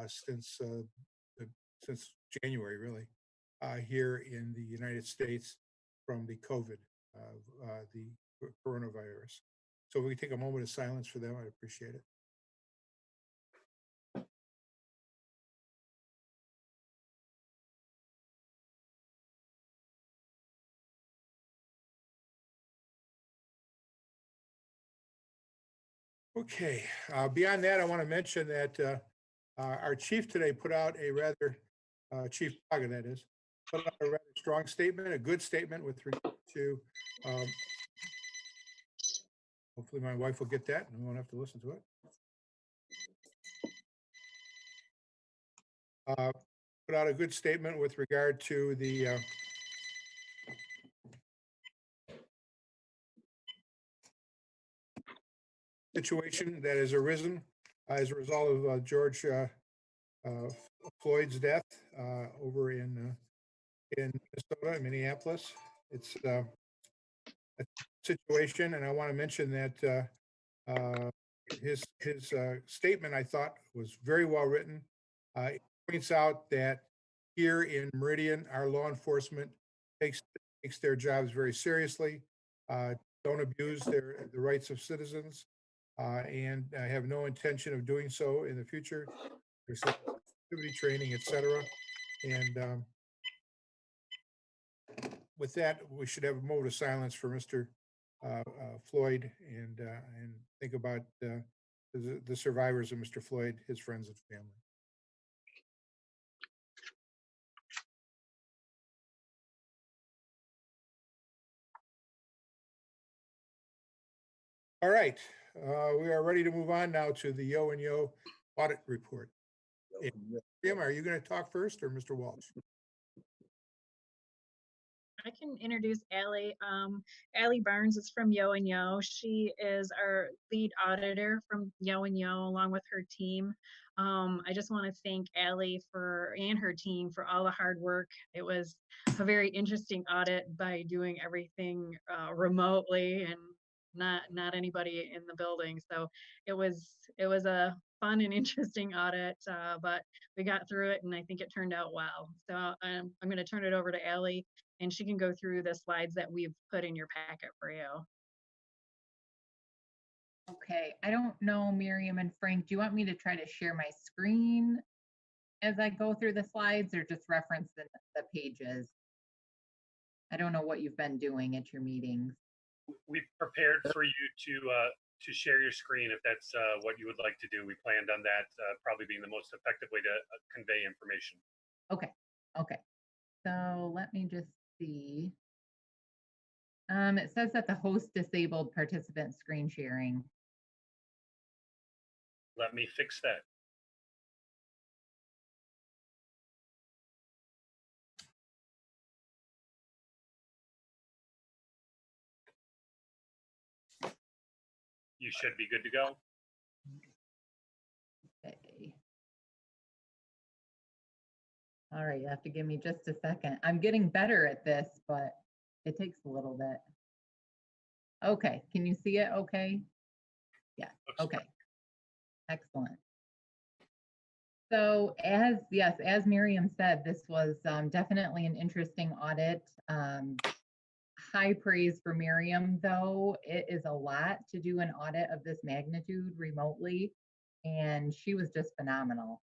since January, really, here in the United States from the COVID, the coronavirus. So we take a moment of silence for them. I'd appreciate it. Okay, beyond that, I want to mention that our chief today put out a rather, Chief Paga, that is, put out a rather strong statement, a good statement with regard to, hopefully my wife will get that and we won't have to listen to it. Put out a good statement with regard to the situation that has arisen as a result of George Floyd's death over in Minnesota, Minneapolis. It's a situation, and I want to mention that his statement, I thought, was very well written. It points out that here in Meridian, our law enforcement takes their jobs very seriously, don't abuse the rights of citizens, and have no intention of doing so in the future. There's activity training, etc. And with that, we should have a moment of silence for Mr. Floyd and think about the survivors of Mr. Floyd, his friends and family. All right, we are ready to move on now to the Yo and Yo audit report. Jim, are you going to talk first or Mr. Walsh? I can introduce Allie. Allie Barnes is from Yo and Yo. She is our lead auditor from Yo and Yo, along with her team. I just want to thank Allie and her team for all the hard work. It was a very interesting audit by doing everything remotely and not anybody in the building. So it was a fun and interesting audit, but we got through it and I think it turned out well. So I'm going to turn it over to Allie and she can go through the slides that we've put in your packet for you. Okay, I don't know, Miriam and Frank, do you want me to try to share my screen as I go through the slides or just reference the pages? I don't know what you've been doing at your meetings. We've prepared for you to share your screen if that's what you would like to do. We planned on that probably being the most effective way to convey information. Okay, okay. So let me just see. It says that the host disabled participant screen sharing. Let me fix that. You should be good to go. Okay. All right, you have to give me just a second. I'm getting better at this, but it takes a little bit. Okay, can you see it okay? Yeah, okay. Excellent. So as Miriam said, this was definitely an interesting audit. High praise for Miriam, though. It is a lot to do an audit of this magnitude remotely, and she was just phenomenal.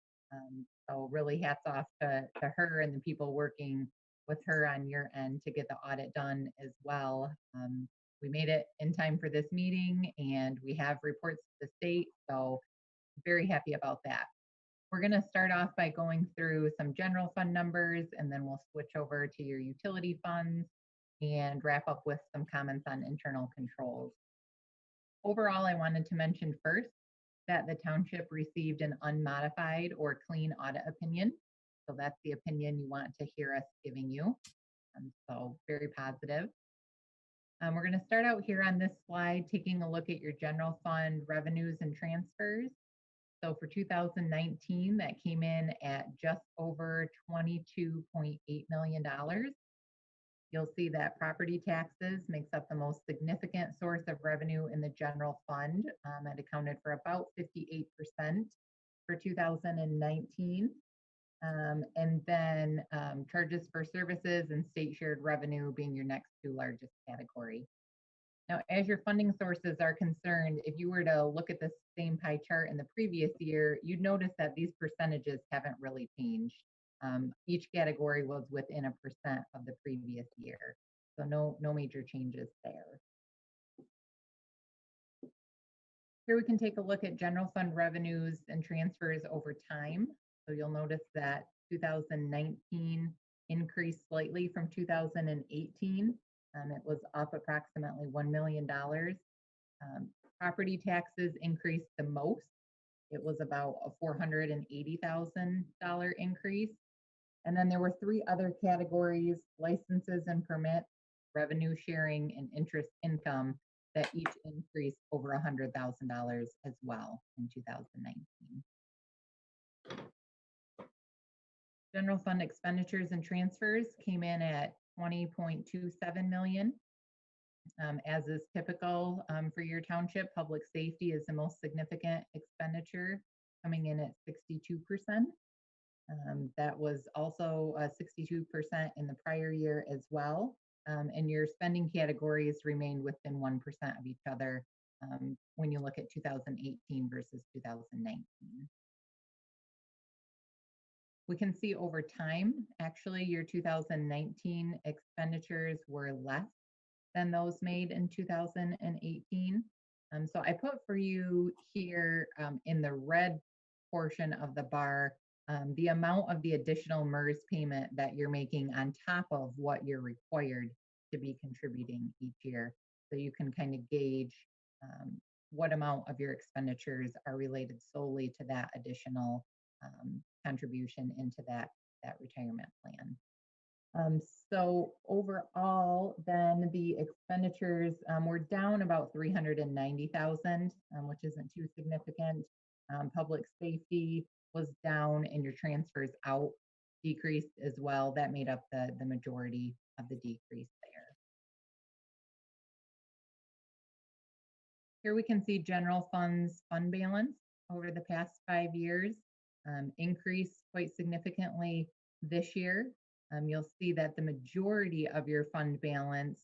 So really hats off to her and the people working with her on your end to get the audit done as well. We made it in time for this meeting and we have reports to the state, so very happy about that. We're going to start off by going through some general fund numbers and then we'll switch over to your utility funds and wrap up with some comments on internal controls. Overall, I wanted to mention first that the township received an unmodified or clean audit opinion. So that's the opinion you want to hear us giving you. So very positive. We're going to start out here on this slide, taking a look at your general fund revenues and transfers. So for 2019, that came in at just over $22.8 million. You'll see that property taxes makes up the most significant source of revenue in the general fund. It accounted for about 58%. for 2019. And then charges for services and state shared revenue being your next two largest category. Now, as your funding sources are concerned, if you were to look at the same pie chart in the previous year, you'd notice that these percentages haven't really changed. Each category was within 1% of the previous year. So no major changes there. Here we can take a look at general fund revenues and transfers over time. So you'll notice that 2019 increased slightly from 2018. It was up approximately $1 million. Property taxes increased the most. It was about a $480,000 increase. And then there were three other categories: licenses and permits, revenue sharing, and interest income, that each increased over $100,000 as well in 2019. General fund expenditures and transfers came in at $20.27 million. As is typical for your township, public safety is the most significant expenditure, coming in at 62%. That was also 62% in the prior year as well. And your spending categories remained within 1% of each other when you look at 2018 versus 2019. We can see over time, actually, your 2019 expenditures were less than those made in 2018. So I put for you here in the red portion of the bar, the amount of the additional MERS payment that you're making on top of what you're required to be contributing each year. So you can kind of gauge what amount of your expenditures are related solely to that additional contribution into that retirement plan. So overall, then the expenditures were down about $390,000, which isn't too significant. Public safety was down, and your transfers out decreased as well. That made up the majority of the decrease there. Here we can see general funds fund balance over the past 5 years. Increased quite significantly this year. You'll see that the majority of your fund balance,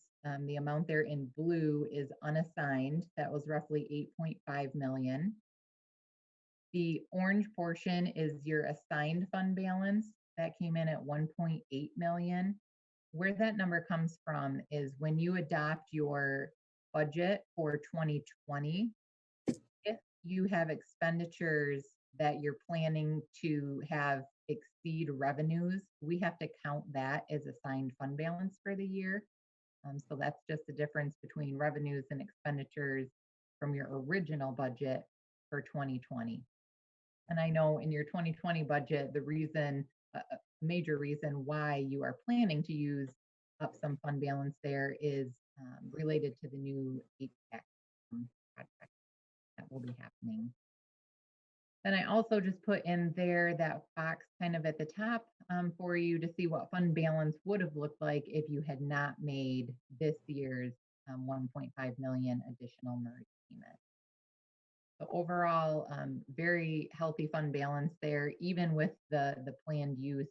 the amount there in blue, is unassigned. That was roughly $8.5 million. The orange portion is your assigned fund balance. That came in at $1.8 million. Where that number comes from is when you adopt your budget for 2020, if you have expenditures that you're planning to have exceed revenues, we have to count that as assigned fund balance for the year. So that's just the difference between revenues and expenditures from your original budget for 2020. And I know in your 2020 budget, the reason, major reason why you are planning to use up some fund balance there is related to the new HVAC project that will be happening. Then I also just put in there that box kind of at the top for you to see what fund balance would have looked like if you had not made this year's 1.5 million additional MERS payment. So overall, very healthy fund balance there, even with the planned use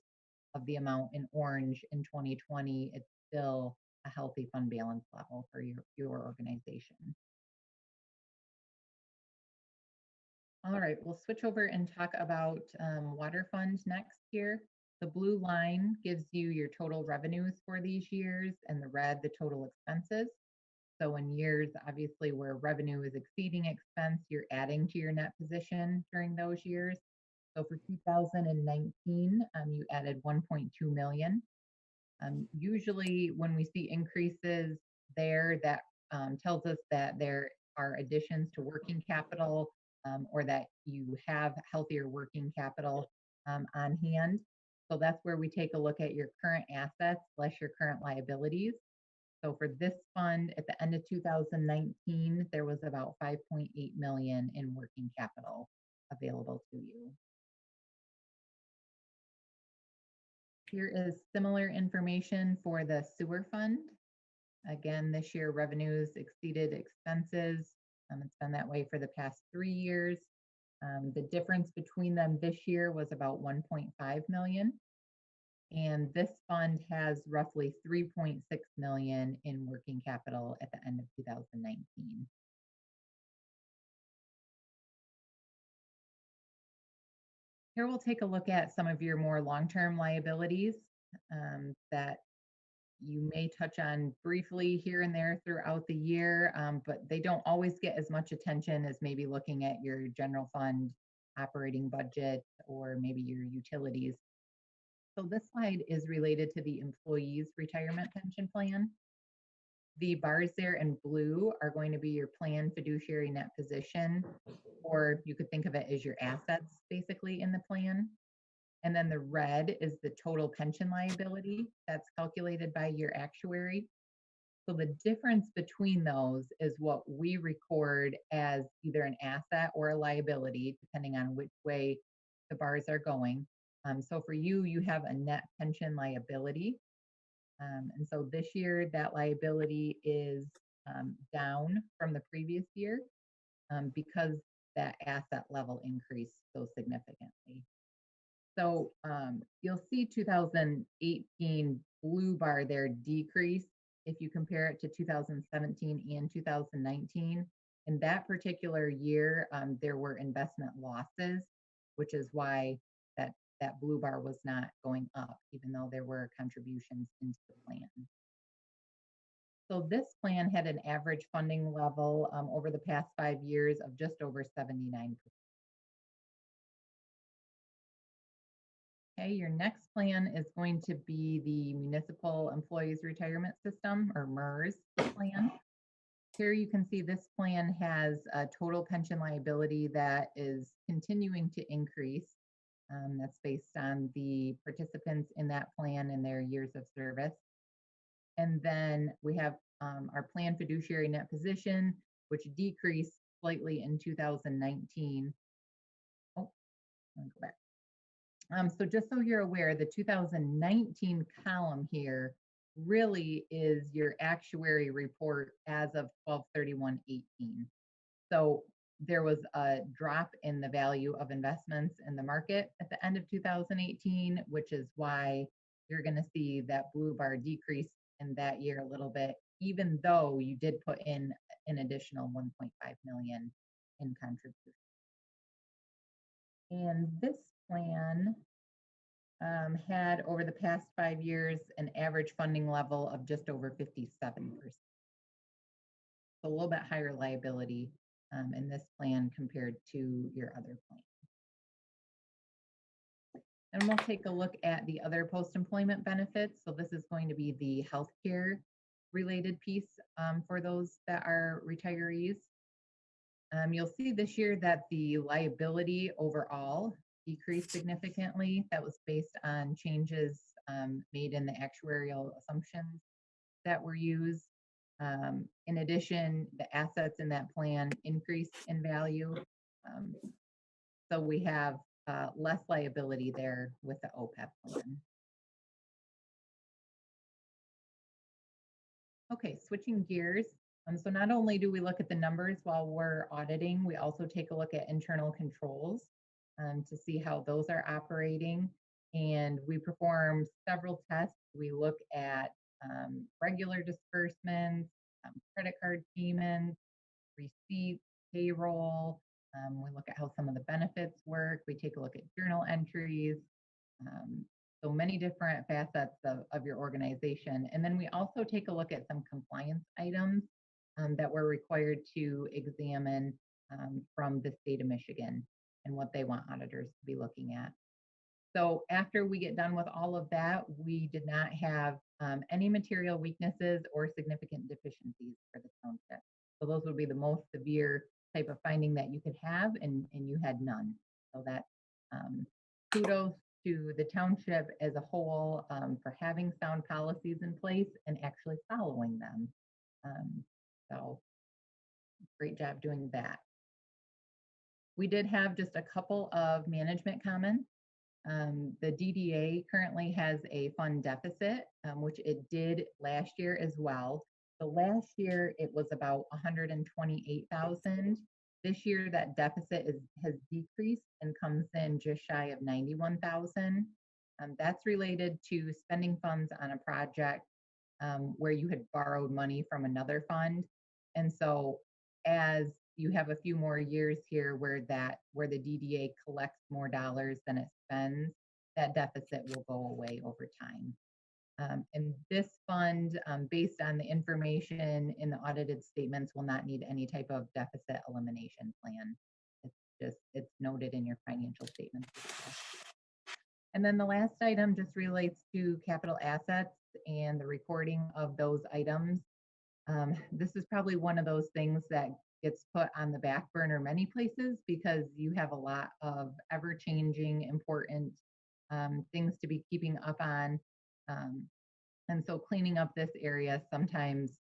of the amount in orange in 2020, it's still a healthy fund balance level for your organization. All right, we'll switch over and talk about water fund next here. The blue line gives you your total revenues for these years, and the red, the total expenses. So in years, obviously, where revenue is exceeding expense, you're adding to your net position during those years. So for 2019, you added 1.2 million. Usually when we see increases there, that tells us that there are additions to working capital, or that you have healthier working capital on hand. So that's where we take a look at your current assets less your current liabilities. So for this fund, at the end of 2019, there was about 5.8 million in working capital available to you. Here is similar information for the sewer fund. Again, this year revenues exceeded expenses. It's been that way for the past 3 years. The difference between them this year was about 1.5 million. And this fund has roughly 3.6 million in working capital at the end of 2019. Here we'll take a look at some of your more long-term liabilities that you may touch on briefly here and there throughout the year, but they don't always get as much attention as maybe looking at your general fund operating budget or maybe your utilities. So this slide is related to the employees' retirement pension plan. The bars there in blue are going to be your plan fiduciary net position, or you could think of it as your assets basically in the plan. And then the red is the total pension liability that's calculated by your actuary. So the difference between those is what we record as either an asset or a liability, depending on which way the bars are going. So for you, you have a net pension liability. And so this year, that liability is down from the previous year because that asset level increased so significantly. So you'll see 2018 blue bar there decrease if you compare it to 2017 and 2019. In that particular year, there were investment losses, which is why that blue bar was not going up, even though there were contributions into the plan. So this plan had an average funding level over the past 5 years of just over 79%. Okay, your next plan is going to be the Municipal Employees Retirement System, or MERS plan. Here you can see this plan has a total pension liability that is continuing to increase. That's based on the participants in that plan and their years of service. And then we have our plan fiduciary net position, which decreased slightly in 2019. Oh, let me go back. So just so you're aware, the 2019 column here really is your actuary report as of 12/31/18. So there was a drop in the value of investments in the market at the end of 2018, which is why you're going to see that blue bar decrease in that year a little bit, even though you did put in an additional 1.5 million in contribution. And this plan had over the past 5 years an average funding level of just over 57%. So a little bit higher liability in this plan compared to your other plan. And we'll take a look at the other post-employment benefits. So this is going to be the healthcare related piece for those that are retirees. You'll see this year that the liability overall decreased significantly. That was based on changes made in the actuarial assumptions that were used. In addition, the assets in that plan increased in value. So we have less liability there with the OPEB plan. Okay, switching gears. So not only do we look at the numbers while we're auditing, we also take a look at internal controls to see how those are operating. And we perform several tests. We look at regular disbursements, credit card payments, receipts, payroll. We look at how some of the benefits work. We take a look at journal entries. So many different facets of your organization. And then we also take a look at some compliance items that we're required to examine from the state of Michigan and what they want auditors to be looking at. So after we get done with all of that, we did not have any material weaknesses or significant deficiencies for the township. So those would be the most severe type of finding that you could have, and you had none. So that kudos to the township as a whole for having sound policies in place and actually following them. So great job doing that. We did have just a couple of management comments. The DDA currently has a fund deficit, which it did last year as well. So last year it was about 128,000, This year, that deficit has decreased and comes in just shy of 91,000. That's related to spending funds on a project where you had borrowed money from another fund. And so as you have a few more years here where the DDA collects more dollars than it spends, that deficit will go away over time. And this fund, based on the information in the audited statements, will not need any type of deficit elimination plan. It's noted in your financial statements. And then the last item just relates to capital assets and the recording of those items. This is probably one of those things that gets put on the back burner many places because you have a lot of ever-changing, important things to be keeping up on. And so cleaning up this area sometimes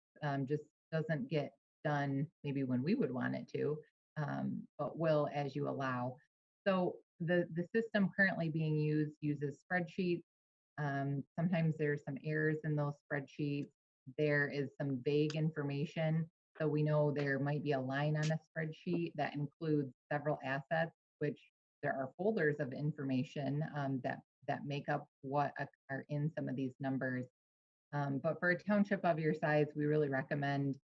just doesn't get done maybe when we would want it to, but will as you allow. So the system currently being used uses spreadsheets. Sometimes there's some errors in those spreadsheets. There is some vague information. So we know there might be a line on a spreadsheet that includes several assets, which there are folders of information that make up what are in some of these numbers. But for a township of your size, we really recommend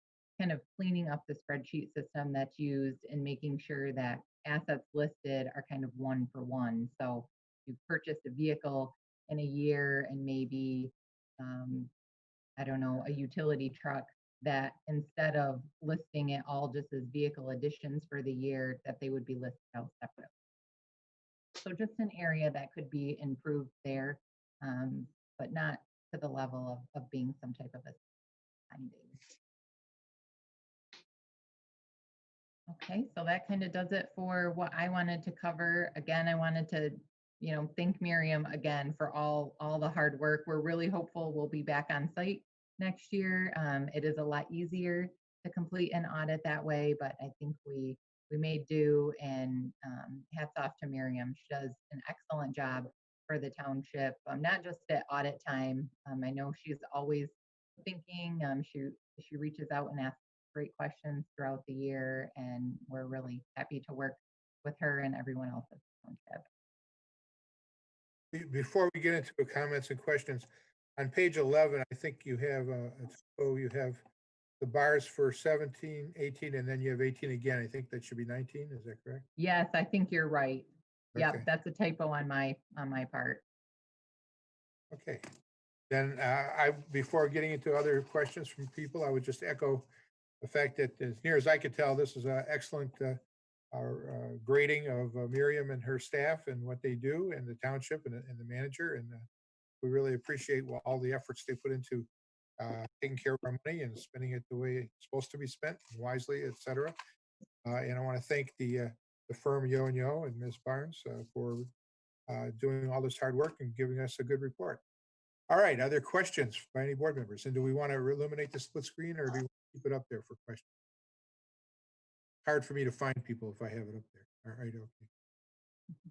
kind of cleaning up the spreadsheet system that's used and making sure that assets listed are kind of one for one. So you purchased a vehicle in a year and maybe, I don't know, a utility truck, that instead of listing it all just as vehicle additions for the year, that they would be listed out separate. So just an area that could be improved there, but not to the level of being some type of a finding. Okay, so that kind of does it for what I wanted to cover. Again, I wanted to, thank Miriam again for all the hard work. We're really hopeful we'll be back on site next year. It is a lot easier to complete an audit that way, but I think we made do, and hats off to Miriam. She does an excellent job for the township, not just at audit time. I know she's always thinking. She reaches out and asks great questions throughout the year, and we're really happy to work with her and everyone else at the township. Before we get into the comments and questions, on page 11, I think you have you have the bars for 17, 18, and then you have 18 again. I think that should be 19. Is that correct? Yes, I think you're right. Okay. Yep, that's a typo on my part. Okay. Then before getting into other questions from people, I would just echo the fact that, as near as I could tell, this is an excellent grading of Miriam and her staff and what they do, and the township and the manager. And we really appreciate all the efforts they put into taking care of our money and spending it the way it's supposed to be spent, wisely, et cetera. And I want to thank the firm Yo and Yo and Ms. Barnes for doing all this hard work and giving us a good report. All right, other questions by any board members? And do we want to eliminate the split screen, or do we want to keep it up there for questions? Hard for me to find people if I have it up there. All right, okay.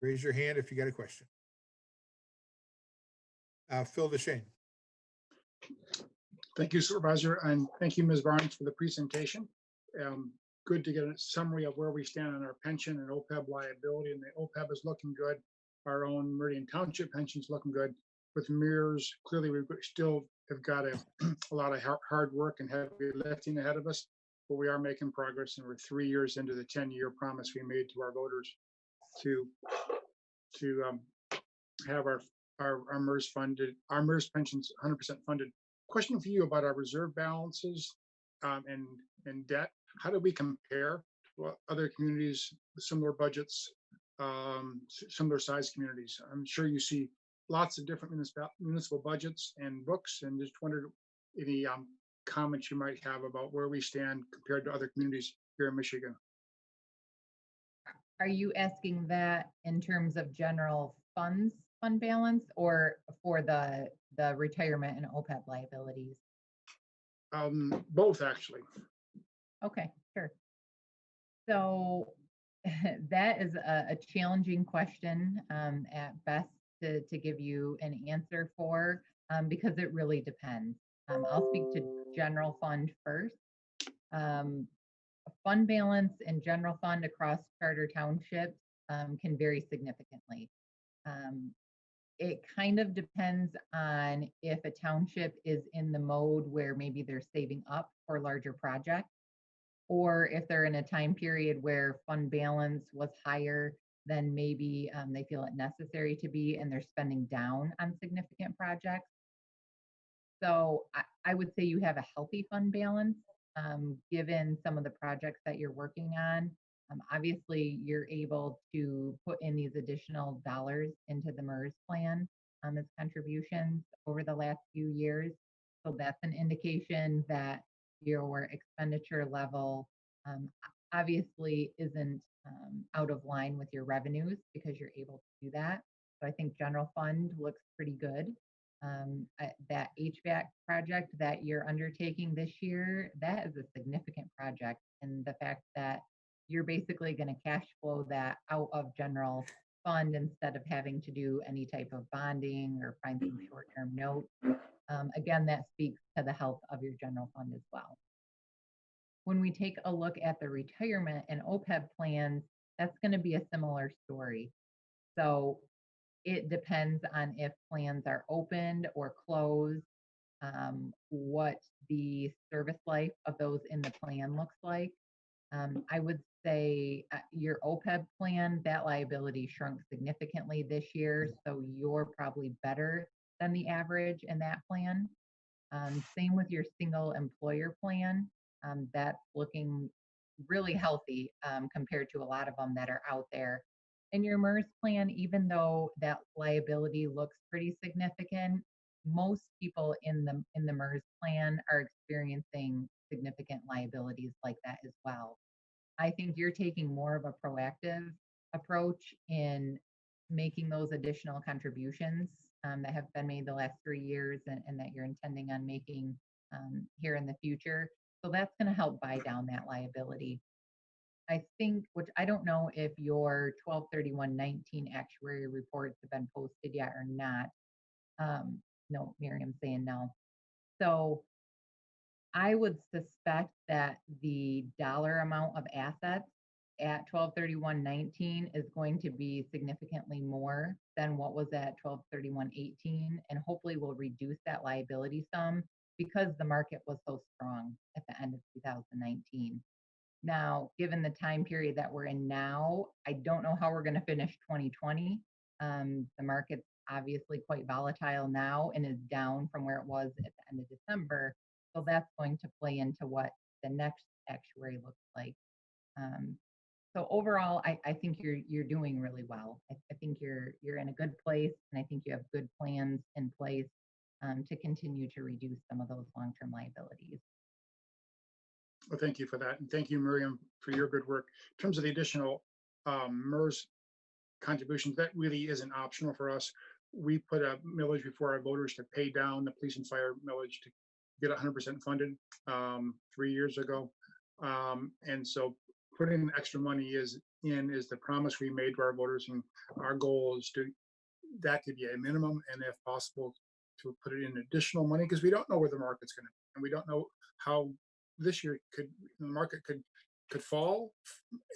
Raise your hand if you got a question. Phil DeShane. Thank you, Supervisor, and thank you, Ms. Barnes, for the presentation. Good to get a summary of where we stand on our pension and OPEB liability, and the OPEB is looking good. Our own Meridian Township pension is looking good. With MERS, clearly we still have got a lot of hard work and heavy lifting ahead of us, but we are making progress, and we're 3 years into the 10-year promise we made to our voters to have our MERS funded, our MERS pensions 100% funded. Question for you about our reserve balances and debt. How do we compare to other communities with similar budgets, similar size communities? I'm sure you see lots of different municipal budgets and books, and just wondered any comments you might have about where we stand compared to other communities here in Michigan. Are you asking that in terms of general fund balance, or for the retirement and OPEB liabilities? Both, actually. Okay, sure. So that is a challenging question at best to give you an answer for, because it really depends. I'll speak to general fund first. fund balance and general fund across charter townships can vary significantly. It kind of depends on if a township is in the mode where maybe they're saving up for larger projects, or if they're in a time period where fund balance was higher than maybe they feel it necessary to be, and they're spending down on significant projects. So I would say you have a healthy fund balance, given some of the projects that you're working on. Obviously, you're able to put in these additional dollars into the MERS plan as contributions over the last few years. So that's an indication that your expenditure level obviously isn't out of line with your revenues, because you're able to do that. So I think general fund looks pretty good. That HVAC project that you're undertaking this year, that is a significant project. And the fact that you're basically going to cash flow that out of general fund instead of having to do any type of bonding or find some short-term notes. Again, that speaks to the health of your general fund as well. When we take a look at the retirement and OPEB plans, that's going to be a similar story. So it depends on if plans are opened or closed, what the service life of those in the plan looks like. I would say your OPEB plan, that liability shrunk significantly this year, so you're probably better than the average in that plan. Same with your single employer plan. That's looking really healthy compared to a lot of them that are out there. In your MERS plan, even though that liability looks pretty significant, most people in the MERS plan are experiencing significant liabilities like that as well. I think you're taking more of a proactive approach in making those additional contributions that have been made the last 3 years and that you're intending on making here in the future. So that's going to help buy down that liability. I think, which I don't know if your 12/31/19 actuary reports have been posted yet or not. No, Miriam's saying no. So I would suspect that the dollar amount of assets at 12/31/19 is going to be significantly more than what was at 12/31/18, and hopefully will reduce that liability some because the market was so strong at the end of 2019. Now, given the time period that we're in now, I don't know how we're going to finish 2020. The market's obviously quite volatile now and is down from where it was at the end of December. So that's going to play into what the next actuary looks like. So overall, I think you're doing really well. I think you're in a good place, and I think you have good plans in place to continue to reduce some of those long-term liabilities. Well, thank you for that. And thank you, Miriam, for your good work. In terms of the additional MERS contributions, that really isn't optional for us. We put a millage before our voters to pay down the police and fire millage to get 100% funded 3 years ago. And so putting extra money is the promise we made to our voters. And our goal is that to be a minimum, and if possible, to put it in additional money, because we don't know where the market's going to be, and we don't know how this year the market could fall,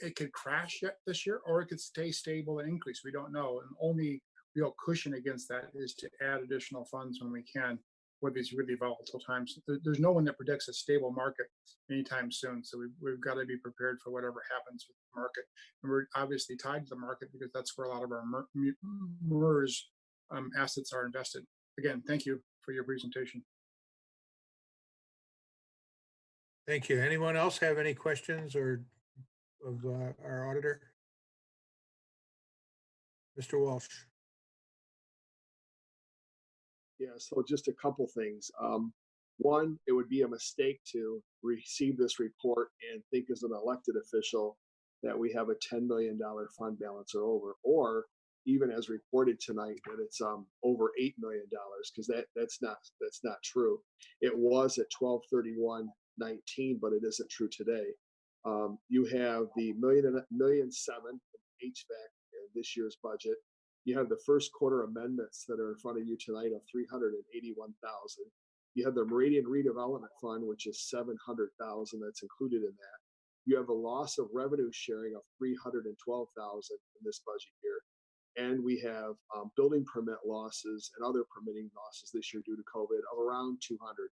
it could crash yet this year, or it could stay stable and increase. We don't know, and only real cushion against that is to add additional funds when we can for these really volatile times. There's no one that predicts a stable market anytime soon, so we've got to be prepared for whatever happens with the market, and we're obviously tied to the market because that's where a lot of our MERS assets are invested. Again, thank you for your presentation. Thank you. Anyone else have any questions or of our auditor? Mr. Walsh. Yeah, so just a couple things. One, it would be a mistake to receive this report and think as an elected official that we have a $10 million fund balance or over, or even as reported tonight that it's over $8 million, because that's not true. It was at 12/31/19, but it isn't true today. You have the $1.7 million HVAC in this year's budget. You have the first quarter amendments that are in front of you tonight of $381,000. You have the Meridian redevelopment fund, which is $700,000 that's included in that. You have a loss of revenue sharing of 312,000 in this budget year. And we have building permit losses and other permitting losses this year due to COVID of around 200.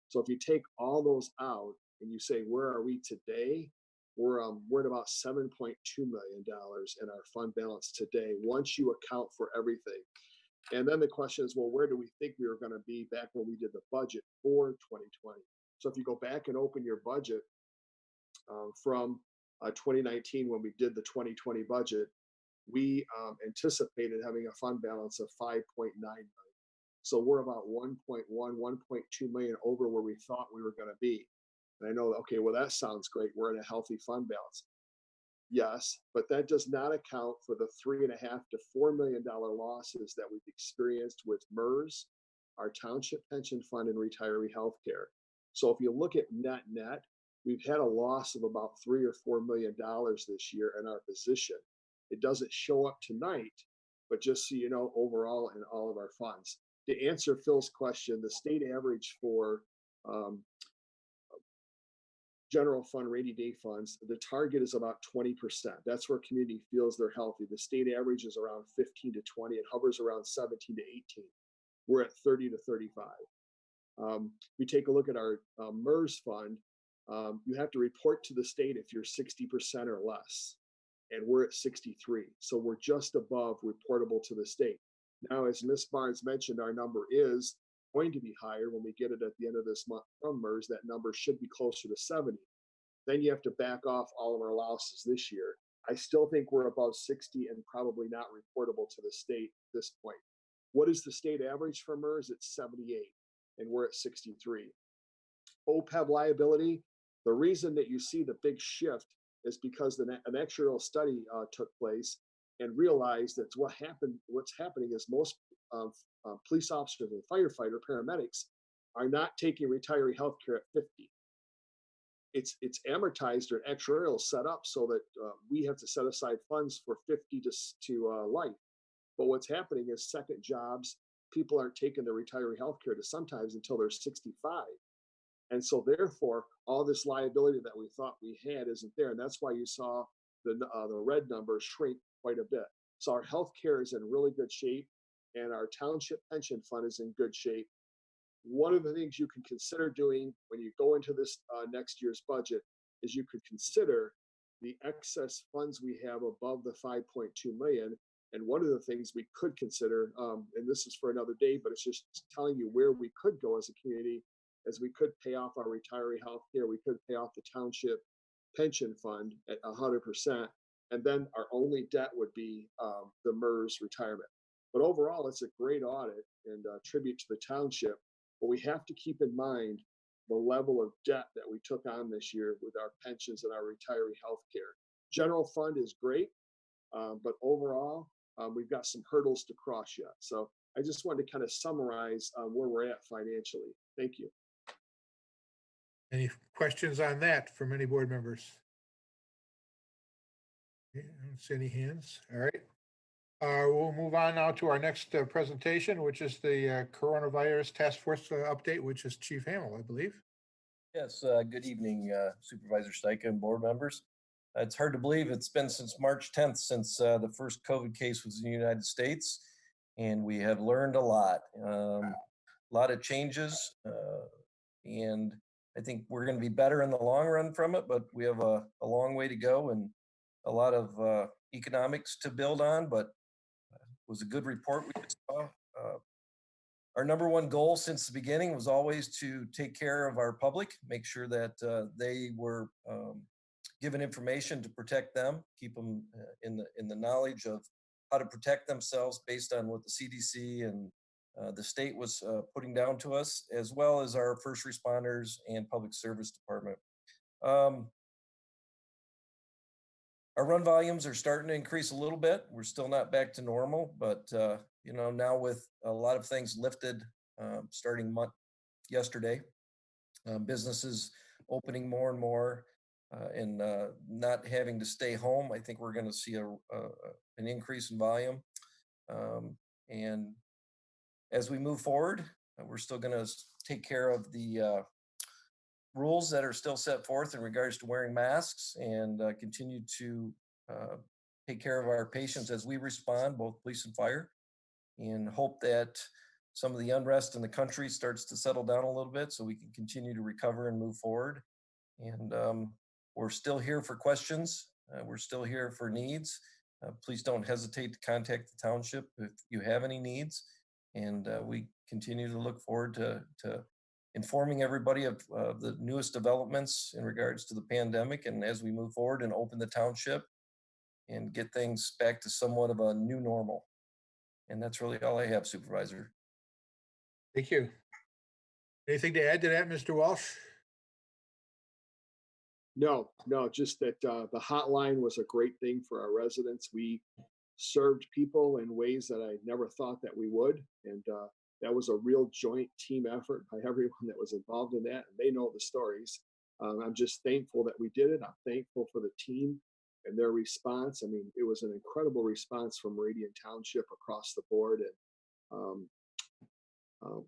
So if you take all those out and you say, where are we today? We're at about $7.2 million in our fund balance today, once you account for everything. And then the question is, well, where do we think we were going to be back when we did the budget for 2020? So if you go back and open your budget from 2019, when we did the 2020 budget, we anticipated having a fund balance of 5.9 million. So we're about 1.1, 1.2 million over where we thought we were going to be. And I know, okay, well, that sounds great. We're in a healthy fund balance. Yes, but that does not account for the $3.5 to $4 million losses that we've experienced with MERS, our township pension fund, and retiree health care. So if you look at net, we've had a loss of about $3 or $4 million this year in our position. It doesn't show up tonight, but just so you know, overall in all of our funds. To answer Phil's question, the state average for general fund rainy day funds, the target is about 20%. That's where community feels they're healthy. The state average is around 15 to 20. It hovers around 17 to 18. We're at 30 to 35. We take a look at our MERS fund. You have to report to the state if you're 60% or less, and we're at 63. So we're just above reportable to the state. Now, as Ms. Barnes mentioned, our number is going to be higher when we get it at the end of this month from MERS. That number should be closer to 70. Then you have to back off all of our losses this year. I still think we're above 60 and probably not reportable to the state at this point. What is the state average for MERS? It's 78, and we're at 63. OPEB liability, the reason that you see the big shift is because an actuarial study took place and realized that what's happening is most police officers and firefighter paramedics are not taking retiree health care at 50. It's amortized or actuarial set up so that we have to set aside funds for 50 to life. But what's happening is second jobs, people aren't taking their retiree health care to sometimes until they're 65. And so therefore, all this liability that we thought we had isn't there. And that's why you saw the red numbers shrink quite a bit. So our health care is in really good shape, and our township pension fund is in good shape. One of the things you can consider doing when you go into this next year's budget is you could consider the excess funds we have above the 5.2 million. And one of the things we could consider, and this is for another day, but it's just telling you where we could go as a community, as we could pay off our retiree health care, we could pay off the township pension fund at 100%, and then our only debt would be the MERS retirement. But overall, it's a great audit and a tribute to the township. But we have to keep in mind the level of debt that we took on this year with our pensions and our retiree health care. General fund is great, but overall, we've got some hurdles to cross yet. So I just wanted to kind of summarize where we're at financially. Thank you. Any questions on that from any board members? Okay, I don't see any hands. All right. We'll move on now to our next presentation, which is the Coronavirus Task Force update, which is Chief Hamill, I believe. Yes, good evening, Supervisor Steichen and board members. It's hard to believe it's been since March 10th since the first COVID case was in the United States, and we have learned a lot. A lot of changes, and I think we're going to be better in the long run from it, but we have a long way to go and a lot of economics to build on, but it was a good report we just saw. Our number one goal since the beginning was always to take care of our public, make sure that they were given information to protect them, keep them in the knowledge of how to protect themselves based on what the CDC and the state was putting down to us, as well as our first responders and public service department. Our run volumes are starting to increase a little bit. We're still not back to normal, but now with a lot of things lifted starting yesterday, businesses opening more and more, and not having to stay home, I think we're going to see an increase in volume. And as we move forward, we're still going to take care of the rules that are still set forth in regards to wearing masks and continue to take care of our patients as we respond, both police and fire, and hope that some of the unrest in the country starts to settle down a little bit so we can continue to recover and move forward. And we're still here for questions. We're still here for needs. Please don't hesitate to contact the township if you have any needs. And we continue to look forward to informing everybody of the newest developments in regards to the pandemic, and as we move forward and open the township and get things back to somewhat of a new normal. And that's really all I have, Supervisor. Thank you. Anything to add to that, Mr. Walsh? No, just that the hotline was a great thing for our residents. We served people in ways that I never thought that we would. And that was a real joint team effort by everyone that was involved in that. And they know the stories. I'm just thankful that we did it. I'm thankful for the team and their response. I mean, it was an incredible response from Meridian Township across the board. And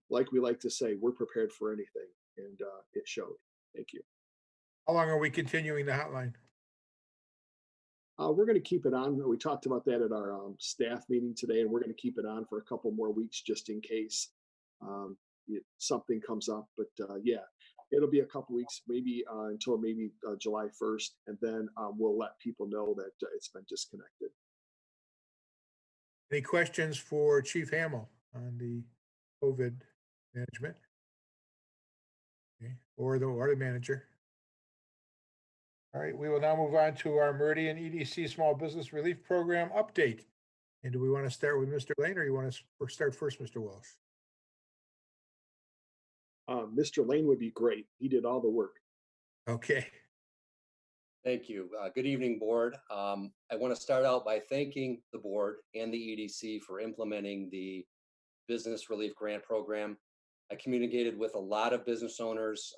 like we like to say, we're prepared for anything. And it showed. Thank you. How long are we continuing the hotline? We're going to keep it on. We talked about that at our staff meeting today, and we're going to keep it on for a couple more weeks just in case something comes up. But yeah, it'll be a couple weeks, maybe until maybe July 1st, and then we'll let people know that it's been disconnected. Any questions for Chief Hamill on the COVID management? Okay. Or the manager? All right, we will now move on to our Meridian EDC Small Business Relief Program update. And do we want to start with Mr. Lane, or you want to start first, Mr. Walsh? Mr. Lane would be great. He did all the work. Okay. Thank you. Good evening, board. I want to start out by thanking the board and the EDC for implementing the Business Relief Grant Program. I communicated with a lot of business owners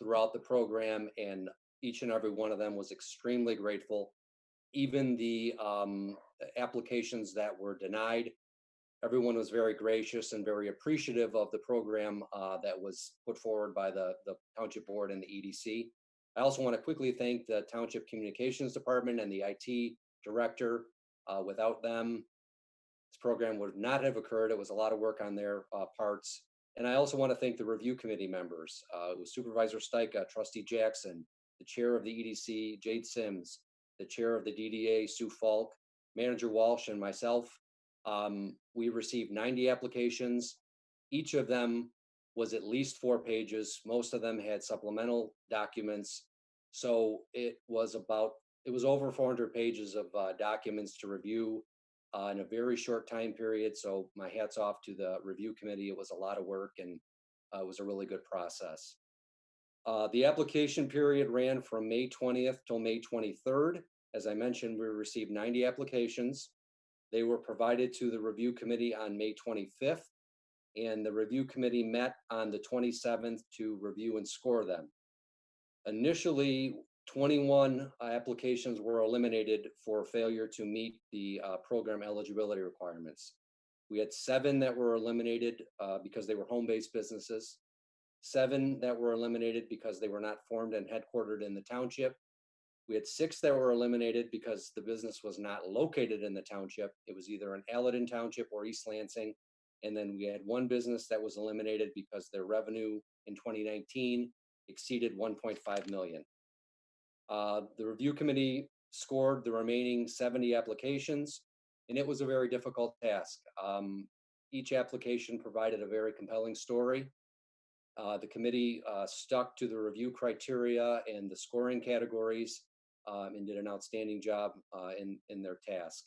throughout the program, and each and every one of them was extremely grateful. Even the applications that were denied, everyone was very gracious and very appreciative of the program that was put forward by the Township Board and the EDC. I also want to quickly thank the Township Communications Department and the IT Director. Without them, this program would not have occurred. It was a lot of work on their parts. And I also want to thank the review committee members. It was Supervisor Stika, Trustee Jackson, the chair of the EDC, Jade Sims, the chair of the DDA, Sue Falk, Manager Walsh, and myself. We received 90 applications. Each of them was at least 4 pages. Most of them had supplemental documents. So it was over 400 pages of documents to review in a very short time period. So my hat's off to the review committee. It was a lot of work, and it was a really good process. The application period ran from May 20th till May 23rd. As I mentioned, we received 90 applications. They were provided to the review committee on May 25th, and the review committee met on the 27th to review and score them. Initially, 21 applications were eliminated for failure to meet the program eligibility requirements. We had 7 that were eliminated because they were home-based businesses, 7 that were eliminated because they were not formed and headquartered in the township. We had 6 that were eliminated because the business was not located in the township. It was either in Alden Township or East Lansing. And then we had 1 business that was eliminated because their revenue in 2019 exceeded 1.5 million. The review committee scored the remaining 70 applications, and it was a very difficult task. Each application provided a very compelling story. The committee stuck to the review criteria and the scoring categories and did an outstanding job in their task.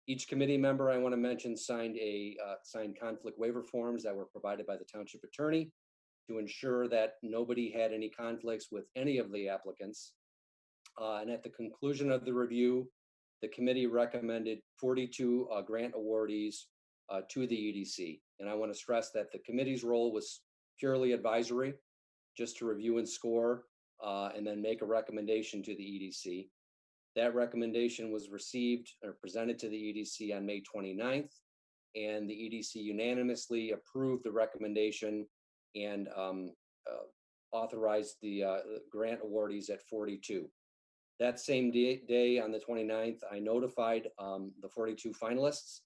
Each committee member, I want to mention, signed conflict waiver forms that were provided by the township attorney to ensure that nobody had any conflicts with any of the applicants. And at the conclusion of the review, the committee recommended 42 grant awardees to the EDC. And I want to stress that the committee's role was purely advisory, just to review and score, and then make a recommendation to the EDC. That recommendation was received or presented to the EDC on May 29th, and the EDC unanimously approved the recommendation and authorized the grant awardees at 42. That same day on the 29th, I notified the 42 finalists.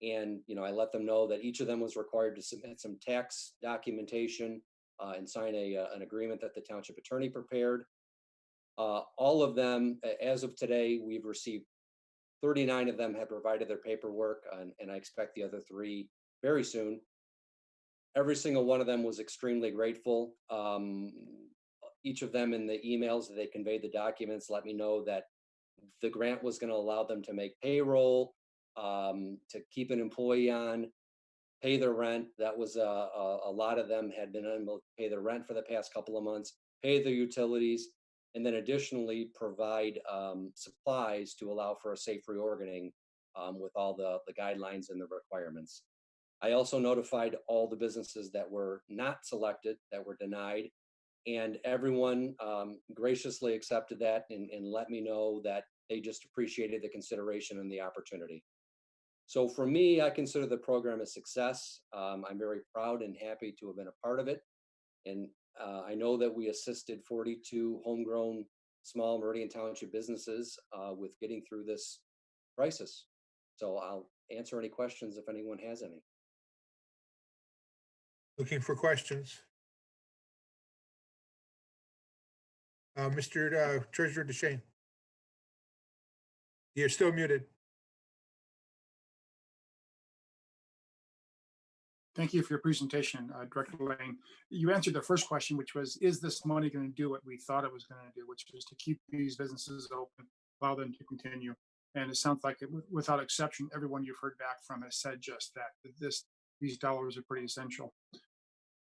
And, I let them know that each of them was required to submit some tax documentation and sign an agreement that the township attorney prepared. All of them, as of today, we've received 39 of them have provided their paperwork, and I expect the other 3 very soon. Every single one of them was extremely grateful. Each of them in the emails that they conveyed the documents let me know that the grant was going to allow them to make payroll, to keep an employee on, pay their rent. That was a lot of them had been unable to pay their rent for the past couple of months, pay their utilities, and then additionally provide supplies to allow for a safe reorganing with all the guidelines and the requirements. I also notified all the businesses that were not selected, that were denied, and everyone graciously accepted that and let me know that they just appreciated the consideration and the opportunity. So for me, I consider the program a success. I'm very proud and happy to have been a part of it. And I know that we assisted 42 homegrown small Meridian Township businesses with getting through this crisis. So I'll answer any questions if anyone has any. Looking for questions. Mr. Treasurer DeShane. You're still muted. Thank you for your presentation, Director Lane. You answered the first question, which was, is this money going to do what we thought it was going to do, which is to keep these businesses open, allow them to continue? And it sounds like, without exception, everyone you've heard back from has said just that these dollars are pretty essential.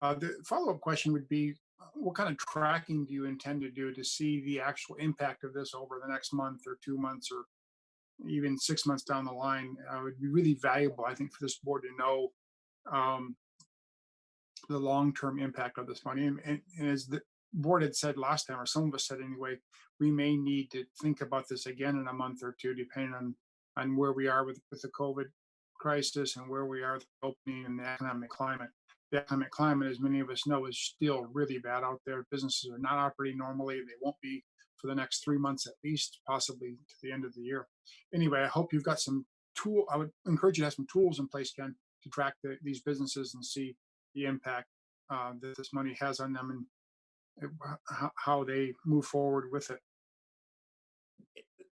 The follow-up question would be, what kind of tracking do you intend to do to see the actual impact of this over the next month or 2 months or even 6 months down the line? It would be really valuable, I think, for this board to know the long-term impact of this money. And as the board had said last time, or some of us said anyway, we may need to think about this again in a month or 2, depending on where we are with the COVID crisis and where we are with the opening and the economic climate. The economic climate, as many of us know, is still really bad out there. Businesses are not operating normally. They won't be for the next 3 months at least, possibly to the end of the year. Anyway, I hope you've got some tool. I would encourage you to have some tools in place, Ken, to track these businesses and see the impact that this money has on them and how they move forward with it.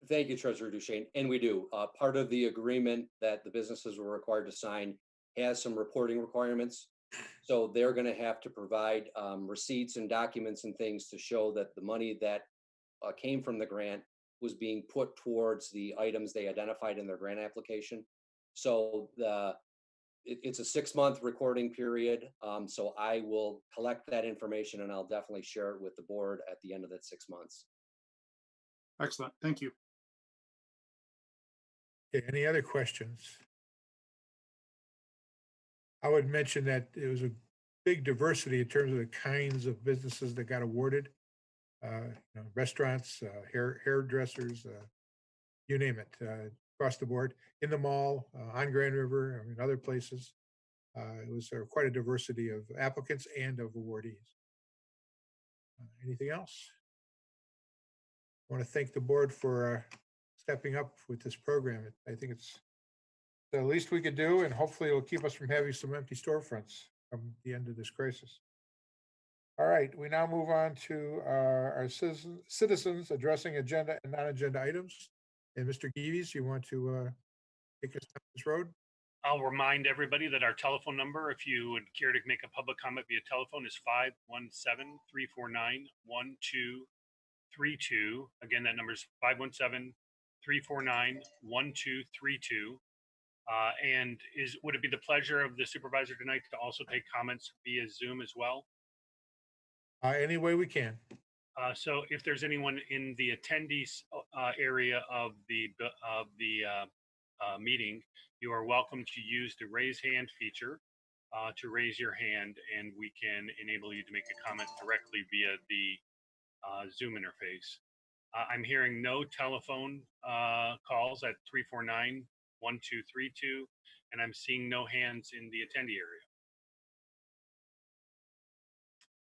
Thank you, Treasurer DeShane. And we do. Part of the agreement that the businesses were required to sign has some reporting requirements. So they're going to have to provide receipts and documents and things to show that the money that came from the grant was being put towards the items they identified in their grant application. So it's a 6-month recording period. So I will collect that information and I'll definitely share it with the board at the end of that 6 months. Excellent. Thank you. Okay, any other questions? I would mention that there was a big diversity in terms of the kinds of businesses that got awarded. Restaurants, hairdressers, you name it, across the board, in the mall, on Grand River, other places. It was quite a diversity of applicants and of awardees. Anything else? I want to thank the board for stepping up with this program. I think it's the least we could do, and hopefully it'll keep us from having some empty storefronts from the end of this crisis. All right, we now move on to our citizens addressing agenda and non-agenda items. And Mr. Geeves, you want to take us down this road? I'll remind everybody that our telephone number, if you would care to make a public comment via telephone, is 517-349-1232. Again, that number is 517-349-1232. And would it be the pleasure of the supervisor tonight to also take comments via Zoom as well? Any way we can. So if there's anyone in the attendees area of the meeting, you are welcome to use the raise hand feature to raise your hand, and we can enable you to make a comment directly via the Zoom interface. I'm hearing no telephone calls at 349-1232, and I'm seeing no hands in the attendee area.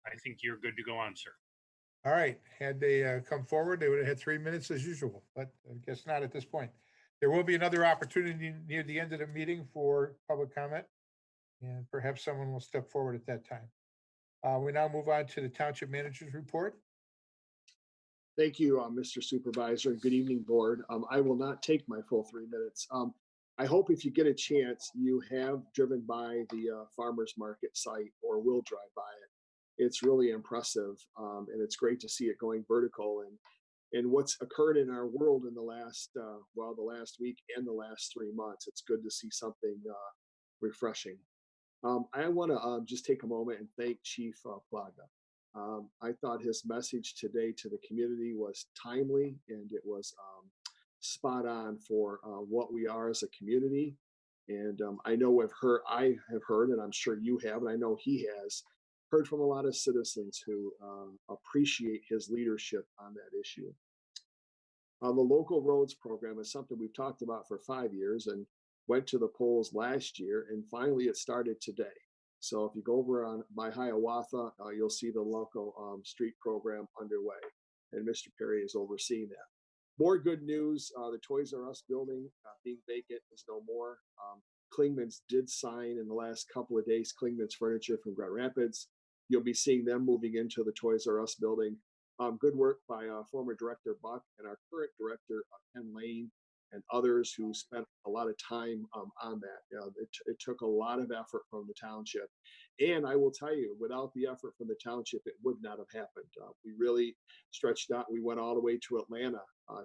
I think you're good to go on, sir. All right, had they come forward, they would have had 3 minutes as usual, but I guess not at this point. There will be another opportunity near the end of the meeting for public comment, and perhaps someone will step forward at that time. We now move on to the Township Manager's Report. Thank you, Mr. Supervisor, and good evening, Board. I will not take my full 3 minutes. I hope if you get a chance, you have driven by the farmer's market site or will drive by it. It's really impressive, and it's great to see it going vertical. And what's occurred in our world in the last, the last week and the last 3 months, it's good to see something refreshing. I want to just take a moment and thank Chief Plaga. I thought his message today to the community was timely, and it was spot on for what we are as a community. And I know I have heard, and I'm sure you have, and I know he has heard from a lot of citizens who appreciate his leadership on that issue. The local roads program is something we've talked about for 5 years and went to the polls last year, and finally it started today. So if you go over by Hiawatha, you'll see the local street program underway, and Mr. Perry is overseeing that. More good news, the Toys R Us building being vacant is no more. Klingman's did sign in the last couple of days, Klingman's Furniture from Grand Rapids. You'll be seeing them moving into the Toys R Us building. Good work by former Director Buck and our current director, Ken Lane, and others who spent a lot of time on that. It took a lot of effort from the township. And I will tell you, without the effort from the township, it would not have happened. We really stretched out. We went all the way to Atlanta,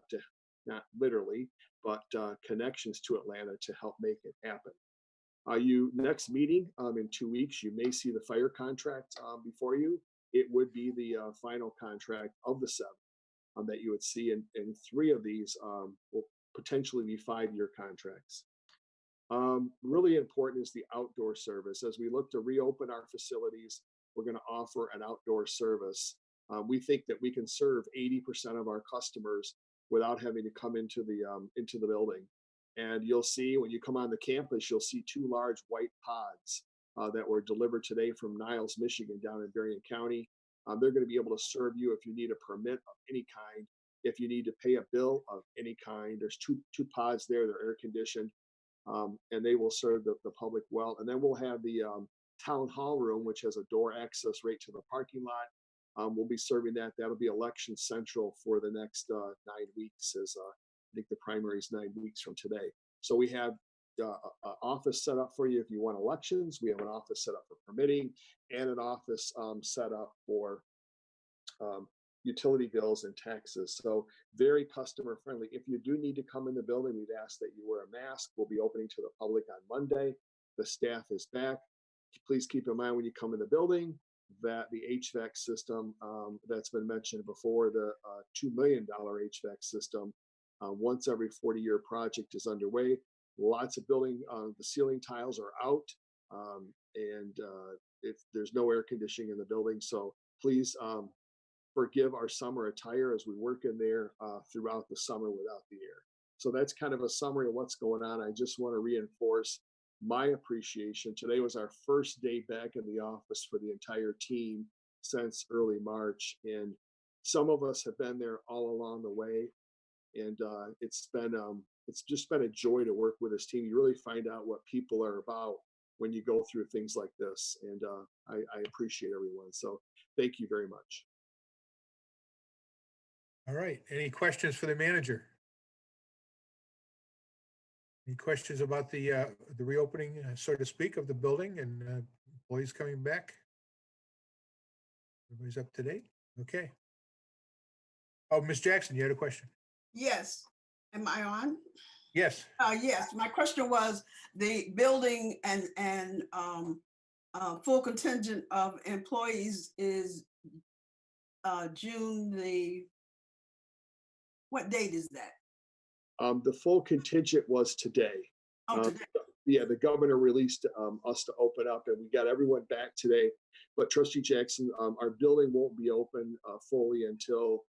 to not literally, but connections to Atlanta to help make it happen. Next meeting in 2 weeks, you may see the fire contract before you. It would be the final contract of the 7 that you would see, and 3 of these will potentially be 5-year contracts. Really important is the outdoor service. As we look to reopen our facilities, we're going to offer an outdoor service. We think that we can serve 80% of our customers without having to come into the building. And you'll see when you come on the campus, you'll see 2 large white pods that were delivered today from Niles, Michigan, down in Berrien County. They're going to be able to serve you if you need a permit of any kind, if you need to pay a bill of any kind. There's two pods there, they're air conditioned, and they will serve the public well. And then we'll have the town hall room, which has a door access right to the parking lot. We'll be serving that. That'll be election central for the next 9 weeks, as I think the primary is 9 weeks from today. So we have an office set up for you if you want elections. We have an office set up for permitting, and an office set up for utility bills and taxes. So very customer friendly. If you do need to come in the building, we'd ask that you wear a mask. We'll be opening to the public on Monday. The staff is back. Please keep in mind when you come in the building that the HVAC system that's been mentioned before, the $2 million HVAC system, once every 40-year project is underway. Lots of building, the ceiling tiles are out, and there's no air conditioning in the building. So please forgive our summer attire as we work in there throughout the summer without the air. So that's kind of a summary of what's going on. I just want to reinforce my appreciation. Today was our first day back in the office for the entire team since early March. And some of us have been there all along the way. And it's just been a joy to work with this team. You really find out what people are about when you go through things like this. And I appreciate everyone. So thank you very much. All right. Any questions for the manager? Any questions about the reopening, so to speak, of the building and employees coming back? Everybody's up to date? Okay. Oh, Ms. Jackson, you had a question? Yes. Am I on? Yes. Yes. My question was the building and full contingent of employees is June what date is that? The full contingent was today. Oh, today. Yeah, the governor released us to open up, and we got everyone back today. But Trustee Jackson, our building won't be open fully until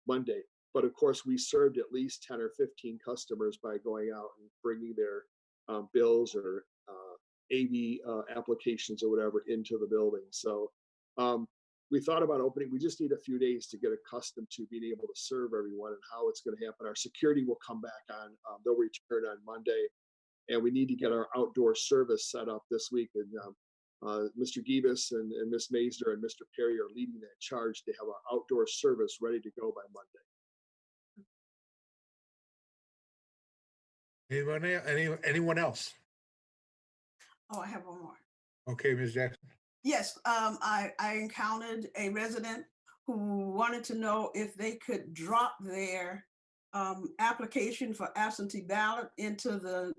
Monday. But of course, we served at least 10 or 15 customers by going out and bringing their bills or AV applications or whatever into the building. So We thought about opening, we just need a few days to get accustomed to being able to serve everyone and how it's going to happen. Our security will come back on, they'll return on Monday, and we need to get our outdoor service set up this week. And Mr. Gibas and Ms. Messner and Mr. Perry are leading that charge to have our outdoor service ready to go by Monday. Anyone else? Oh, I have one more. Okay, Ms. Jackson. Yes, I encountered a resident who wanted to know if they could drop their application for absentee ballot into the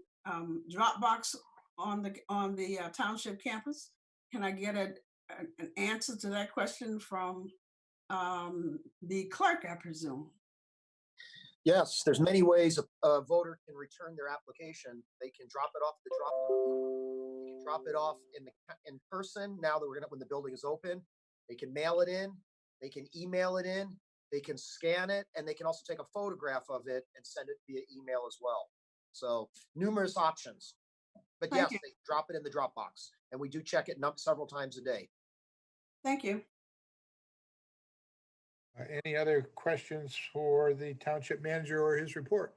drop box on the township campus. Can I get an answer to that question from the clerk, I presume? Yes, there's many ways a voter can return their application. They can drop it off the drop box. They can drop it off in person. Now that when the building is open, they can mail it in. They can email it in. They can scan it, and they can also take a photograph of it and send it via email as well. So numerous options. But Thank yes, you. they drop it in the drop box, and we do check it several times a day. Thank you. Any other questions for the township manager or his report?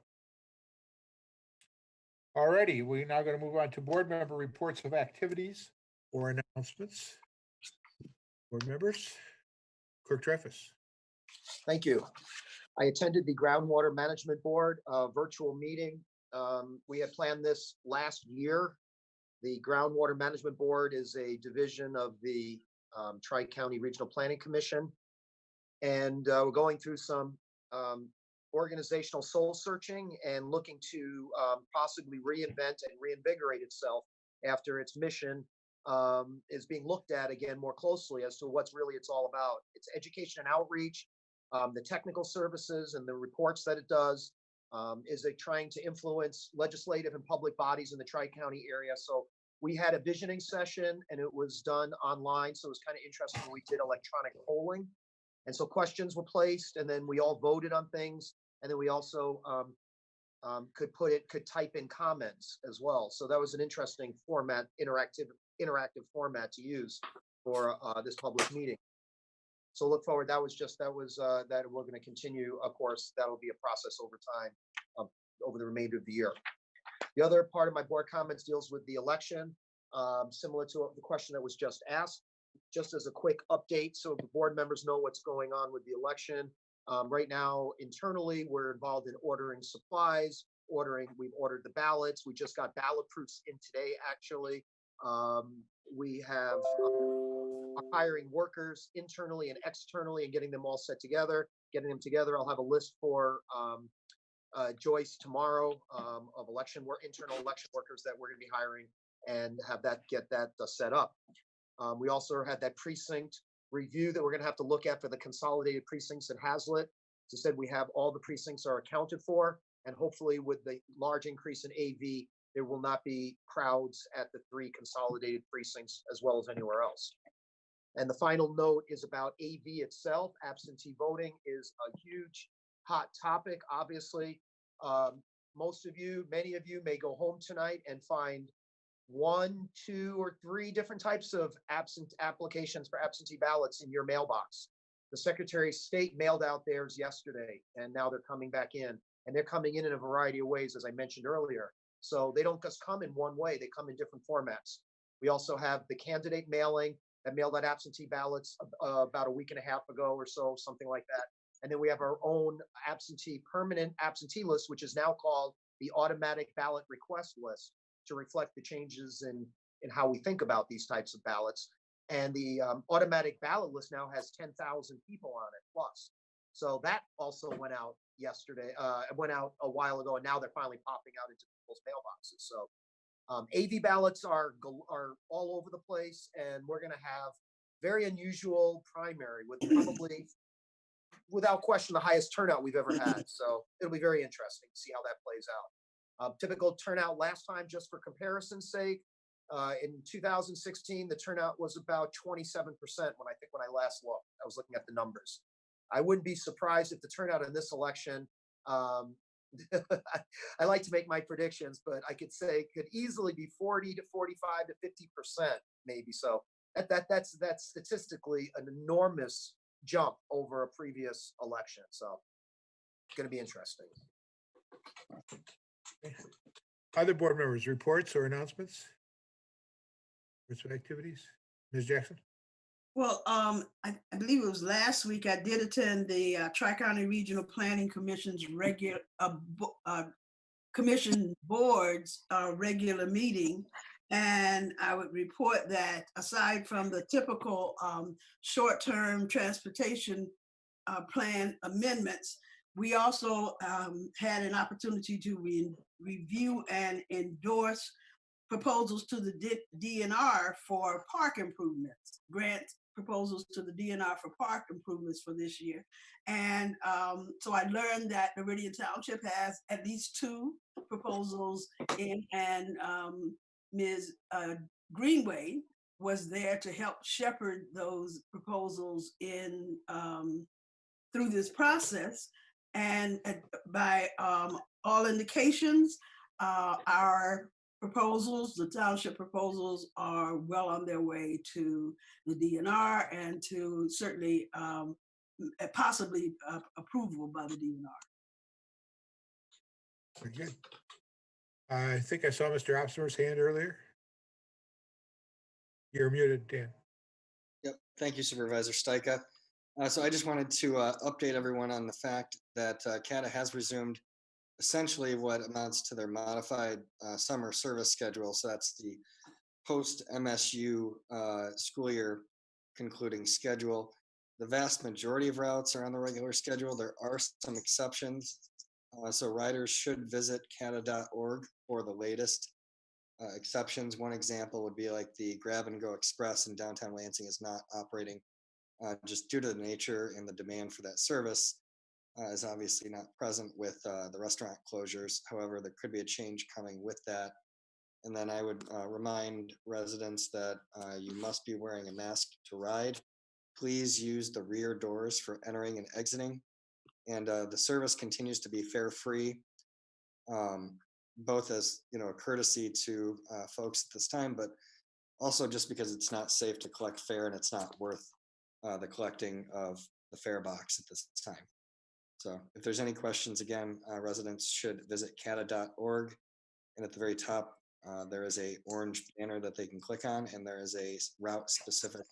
Alrighty, we're now going to move on to board member reports of activities or announcements. Board members, Clerk Treffus. Thank you. I attended the Groundwater Management Board virtual meeting. We had planned this last year. The Groundwater Management Board is a division of the Tri-County Regional Planning Commission. And we're going through some organizational soul searching and looking to possibly reinvent and reinvigorate itself after its mission is being looked at again more closely as to what's really it's all about. It's education and outreach, the technical services and the reports that it does. Is it trying to influence legislative and public bodies in the Tri-County area? So we had a visioning session and it was done online. So it was kind of interesting. We did electronic polling. And so questions were placed and then we all voted on things. And then we also could type in comments as well. So that was an interesting format, interactive format to use for this public meeting. So look forward. That we're going to continue. Of course, that'll be a process over time, over the remainder of the year. The other part of my board comments deals with the election, similar to the question that was just asked. Just as a quick update, so the board members know what's going on with the election. Right now, internally, we're involved in ordering supplies, we've ordered the ballots. We just got ballot proofs in today, actually. We have hiring workers internally and externally and getting them all set together, I'll have a list for Joyce tomorrow of internal election workers that we're going to be hiring and get that set up. We also had that precinct review that we're going to have to look at for the consolidated precincts in Hazlet. As I said, we have all the precincts are accounted for, and hopefully with the large increase in AV, there will not be crowds at the 3 consolidated precincts as well as anywhere else. And the final note is about AV itself. Absentee voting is a huge hot topic, obviously. Many of you may go home tonight and find 1, 2, or 3 different types of applications for absentee ballots in your mailbox. The Secretary of State mailed out theirs yesterday, and now they're coming back in. And they're coming in a variety of ways, as I mentioned earlier. So they don't just come in one way, they come in different formats. We also have the candidate mailing that mailed out absentee ballots about a week and a half ago or so, something like that. And then we have our own permanent absentee list, which is now called the automatic ballot request list, to reflect the changes in how we think about these types of ballots. And the automatic ballot list now has 10,000 people on it plus. So that also went out yesterday, went out a while ago, and now they're finally popping out into people's mailboxes. So AV ballots are all over the place, and we're going to have very unusual primary with probably, without question, the highest turnout we've ever had. So it'll be very interesting to see how that plays out. Typical turnout last time, just for comparison's sake, in 2016, the turnout was about 27% when I last looked. I was looking at the numbers. I wouldn't be surprised if the turnout in this election, I like to make my predictions, but I could say could easily be 40 to 45 to 50%, maybe. So That's statistically an enormous jump over a previous election. So it's going to be interesting. Other board members, reports or announcements? Reports of activities? Ms. Jackson? Well, I believe it was last week, I did attend the Tri-County Regional Planning Commission's Commission Board's regular meeting. And I would report that aside from the typical short-term transportation plan amendments, we also had an opportunity to review and endorse proposals to the DNR for park improvements, grant proposals to the DNR for park improvements for this year. And so I learned that Meridian Township has at least 2 proposals in, and Ms. Greenway was there to help shepherd those proposals in through this process. And by all indications, our proposals, the township proposals, are well on their way to the DNR and to certainly possibly approval by the DNR. Very good. I think I saw Mr. Opsmer's hand earlier. You're muted, Dan. Yep. Thank you, Supervisor Stika. So I just wanted to update everyone on the fact that CATA has resumed essentially what amounts to their modified summer service schedule. So that's the post-MSU school year concluding schedule. The vast majority of routes are on the regular schedule. There are some exceptions. So riders should visit cata.org for the latest exceptions. One example would be like the Grab and Go Express in downtown Lansing is not operating just due to the nature and the demand for that service is obviously not present with the restaurant closures. However, there could be a change coming with that. And then I would remind residents that you must be wearing a mask to ride. Please use the rear doors for entering and exiting. And the service continues to be fare free, both as a courtesy to folks at this time, but also just because it's not safe to collect fare and it's not worth the collecting of the fare box at this time. So if there's any questions, again, residents should visit cata.org. And at the very top, there is a orange banner that they can click on, and there is a route specific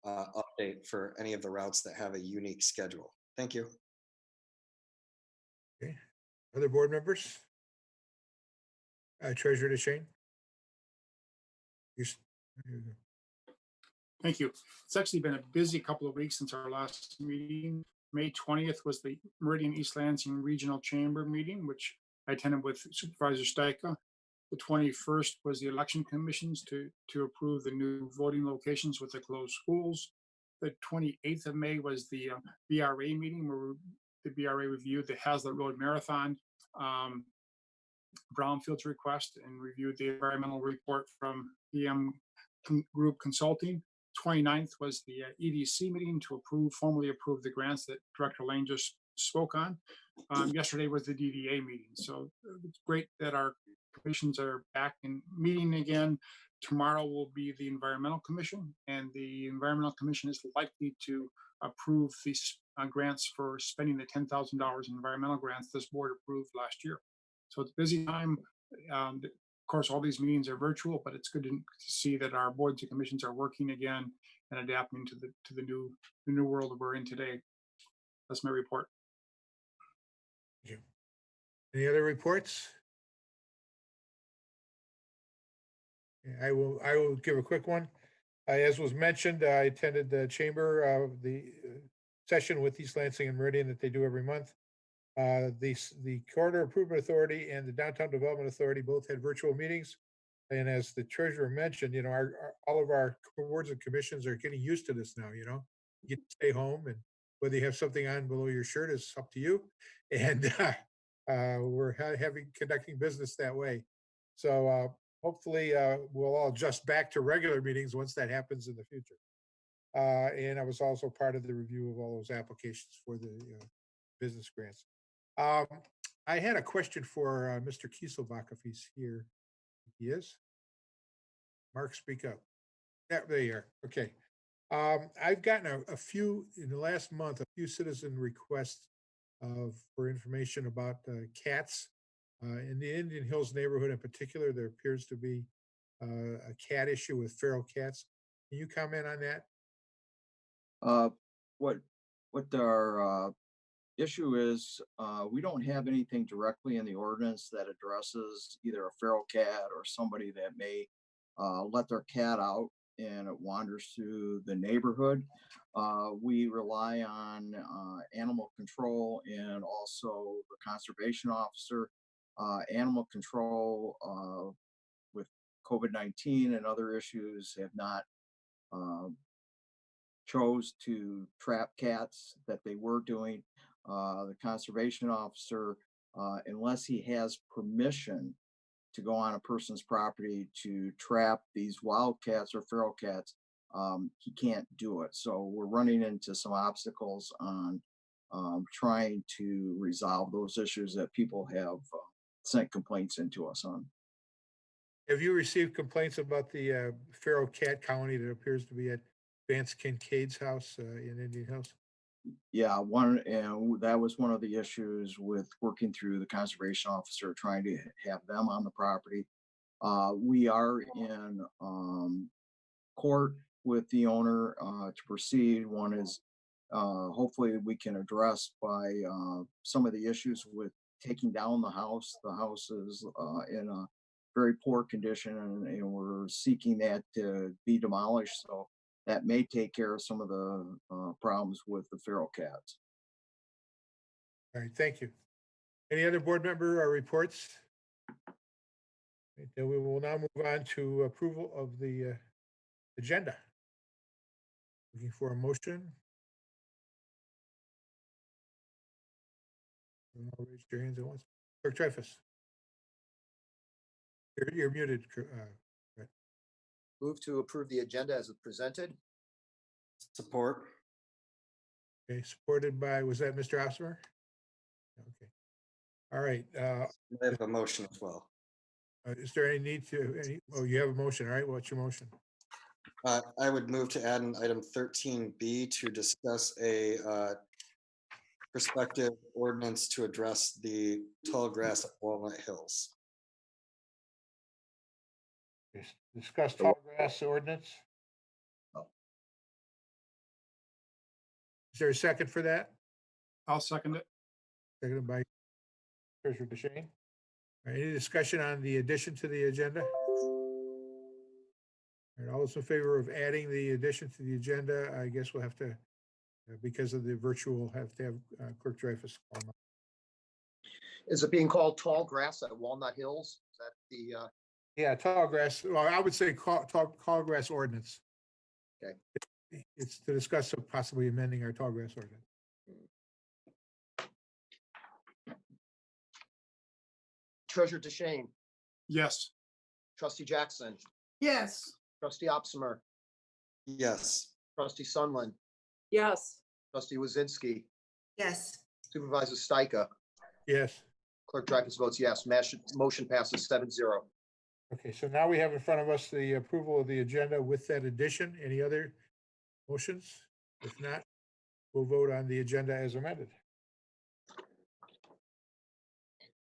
update for any of the routes that have a unique schedule. Thank you. Okay. Other board members? Treasurer DeShane? Here you go. Thank you. It's actually been a busy couple of weeks since our last meeting. May 20th was the Meridian East Lansing Regional Chamber meeting, which I attended with Supervisor Stika. The 21st was the election commissions to approve the new voting locations with the closed schools. The 28th of May was the BRA meeting where the BRA reviewed the Hazlet Road Marathon brownfields request and reviewed the environmental report from PM Group Consulting. 29th was the EDC meeting to formally approve the grants that Director Lane just spoke on. Yesterday was the DDA meeting. So it's great that our commissions are back in meeting again. Tomorrow will be the Environmental Commission, and the Environmental Commission is likely to approve these grants for spending the $10,000 in environmental grants this board approved last year. So it's a busy time. Of course, all these meetings are virtual, but it's good to see that our boards and commissions are working again and adapting to the new world that we're in today. That's my report. Thank you. Any other reports? I will give a quick one. As was mentioned, I attended the chamber the session with East Lansing and Meridian that they do every month. The Corridor Improvement Authority and the Downtown Development Authority both had virtual meetings. And as the treasurer mentioned, all of our boards and commissions are getting used to this now. You get to stay home, and whether you have something on below your shirt is up to you. And we're conducting business that way. So hopefully we'll all adjust back to regular meetings once that happens in the future. And I was also part of the review of all those applications for the business grants. I had a question for Mr. Kieselbach, if he's here. He is. Mark, speak up. Yeah, there you are. Okay. I've gotten a few, in the last month, a few citizen requests for information about cats. In the Indian Hills neighborhood in particular, there appears to be a cat issue with feral cats. Can you comment on that? Uh, what our issue is, we don't have anything directly in the ordinance that addresses either a feral cat or somebody that may let their cat out and it wanders through the neighborhood. We rely on animal control and also the conservation officer. Animal control with COVID-19 and other issues have not chose to trap cats that they were doing. The conservation officer, unless he has permission to go on a person's property to trap these wild cats or feral cats, he can't do it. So we're running into some obstacles on trying to resolve those issues that people have sent complaints into us on. Have you received complaints about the feral cat colony that appears to be at Vance Kincaid's house in Indian Hills? Yeah, and that was one of the issues with working through the conservation officer, trying to have them on the property. We are in court with the owner to proceed. One is hopefully we can address by some of the issues with taking down the house. The house is in a very poor condition, and we're seeking that to be demolished. So that may take care of some of the problems with the feral cats. All right, thank you. Any other board member reports? Then we will now move on to approval of the agenda. Looking for a motion. I'll raise your hands at once. Clerk Dreyfus. You're muted. Move to approve the agenda as presented. Support. Okay, supported by, was that Mr. Osmer? Okay. All right. I have a motion as well. Is there any need to, oh, you have a motion. All right, what's your motion? I would move to add an item 13B to discuss a prospective ordinance to address the tall grass at Walnut Hills. Discuss tall grass ordinance. Is there a second for that? I'll second it. Seconded by Treasurer DeShane. All right, any discussion on the addition to the agenda? All right, all those in favor of adding the addition to the agenda, I guess we'll have to, because of the virtual, have to have Clerk Dreyfus call them. Is it being called Tall Grass at Walnut Hills? Is that the, Yeah, tall grass, well, I would say tall grass ordinance. Okay. It's to discuss possibly amending our tall grass ordinance. Treasurer DeShane, Yes. Trustee Jackson, Yes. Trustee Opsimer, Yes. Trustee Sunland, Yes. Trustee Wazinski, Yes. Supervisor Stika, Yes. Clerk Dreyfus votes yes. Motion passes 7-0. Okay, so now we have in front of us the approval of the agenda with that addition. Any other motions? If not, we'll vote on the agenda as amended.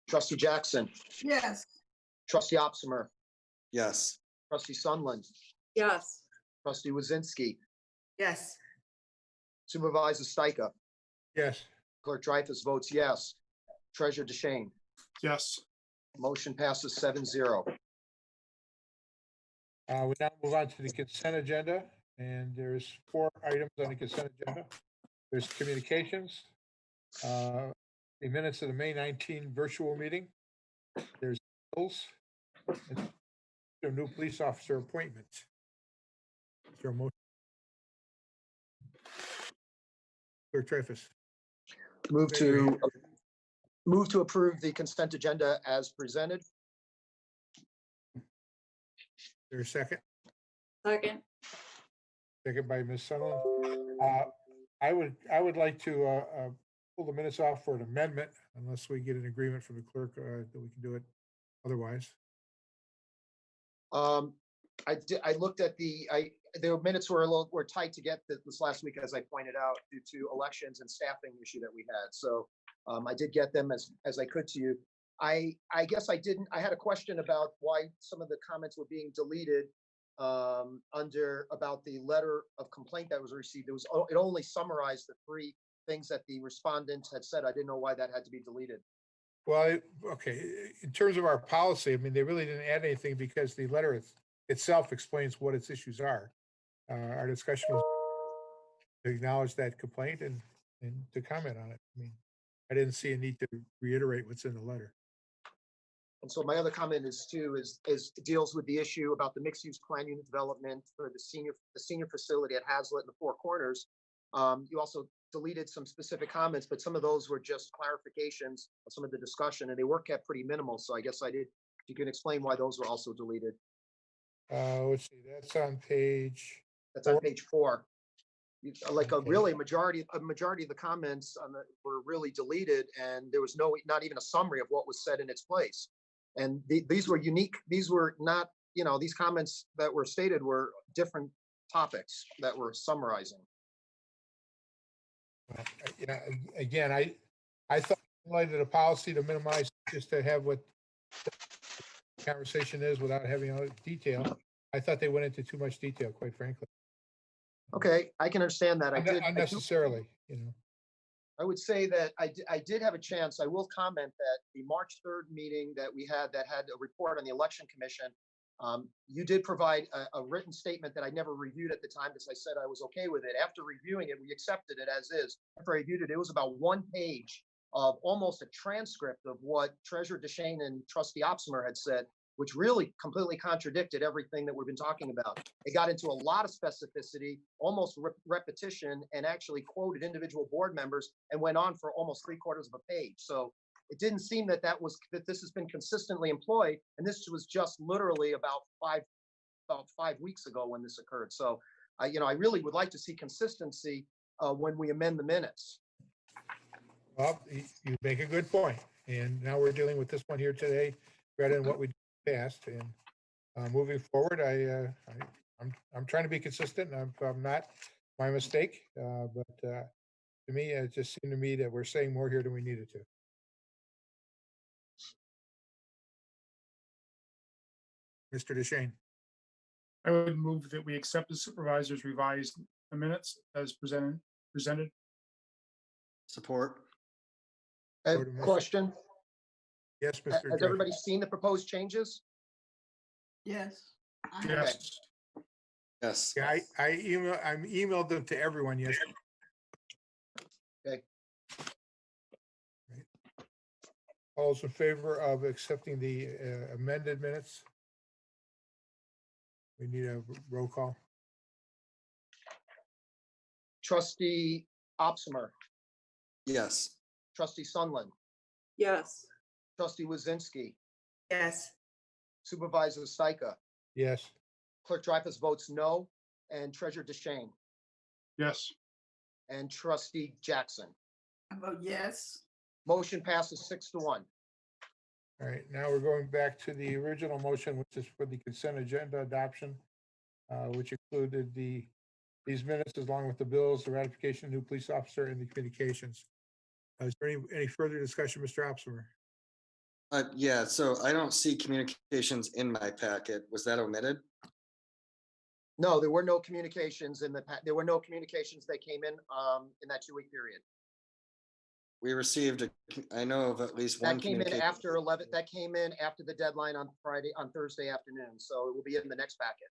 Trustee Jackson, Yes. Trustee Opsimer, Yes. Trustee Sunland, Yes. Trustee Wazinski, Yes. Supervisor Stika, Yes. Clerk Dreyfus votes yes. Treasurer DeShane, Yes. motion passes 7-0. We now move on to the consent agenda, and there's 4 items on the consent agenda. There's communications, the minutes of the May 19 virtual meeting. There's bills, and a new police officer appointment. Is there a motion? Clerk Dreyfus. Move to approve the consent agenda as presented. There a second? Second. Second by Ms. Sunderland. I would like to pull the minutes off for an amendment unless we get an agreement from the clerk that we can do it otherwise. I looked at the minutes were tight to get this last week, as I pointed out, due to elections and staffing issue that we had. So I did get them as I could to you. I guess I had a question about why some of the comments were being deleted about the letter of complaint that was received. It only summarized the 3 things that the respondents had said. I didn't know why that had to be deleted. Well, okay, in terms of our policy, I mean, they really didn't add anything because the letter itself explains what its issues are. Our discussion was to acknowledge that complaint and to comment on it. I mean, I didn't see a need to reiterate what's in the letter. And so my other comment is deals with the issue about the mixed-use plan unit development for the senior facility at Hazlet in the Four Corners. You also deleted some specific comments, but some of those were just clarifications of some of the discussion, and they were kept pretty minimal. So I guess if you can explain why those were also deleted. Let's see, that's on page. That's on page 4. Like a majority of the comments were really deleted, and there was not even a summary of what was said in its place. And these were unique. These were not, these comments that were stated were different topics that were summarizing. Yeah, again, I thought I highlighted a policy to minimize, just to have what the conversation is without having all the detail. I thought they went into too much detail, quite frankly. Okay, I can understand that. Unnecessarily, I would say that I did have a chance. I will comment that the March 3rd meeting that we had that had a report on the Election Commission, you did provide a written statement that I never reviewed at the time because I said I was okay with it. After reviewing it, we accepted it as is. After I reviewed it, it was about 1 page of almost a transcript of what Treasurer DeShane and Trustee Opsimer had said, which really completely contradicted everything that we've been talking about. It got into a lot of specificity, almost repetition, and actually quoted individual board members and went on for almost 3/4 of a page. So it didn't seem that this has been consistently employed, and this was just literally about five weeks ago when this occurred. So I really would like to see consistency when we amend the minutes. Well, you make a good point. And now we're dealing with this one here today, rather than what we passed. And moving forward, I'm trying to be consistent. And I'm not, my mistake. But to me, it just seemed to me that we're saying more here than we needed to. Mr. DeShane. I would move that we accept the supervisor's revised minutes as presented. Support. Question? Yes, Mr. Has Dreyfus. everybody seen the proposed changes? Yes. Yes. Yes. Yeah, I emailed them to everyone yesterday. Okay. All those in favor of accepting the amended minutes? We need a roll call. Trustee Opsimer, Yes. Trustee Sunland, Yes. Trustee Wazinski, Yes. Supervisor Stika, Yes. Clerk Dreyfus votes no, and Treasurer DeShane, Yes. and Trustee Jackson. I vote yes. Motion passes 6-1. All right, now we're going back to the original motion, which is for the consent agenda adoption, which included these minutes along with the bills, the ratification of new police officer, and the communications. Is there any further discussion, Mr. Opsimer? Yeah, so I don't see communications in my packet. Was that omitted? No, there were no communications there were no communications that came in that 2-week period. We received I know of at least one. That came in after 11. That came in after the deadline on Thursday afternoon. So it will be in the next packet.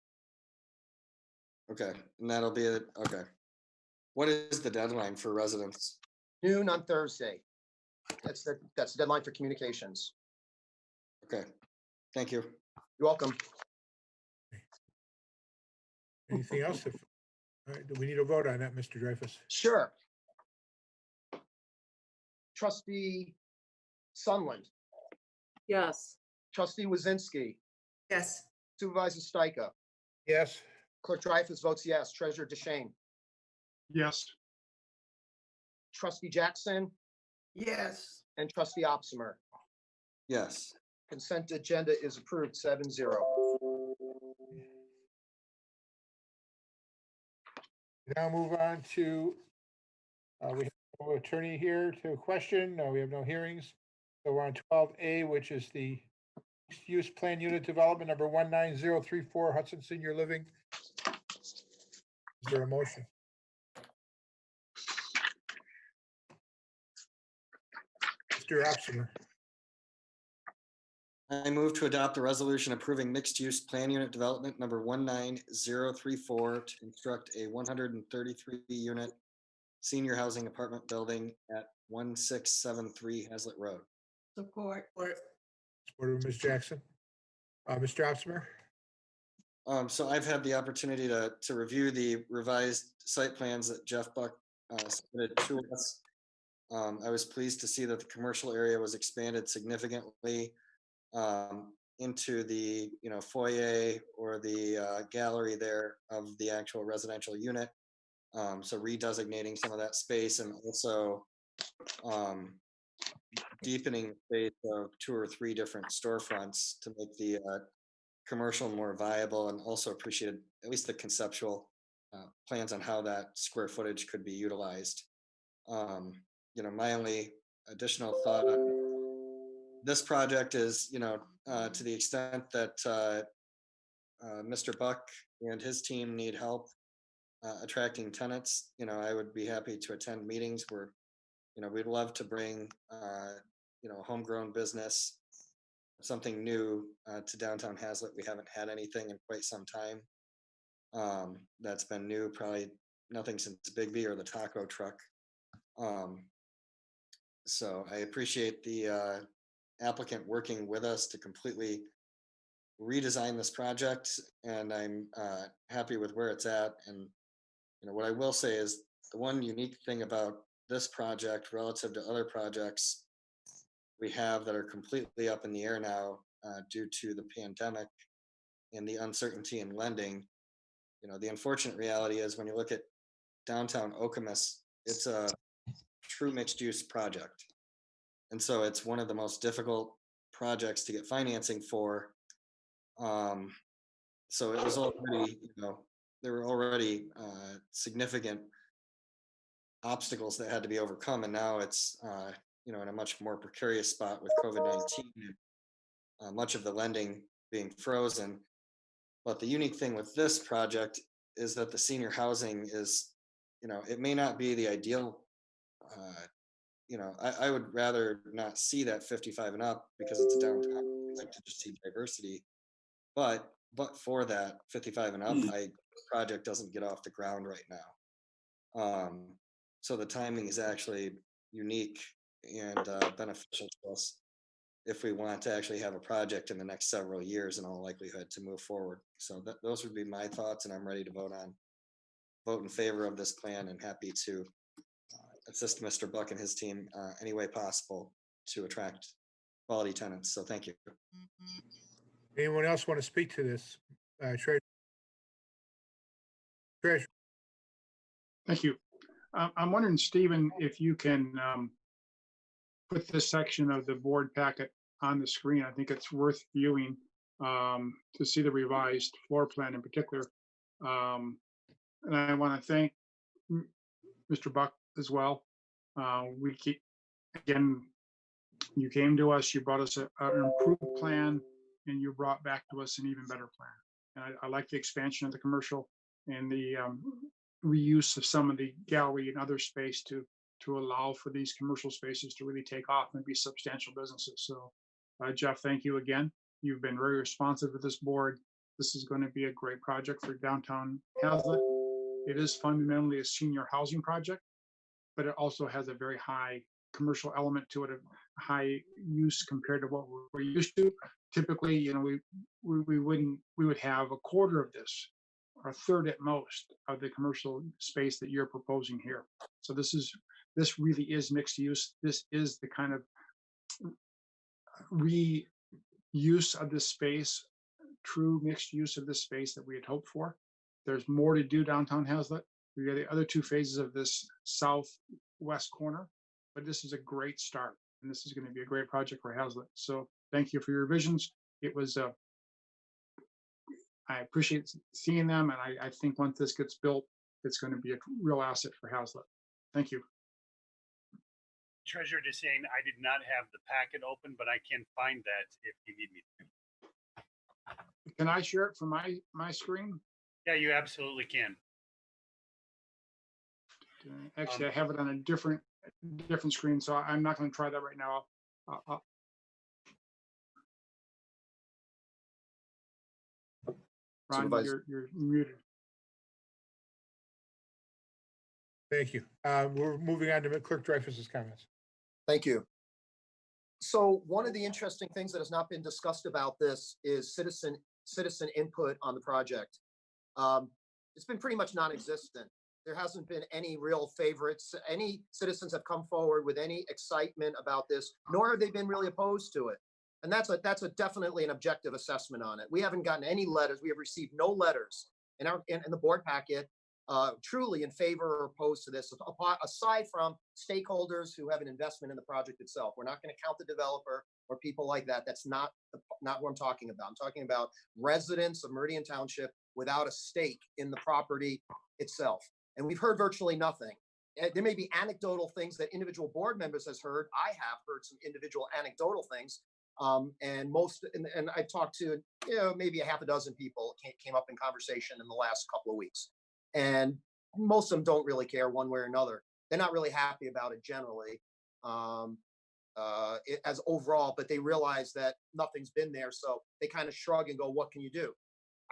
Okay, and that'll be it. Okay. What is the deadline for residents? Noon on Thursday. That's the deadline for communications. Okay, thank you. You're welcome. Anything else? All right, do we need a vote on that, Mr. Dreyfus? Sure. Trustee Sunland, Yes. Trustee Wazinski, Yes. Supervisor Stika, Yes. Clerk Dreyfus votes yes. Treasurer DeShane, Yes. Trustee Jackson, Yes. and Trustee Opsimer. Yes. Consent agenda is approved 7-0. Now move on to, we have no attorney here to question. No, we have no hearings. So we're on 12A, which is the use plan unit development number 19034 Hudson Senior Living. Is there a motion? Mr. Opsimer. I move to adopt a resolution approving mixed-use plan unit development number 19034 to construct a 133-unit senior housing apartment building at 1673 Hazlitt Road. Support. Supported by Ms. Jackson. Mr. Opsimer. So I've had the opportunity to review the revised site plans that Jeff Buck submitted to us. I was pleased to see that the commercial area was expanded significantly into the foyer or the gallery there of the actual residential unit. So redesignating some of that space and also deepening the space of 2 or 3 different storefronts to make the commercial more viable, and also appreciated at least the conceptual plans on how that square footage could be utilized. My only additional thought on this project is, to the extent that Mr. Buck and his team need help attracting tenants, I would be happy to attend meetings where, we'd love to bring, homegrown business, something new to downtown Hazlet. We haven't had anything in quite some time that's been new, probably nothing since Big or the taco truck. So I appreciate the applicant working with us to completely redesign this project, and I'm happy with where it's at. And what I will say is the one unique thing about this project relative to other projects we have that are completely up in the air now due to the pandemic and the uncertainty in lending. The unfortunate reality is when you look at downtown Okemos, it's a true mixed use project. And so it's one of the most difficult projects to get financing for. So it was already, there were already significant obstacles that had to be overcome. And now it's, in a much more precarious spot with COVID-19, much of the lending being frozen. But the unique thing with this project is that the senior housing is, it may not be the ideal, I would rather not see that 55 and up because it's a downtown. I like to just see diversity. But for that 55 and up, the project doesn't get off the ground right now. So the timing is actually unique and beneficial to us if we want to actually have a project in the next several years in all likelihood to move forward. So those would be my thoughts, and I'm ready to vote in favor of this plan and happy to assist Mr. Buck and his team any way possible to attract quality tenants. So thank you. Anyone else want to speak to this? Treasurer. Thank you. I'm wondering, Stephen, if you can put this section of the board packet on the screen. I think it's worth viewing to see the revised floor plan in particular. And I want to thank Mr. Buck as well. Again, you came to us, you brought us an improved plan, and you brought back to us an even better plan. And I like the expansion of the commercial and the reuse of some of the gallery and other space to allow for these commercial spaces to really take off and be substantial businesses. So Jeff, thank you again. You've been very responsive with this board. This is going to be a great project for downtown Hazlet. It is fundamentally a senior housing project, but it also has a very high commercial element to it, a high use compared to what we're used to. Typically, we would have a quarter of this, or a third at most, of the commercial space that you're proposing here. So this really is mixed use. This is the kind of reuse of this space, true mixed use of this space that we had hoped for. There's more to do downtown Hazlet. We have the other 2 phases of this southwest corner, but this is a great start, and this is going to be a great project for Hazlet. So thank you for your visions. It was I appreciate seeing them, and I think once this gets built, it's going to be a real asset for Hazlet. Thank you. Treasurer just saying I did not have the packet open, but I can find that if you need me to. Can I share it from my screen? Yeah, you absolutely can. Actually, I have it on a different screen, so I'm not going to try that right now. Ron, you're muted. Thank you. We're moving on to Clerk Dreyfus's comments. Thank you. So one of the interesting things that has not been discussed about this is citizen input on the project. It's been pretty much non-existent. There hasn't been any real favorites. Any citizens have come forward with any excitement about this, nor have they been really opposed to it. And that's definitely an objective assessment on it. We haven't gotten any letters. We have received no letters in the board packet truly in favor or opposed to this, aside from stakeholders who have an investment in the project itself. We're not going to count the developer or people like that. That's not what I'm talking about. I'm talking about residents of Meridian Township without a stake in the property itself. And we've heard virtually nothing. There may be anecdotal things that individual board members has heard. I have heard some individual anecdotal things. And I talked to, maybe a half a dozen people came up in conversation in the last couple of weeks. And most of them don't really care one way or another. They're not really happy about it generally as overall, but they realize that nothing's been there. So they kind of shrug and go, what can you do?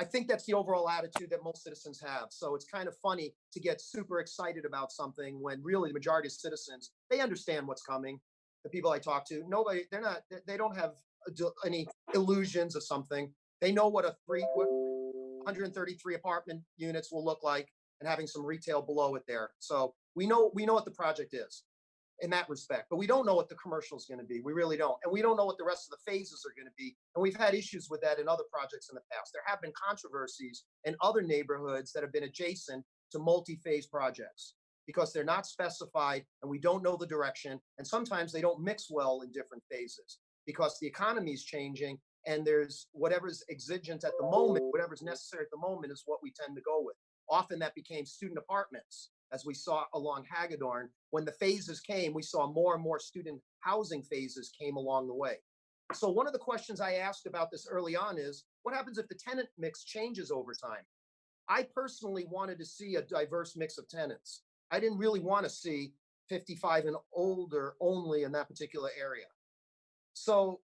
I think that's the overall attitude that most citizens have. So it's kind of funny to get super excited about something when really the majority of citizens, they understand what's coming. The people I talk to, they don't have any illusions of something. They know what 133 apartment units will look like and having some retail below it there. So we know what the project is in that respect, but we don't know what the commercial is going to be. We really don't. And we don't know what the rest of the phases are going to be. And we've had issues with that in other projects in the past. There have been controversies in other neighborhoods that have been adjacent to multi-phase projects because they're not specified and we don't know the direction. And sometimes they don't mix well in different phases because the economy is changing and there's whatever's exigent at the moment, whatever's necessary at the moment is what we tend to go with. Often that became student apartments, as we saw along Hagedorn. When the phases came, we saw more and more student housing phases came along the way. So one of the questions I asked about this early on is, what happens if the tenant mix changes over time? I personally wanted to see a diverse mix of tenants. I didn't really want to see 55 and older only in that particular area. So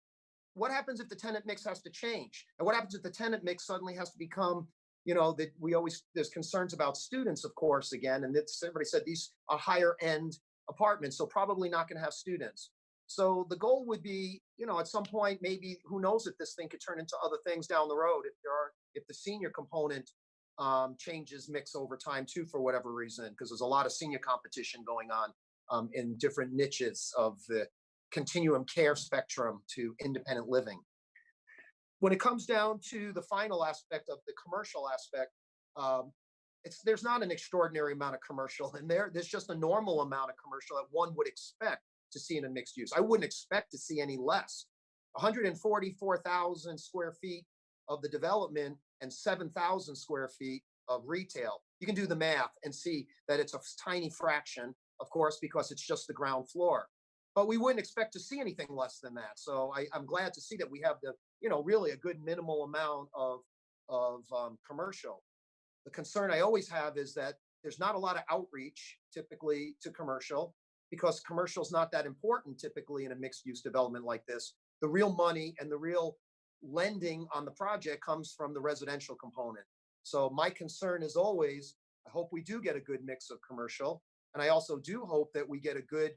what happens if the tenant mix has to change? And what happens if the tenant mix suddenly has to become, there's concerns about students, of course, again, and everybody said these are higher end apartments, so probably not going to have students. So the goal would be, at some point, maybe, who knows if this thing could turn into other things down the road, if the senior component changes mix over time too, for whatever reason, because there's a lot of senior competition going on in different niches of the continuum care spectrum to independent living. When it comes down to the final aspect of the commercial aspect, there's not an extraordinary amount of commercial in there. There's just a normal amount of commercial that one would expect to see in a mixed use. I wouldn't expect to see any less. 144,000 square feet of the development and 7,000 square feet of retail. You can do the math and see that it's a tiny fraction, of course, because it's just the ground floor. But we wouldn't expect to see anything less than that. So I'm glad to see that we have really a good minimal amount of commercial. The concern I always have is that there's not a lot of outreach typically to commercial because commercial is not that important typically in a mixed use development like this. The real money and the real lending on the project comes from the residential component. So my concern is always, I hope we do get a good mix of commercial. And I also do hope that we get a good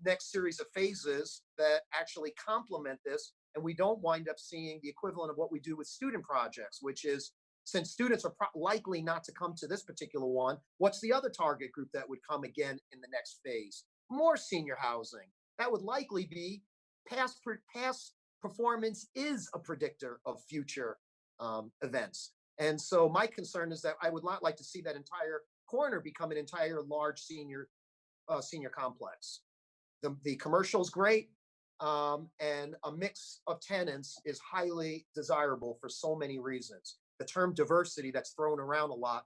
next series of phases that actually complement this. And we don't wind up seeing the equivalent of what we do with student projects, which is, since students are likely not to come to this particular one, what's the other target group that would come again in the next phase? More senior housing. That would likely be past performance is a predictor of future events. And so my concern is that I would not like to see that entire corner become an entire large senior complex. The commercial is great, and a mix of tenants is highly desirable for so many reasons. The term diversity that's thrown around a lot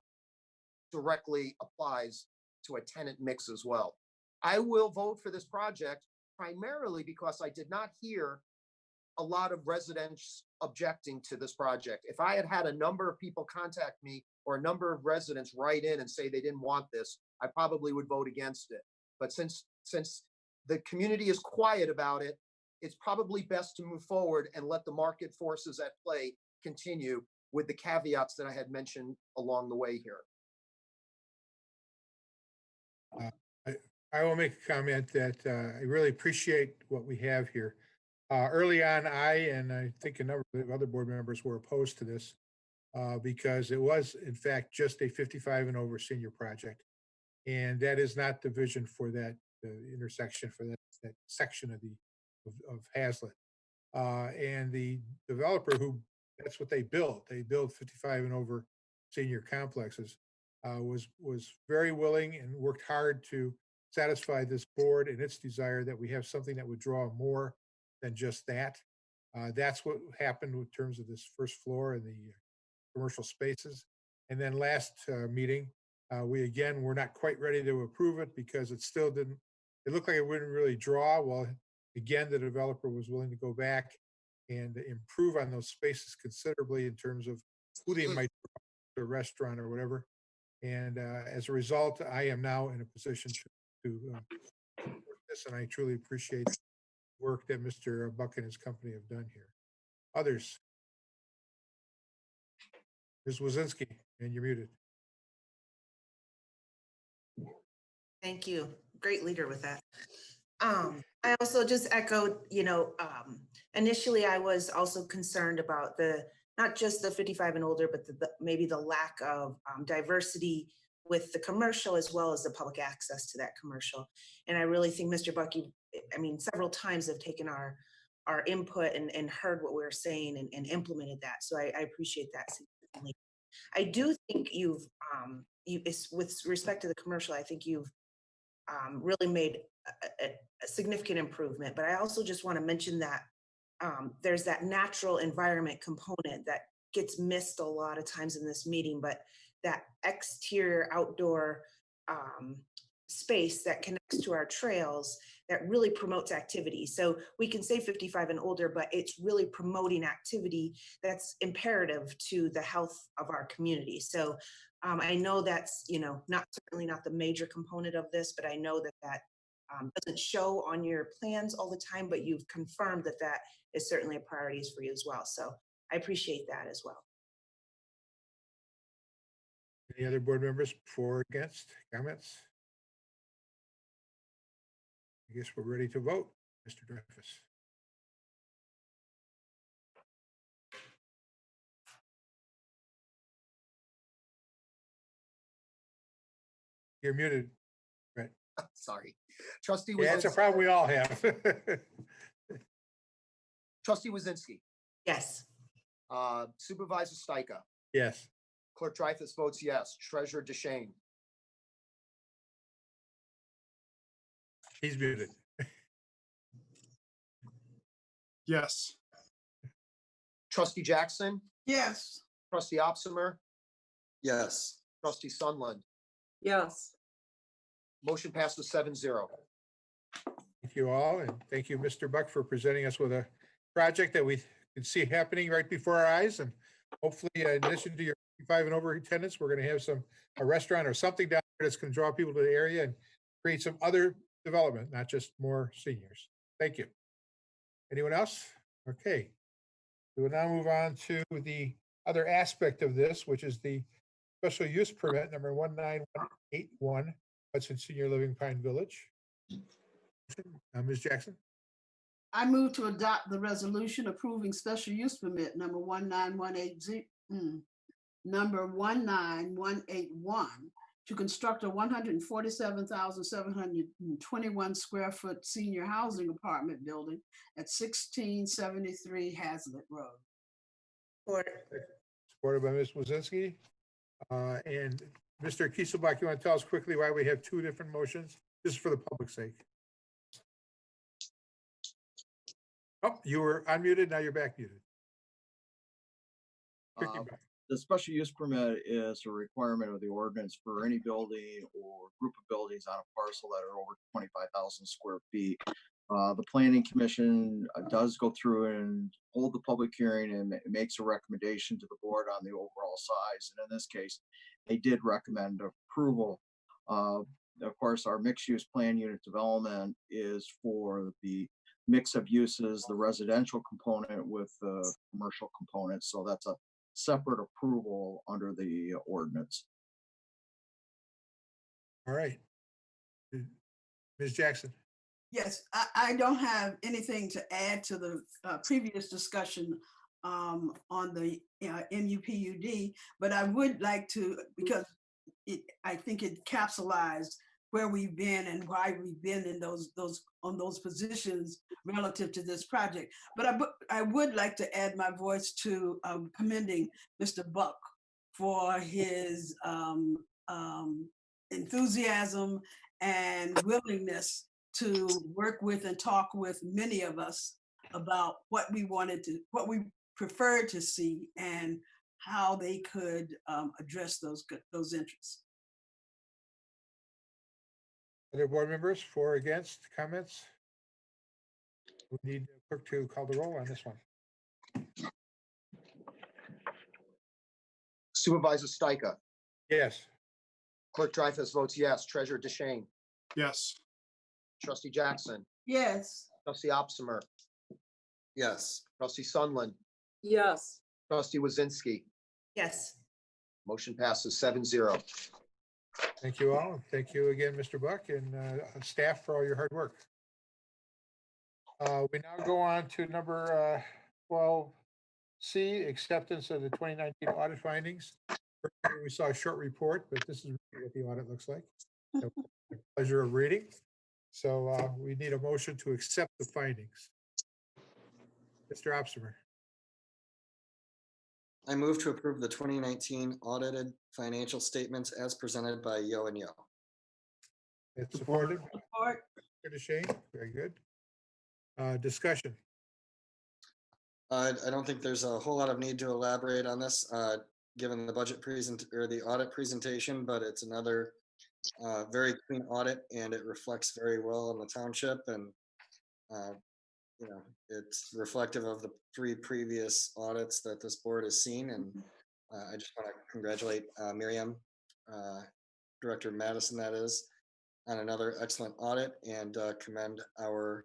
directly applies to a tenant mix as well. I will vote for this project primarily because I did not hear a lot of residents objecting to this project. If I had had a number of people contact me or a number of residents write in and say they didn't want this, I probably would vote against it. But since the community is quiet about it, it's probably best to move forward and let the market forces at play continue with the caveats that I had mentioned along the way here. I will make a comment that I really appreciate what we have here. Early on, and I think a number of other board members were opposed to this because it was, in fact, just a 55 and over senior project. And that is not the vision for that intersection, for that section of Hazlet. And the developer that's what they built. They build 55 and over senior complexes. Was very willing and worked hard to satisfy this board and its desire that we have something that would draw more than just that. That's what happened in terms of this first floor and the commercial spaces. And then last meeting, we again were not quite ready to approve it because it still didn't. It looked like it wouldn't really draw. Well, again, the developer was willing to go back and improve on those spaces considerably in terms of who they might draw, a restaurant or whatever. And as a result, I am now in a position to work this, and I truly appreciate the work that Mr. Buck and his company have done here. Others? Ms. Wazinski, and you're muted. Thank you. Great leader with that. I also just echoed, initially I was also concerned about not just the 55 and older, but maybe the lack of diversity with the commercial as well as the public access to that commercial. And I really think Mr. Bucky, several times have taken our input and heard what we were saying and implemented that. So I appreciate that significantly. I do think with respect to the commercial, I think you've really made a significant improvement. But I also just want to mention that there's that natural environment component that gets missed a lot of times in this meeting, but that exterior outdoor space that connects to our trails that really promotes activity. So we can say 55 and older, but it's really promoting activity that's imperative to the health of our community. So I know that's, certainly not the major component of this, but I know that doesn't show on your plans all the time, but you've confirmed that is certainly a priority for you as well. So I appreciate that as well. Any other board members for or against comments? I guess we're ready to vote, Mr. Dreyfus. You're muted. Right. Sorry. Trustee Yeah, that's a problem we all have. Trustee Wazinski. Yes. Supervisor Stika. Yes. Clerk Dreyfus votes yes. Treasurer DeShane. He's muted. Yes. Trustee Jackson. Yes. Trustee Opsimer. Yes. Trustee Sunland. Yes. Motion passes 7-0. Thank you all, and thank you, Mr. Buck, for presenting us with a project that we can see happening right before our eyes. And hopefully, in addition to your 55 and over tenants, we're going to have a restaurant or something down there that's going to draw people to the area and create some other development, not just more seniors. Thank you. Anyone else? Okay. We will now move on to the other aspect of this, which is the special use permit number 19181, Hudson Senior Living Pine Village. Ms. Jackson. I move to adopt the resolution approving special use permit number 19181 to construct a 147,721 square foot senior housing apartment building at 1673 Hazlet Road. Supported by Ms. Wazinski. And Mr. Kieselbach, you want to tell us quickly why we have two different motions? This is for the public's sake. Oh, you were unmuted. Now you're back muted. The special use permit is a requirement of the ordinance for any building or group of buildings on a parcel that are over 25,000 square feet. The planning commission does go through and hold the public hearing and makes a recommendation to the board on the overall size. And in this case, they did recommend approval. Of course, our mixed use plan unit development is for the mix of uses, the residential component with the commercial component. So that's a separate approval under the ordinance. All right. Ms. Jackson. Yes, I don't have anything to add to the previous discussion on the MUPUD, but I would like to, because I think it capsulized where we've been and why we've been in those positions relative to this project. But I would like to add my voice to commending Mr. Buck for his enthusiasm and willingness to work with and talk with many of us about what we preferred to see and how they could address those interests. Other board members, for or against, comments? We need the clerk to call the roll on this one. Supervisor Stika, Yes. Clerk Dreyfus votes yes. Treasurer DeShane, Yes. Trustee Jackson, Yes. Trustee Opsimer, Yes. Trustee Sunland, Yes. Trustee Wazinski. Yes. Motion passes 7-0. Thank you all. Thank you again, Mr. Buck, and staff for all your hard work. We now go on to number 12C, acceptance of the 2019 audit findings. Earlier we saw a short report, but this is really what the audit looks like. So, pleasure of reading. So we need a motion to accept the findings. Mr. Opsimer. I move to approve the 2019 audited financial statements as presented by Yo and Yo. It's supported. Support. Mr. DeShane, very good. Discussion. I don't think there's a whole lot of need to elaborate on this, given the budget or the audit presentation, but it's another very clean audit, and it reflects very well on the township, and you know, it's reflective of the 3 previous audits that this board has seen, and I just want to congratulate Miriam, Director Madison, that is, on another excellent audit, and commend our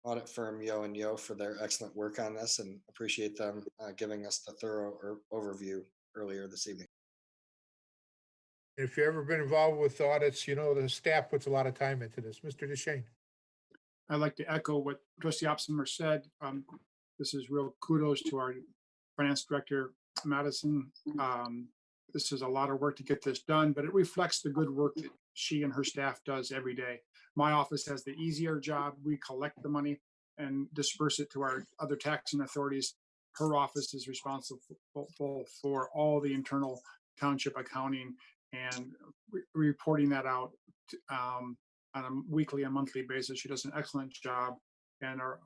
audit firm Yo and Yo for their excellent work on this, and appreciate them giving us the thorough overview earlier this evening. If you've ever been involved with audits, you know the staff puts a lot of time into this. Mr. DeShane. I'd like to echo what Trustee Opsimer said. This is real kudos to our Finance Director, Madison. This is a lot of work to get this done, but it reflects the good work that she and her staff does every day. My office has the easier job. We collect the money and disperse it to our other taxing authorities. Her office is responsible for all the internal township accounting and reporting that out on a weekly and monthly basis. She does an excellent job, and her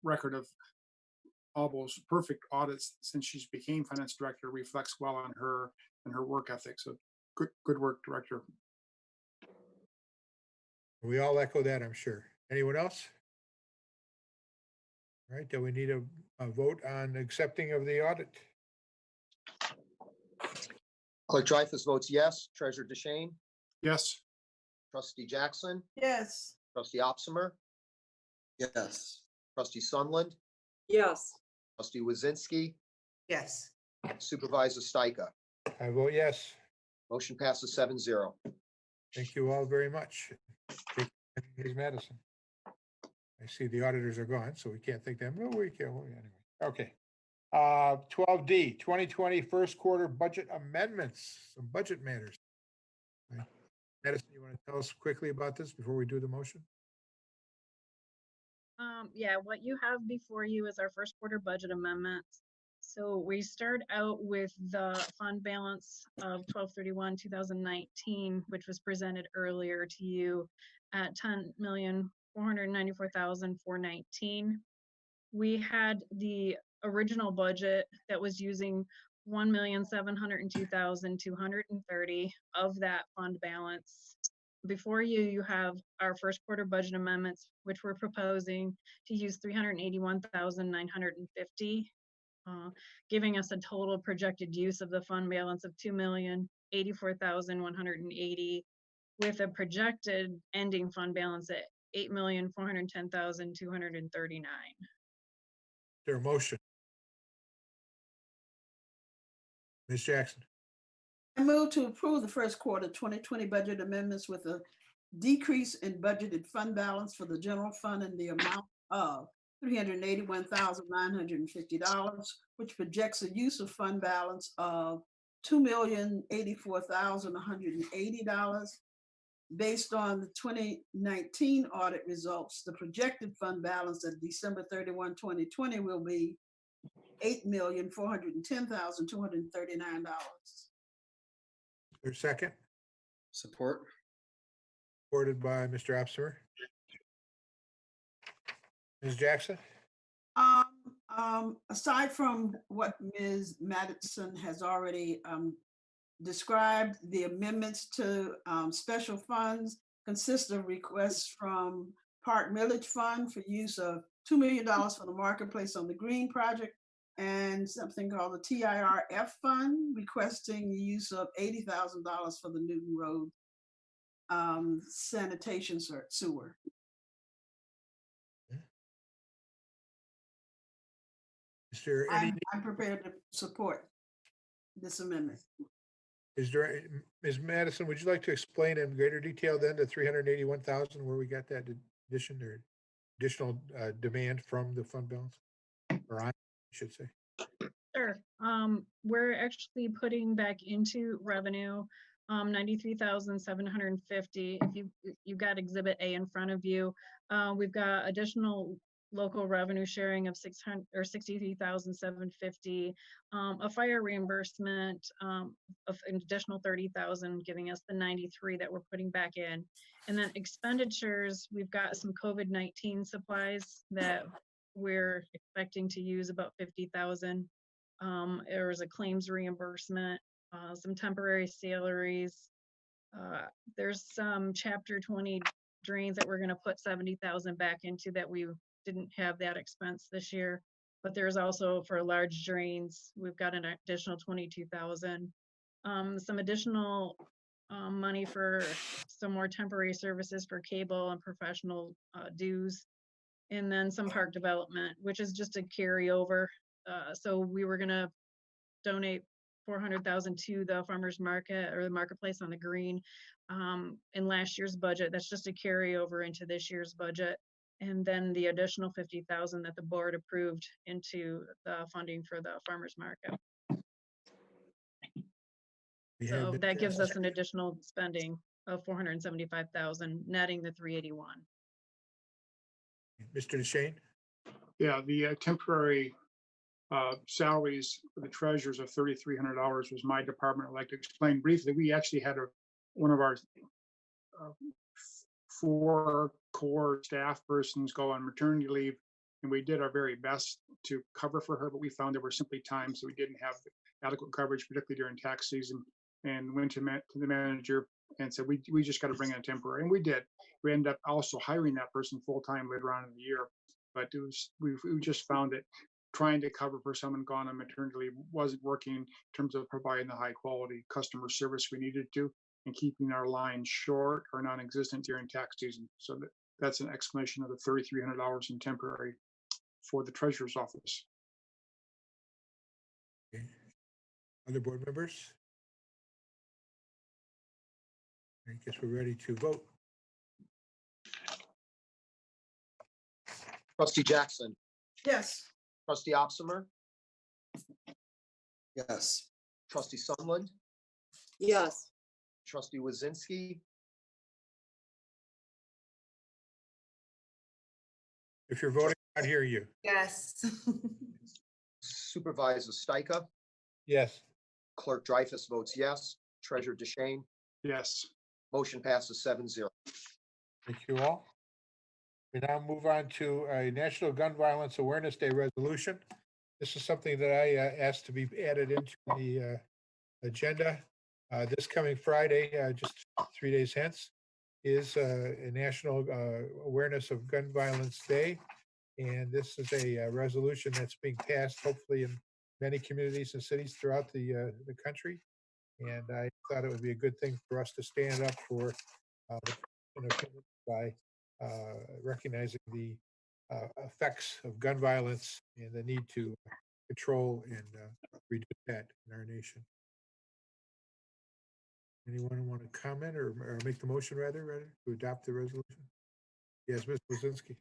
record of almost perfect audits since she's became finance director reflects well on her and her work ethic. So good work, Director. We all echo that, I'm sure. Anyone else? All right, do we need a vote on accepting of the audit? Clerk Dreyfus votes yes. Treasurer DeShane, Yes. Trustee Jackson, Yes. Trustee Opsimer, Yes. Trustee Sunland, Yes. Trustee Wazinski, Yes. Supervisor Stika. I vote yes. Motion passes 7-0. Thank you all very much. Ms. Madison. I see the auditors are gone, so we can't thank them. Oh, we can. Well, anyway. Okay. 12D, 2020 first quarter budget amendments, some budget matters. Okay. Madison, you want to tell us quickly about this before we do the motion? Yeah, what you have before you is our first quarter budget amendments. So we start out with the fund balance of 12/31/2019, which was presented earlier to you at $10,494,419. We had the original budget that was using 1,702,230 of that fund balance. Before you, you have our first quarter budget amendments, which we're proposing to use 381,950, giving us a total projected use of the fund balance of 2,084,180, with a projected ending fund balance at 8,410,239. Their motion. Ms. Jackson, I move to approve the first quarter 2020 budget amendments with a decrease in budgeted fund balance for the general fund in the amount of $381,950, which projects a use of fund balance of $2,084,180. Based on the 2019 audit results, the projected fund balance at December 31, 2020 will be $8,410,239. their second, Support. supported by Mr. Opsimer. Ms. Jackson, Aside from what Ms. Madison has already described, the amendments to special funds consist of requests from Park Millage Fund for use of $2 million for the marketplace on the Green project, and something called the TIRF Fund requesting the use of $80,000 for the Newton Road sanitation sewer. is there any, I'm prepared to support this amendment. is there, Ms. Madison, would you like to explain in greater detail then the 381,000, where we got that addition or additional demand from the fund balance? Or on, I should say. Sure. We're actually putting back into revenue 93,750. If you've got Exhibit A in front of you, we've got additional local revenue sharing of 63,750, a fire reimbursement of an additional 30,000, giving us the 93 that we're putting back in. And then expenditures, we've got some COVID-19 supplies that we're expecting to use about 50,000. There was a claims reimbursement, some temporary salaries. There's some Chapter 20 drains that we're going to put 70,000 back into that we didn't have that expense this year. But there's also for large drains, we've got an additional 22,000. Some additional money for some more temporary services for cable and professional dues. And then some park development, which is just a carryover. So we were gonna donate 400,000 to the farmer's market or the marketplace on the Green in last year's budget. That's just a carryover into this year's budget. And then the additional 50,000 that the board approved into the funding for the farmer's market. So that gives us an additional spending of 475,000, netting the 381. Mr. DeShane? Yeah, the temporary salaries for the treasurers of $3,300 was my department. I'd like to explain briefly. We actually had one of our 4 core staff persons go on maternity leave, and we did our very best to cover for her, but we found there were simply times that we didn't have adequate coverage, particularly during tax season, and went to the manager and said, we just got to bring in a temporary, and we did. We ended up also hiring that person full-time later on in the year, but it was we just found that trying to cover for someone gone on maternity leave wasn't working in terms of providing the high quality customer service we needed to, and keeping our lines short or non-existent during tax season. So that's an explanation of the $3,300 in temporary for the treasurer's office. Okay. Other board members? I guess we're ready to vote. Trustee Jackson, Yes. trustee Opsimer, Yes. trustee Sunland, Yes. trustee Wazinski, If you're voting, I hear you. Yes. supervisor Stika, Yes. clerk Dreyfus votes yes, treasurer DeShane, Yes. motion passes 7-0. Thank you all. We now move on to a National Gun Violence Awareness Day resolution. This is something that I asked to be added into the agenda. This coming Friday, just 3 days hence, is a National Awareness of Gun Violence Day. And this is a resolution that's being passed, hopefully, in many communities and cities throughout the country. And I thought it would be a good thing for us to stand up for by recognizing the effects of gun violence and the need to control and reduce that in our nation. Anyone want to comment or make the motion rather to adopt the resolution? Yes, Ms. Blazinski.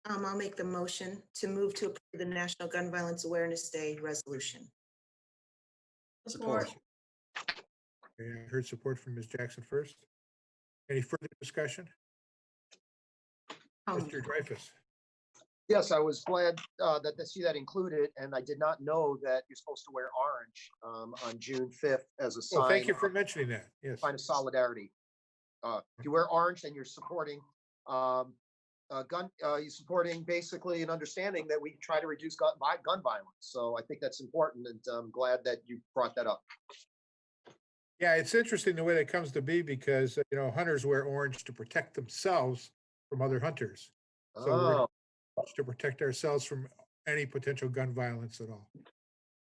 I'll make the motion to move to approve the National Gun Violence Awareness Day resolution. Support. Okay, I heard support from Ms. Jackson first. Any further discussion? Mr. Dreyfus. Yes, I was glad that to see that included, and I did not know that you're supposed to wear orange on June 5th as a sign. Well, thank you for mentioning that. Yes. Sign of solidarity. If you wear orange, then you're supporting you're supporting basically an understanding that we try to reduce gun violence. So I think that's important, and I'm glad that you brought that up. Yeah, it's interesting the way that comes to be because, hunters wear orange to protect themselves from other hunters. So we're to protect ourselves from any potential gun violence at all.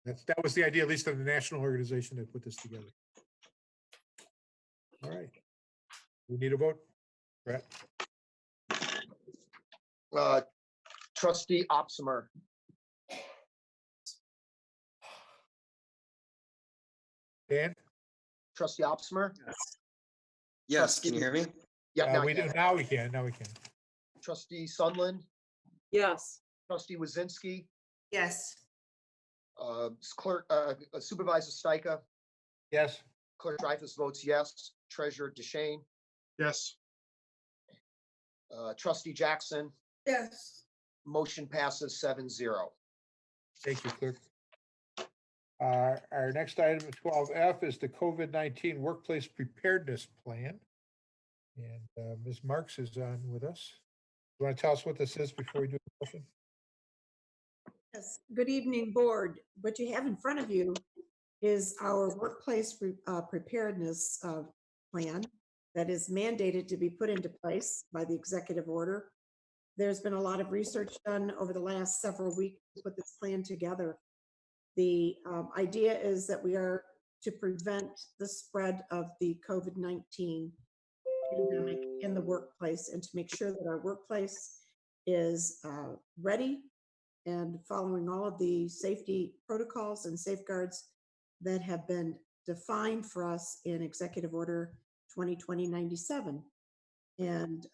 That was the idea, at least of the national organization that put this together. All right. We need a vote. Brett? Trustee Opsimer. Dan? Trustee Opsimer? Yes, can you hear me? Yeah, Now we can. Trustee Sunland? Yes. Trustee Wazinski? Yes. Supervisor Stika? Yes. Clerk Dreyfus votes yes. Treasurer DeShane? Yes. Trustee Jackson? Yes. Motion passes 7-0. Thank you, clerk. Our next item, 12F, is the COVID-19 Workplace Preparedness Plan. And Ms. Marks is on with us. You want to tell us what this is before we do the motion? Yes, good evening, board. What you have in front of you is our workplace preparedness plan that is mandated to be put into place by the executive order. There's been a lot of research done over the last several weeks to put this plan together. The idea is that we are to prevent the spread of the COVID-19 pandemic in the workplace and to make sure that our workplace is ready and following all of the safety protocols and safeguards that have been defined for us in Executive Order 2020-97. And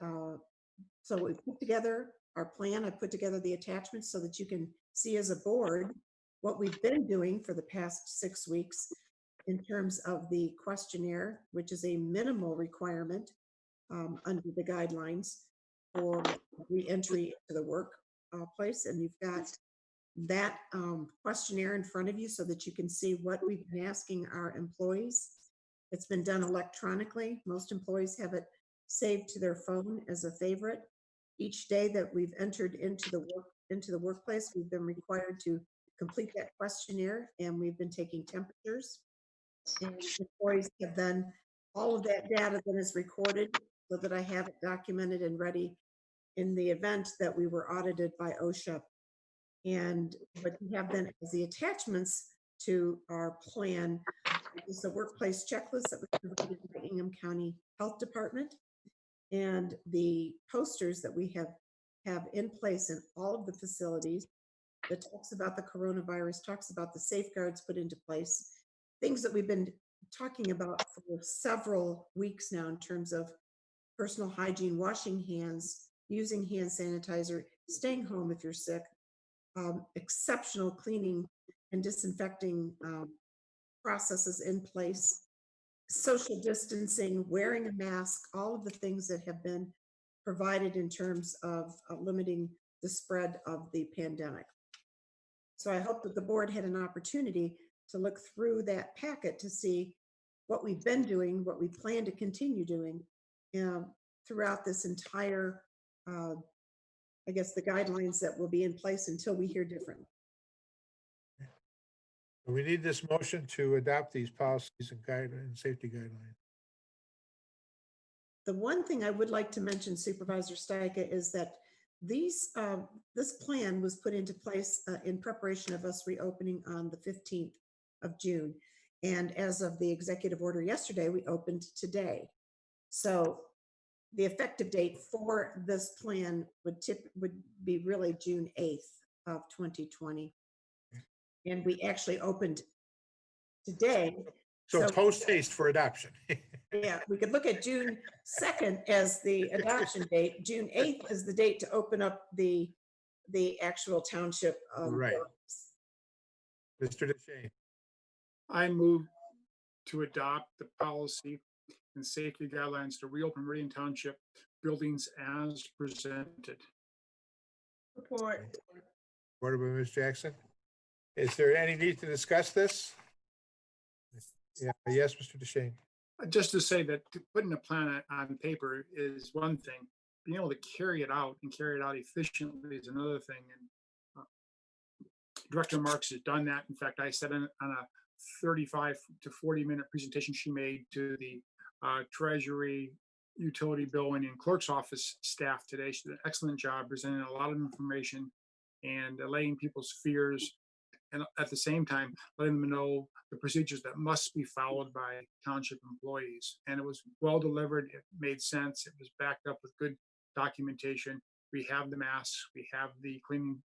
so we put together our plan. I put together the attachments so that you can see as a board what we've been doing for the past 6 weeks in terms of the questionnaire, which is a minimal requirement under the guidelines for re-entry to the workplace. And you've got that questionnaire in front of you so that you can see what we've been asking our employees. It's been done electronically. Most employees have it saved to their phone as a favorite. Each day that we've entered into the workplace, we've been required to complete that questionnaire, and we've been taking temperatures. And employees have then, all of that data then is recorded so that I have it documented and ready in the event that we were audited by OSHA. And what we have then as the attachments to our plan is the workplace checklist that was provided by Ingham County Health Department, and the posters that we have in place in all of the facilities that talks about the coronavirus, talks about the safeguards put into place, things that we've been talking about for several weeks now in terms of personal hygiene, washing hands, using hand sanitizer, staying home if you're sick, exceptional cleaning and disinfecting processes in place, social distancing, wearing a mask, all of the things that have been provided in terms of limiting the spread of the pandemic. So I hope that the board had an opportunity to look through that packet to see what we've been doing, what we plan to continue doing throughout this entire, I guess, the guidelines that will be in place until we hear differently. We need this motion to adopt these policies and guidelines, safety guidelines. The one thing I would like to mention, Supervisor Steiger, is that these, this plan was put into place in preparation of us reopening on the 15th of June. And as of the executive order yesterday, we opened today. So the effective date for this plan would be really June 8th of 2020. And we actually opened today. So post haste for adoption. Yeah, we could look at June 2nd as the adoption date. June 8th is the date to open up the actual township. Right. Mr. DeShane. I move to adopt the policy and safety guidelines to reopen Meridian Township buildings as presented. Report. Order by Ms. Jackson. Is there any need to discuss this? Yeah, yes, Mr. DeShane. Just to say that putting a plan on paper is one thing. Being able to carry it out and carry it out efficiently is another thing. And Director Marks has done that. In fact, I sat in on a 35 to 40-minute presentation she made to the Treasury, Utility Billing, and Clerk's Office staff today. She did an excellent job presenting a lot of information and allaying people's fears, and at the same time, letting them know the procedures that must be followed by township employees. And it was well delivered. It made sense. It was backed up with good documentation. We have the masks. We have the cleaning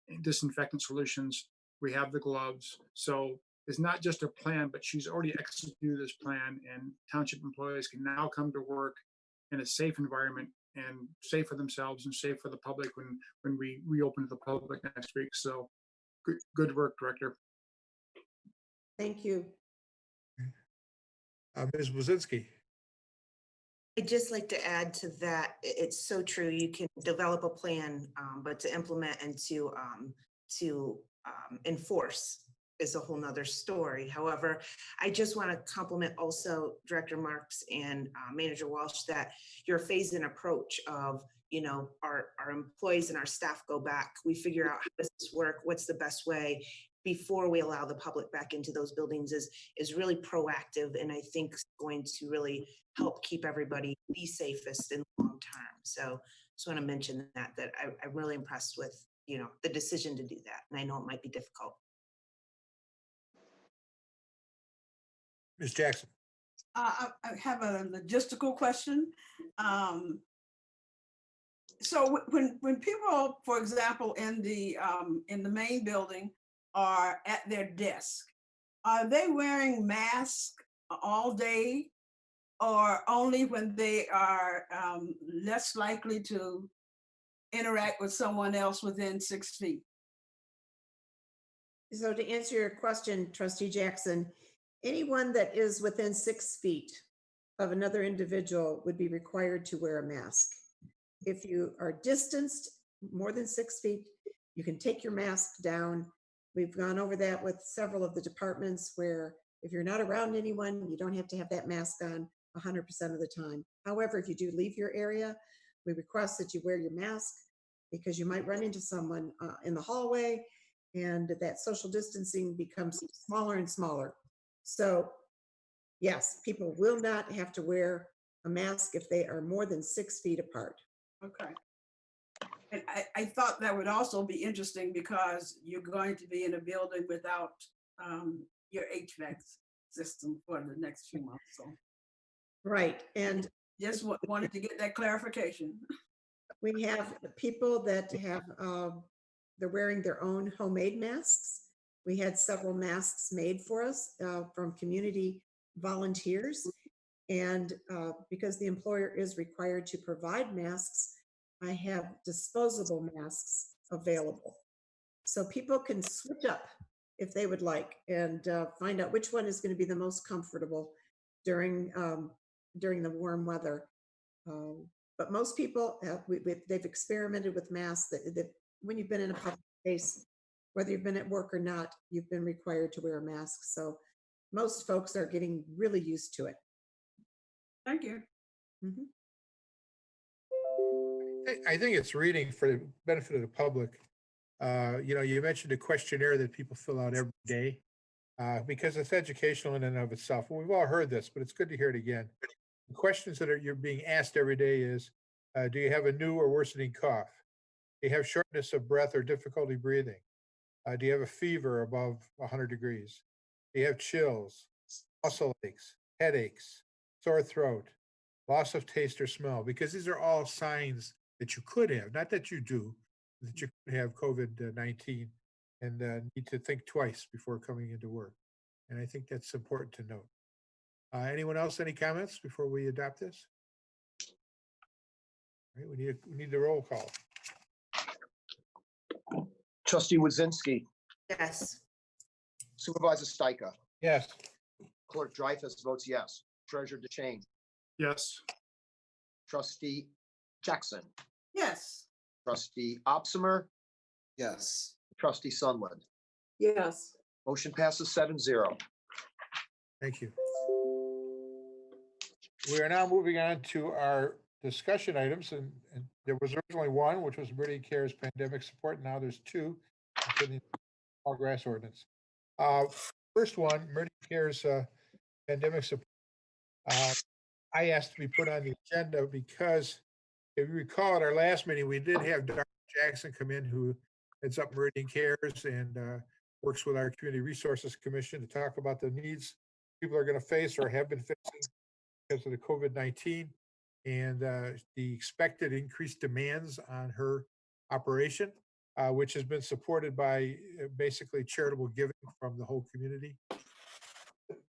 and disinfectant solutions. We have the gloves. So it's not just a plan, but she's already executed this plan, and township employees can now come to work in a safe environment and safe for themselves and safe for the public when we reopen to the public next week. So good work, Director. Thank you. Ms. Wozinski. I'd just like to add to that, it's so true. You can develop a plan, but to implement and to enforce is a whole nother story. However, I just want to compliment also Director Marks and Manager Walsh that your phase-in approach of, you know, our employees and our staff go back. We figure out how does this work, what's the best way before we allow the public back into those buildings is really proactive, and I think going to really help keep everybody the safest in the long term. So just want to mention that I'm really impressed with, you know, the decision to do that, and I know it might be difficult. Ms. Jackson. I have a logistical question. So when people, for example, in the main building are at their desk, are they wearing masks all day, or only when they are less likely to interact with someone else within 6 feet? So to answer your question, Trustee Jackson, anyone that is within 6 feet of another individual would be required to wear a mask. If you are distanced more than 6 feet, you can take your mask down. We've gone over that with several of the departments where if you're not around anyone, you don't have to have that mask on 100% of the time. However, if you do leave your area, we request that you wear your mask because you might run into someone in the hallway, and that social distancing becomes smaller and smaller. So yes, people will not have to wear a mask if they are more than 6 feet apart. Okay. And I thought that would also be interesting because you're going to be in a building without your HVAC system for the next few months. So. Right. And just wanted to get that clarification. We have people that have, they're wearing their own homemade masks. We had several masks made for us from community volunteers. And because the employer is required to provide masks, I have disposable masks available. So people can switch up if they would like and find out which one is going to be the most comfortable during the warm weather. But most people, they've experimented with masks that when you've been in a public space, whether you've been at work or not, you've been required to wear a mask. So most folks are getting really used to it. Thank you. Mm-hmm. I think it's reading for the benefit of the public. You know, you mentioned a questionnaire that people fill out every day. because it's educational in and of itself. We've all heard this, but it's good to hear it again. The questions that you're being asked every day is, do you have a new or worsening cough? Do you have shortness of breath or difficulty breathing? Do you have a fever above 100 degrees? Do you have chills, muscle aches, headaches, sore throat, loss of taste or smell? Because these are all signs that you could have, not that you do, that you could have COVID-19 and need to think twice before coming into work. And I think that's important to note. Anyone else, any comments before we adopt this? All right, we need the roll call. Trustee Wazinski, Yes. Supervisor Stika, Yes. Clerk Dreyfus votes yes. Treasurer DeShane, Yes. Trustee Jackson, Yes. Trustee Opsimer, Yes. Trustee Sunland. Yes. Motion passes 7-0. Thank you. We are now moving on to our discussion items, and there was originally one, which was Meridian Cares Pandemic Support. Now there's two, including Tallgrass Ordinance. First one, Meridian Cares Pandemic Support. I asked to be put on the agenda because if you recall at our last meeting, we did have Dr. Jackson come in, who heads up Meridian Cares and works with our Community Resources Commission to talk about the needs people are going to face or have been facing because of the COVID-19 and the expected increased demands on her operation, which has been supported by basically charitable giving from the whole community.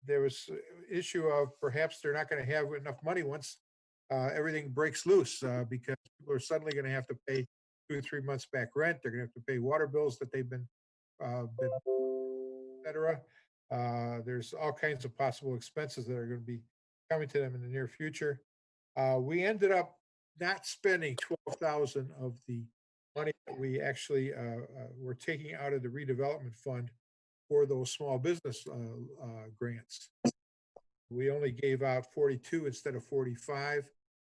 There was issue of perhaps they're not going to have enough money once everything breaks loose because people are suddenly going to have to pay 2 or 3 months back rent. They're going to have to pay water bills that they've been et cetera. There's all kinds of possible expenses that are going to be coming to them in the near future. We ended up not spending 12,000 of the money that we actually were taking out of the redevelopment fund for those small business grants. We only gave out 42 instead of 45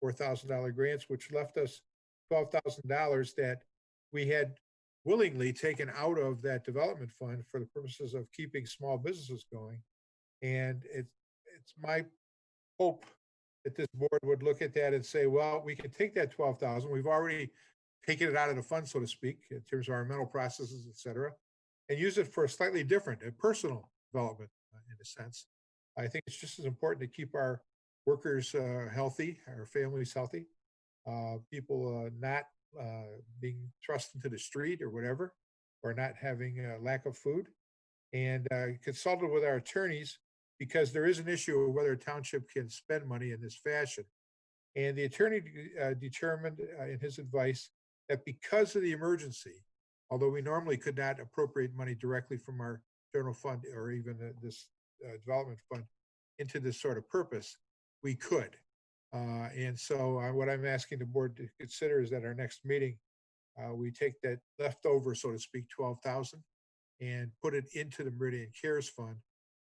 $4,000 grants, which left us $12,000 that we had willingly taken out of that development fund for the purposes of keeping small businesses going. And it's my hope that this board would look at that and say, well, we can take that 12,000. We've already taken it out of the fund, so to speak, in terms of our mental processes, et cetera, and use it for a slightly different, a personal development in a sense. I think it's just as important to keep our workers healthy, our families healthy, people not being thrust into the street or whatever, or not having a lack of food. And consulted with our attorneys because there is an issue of whether a township can spend money in this fashion. And the attorney determined in his advice that because of the emergency, although we normally could not appropriate money directly from our general fund or even this development fund into this sort of purpose, we could. And so what I'm asking the board to consider is that our next meeting, we take that leftover, so to speak, 12,000 and put it into the Meridian Cares Fund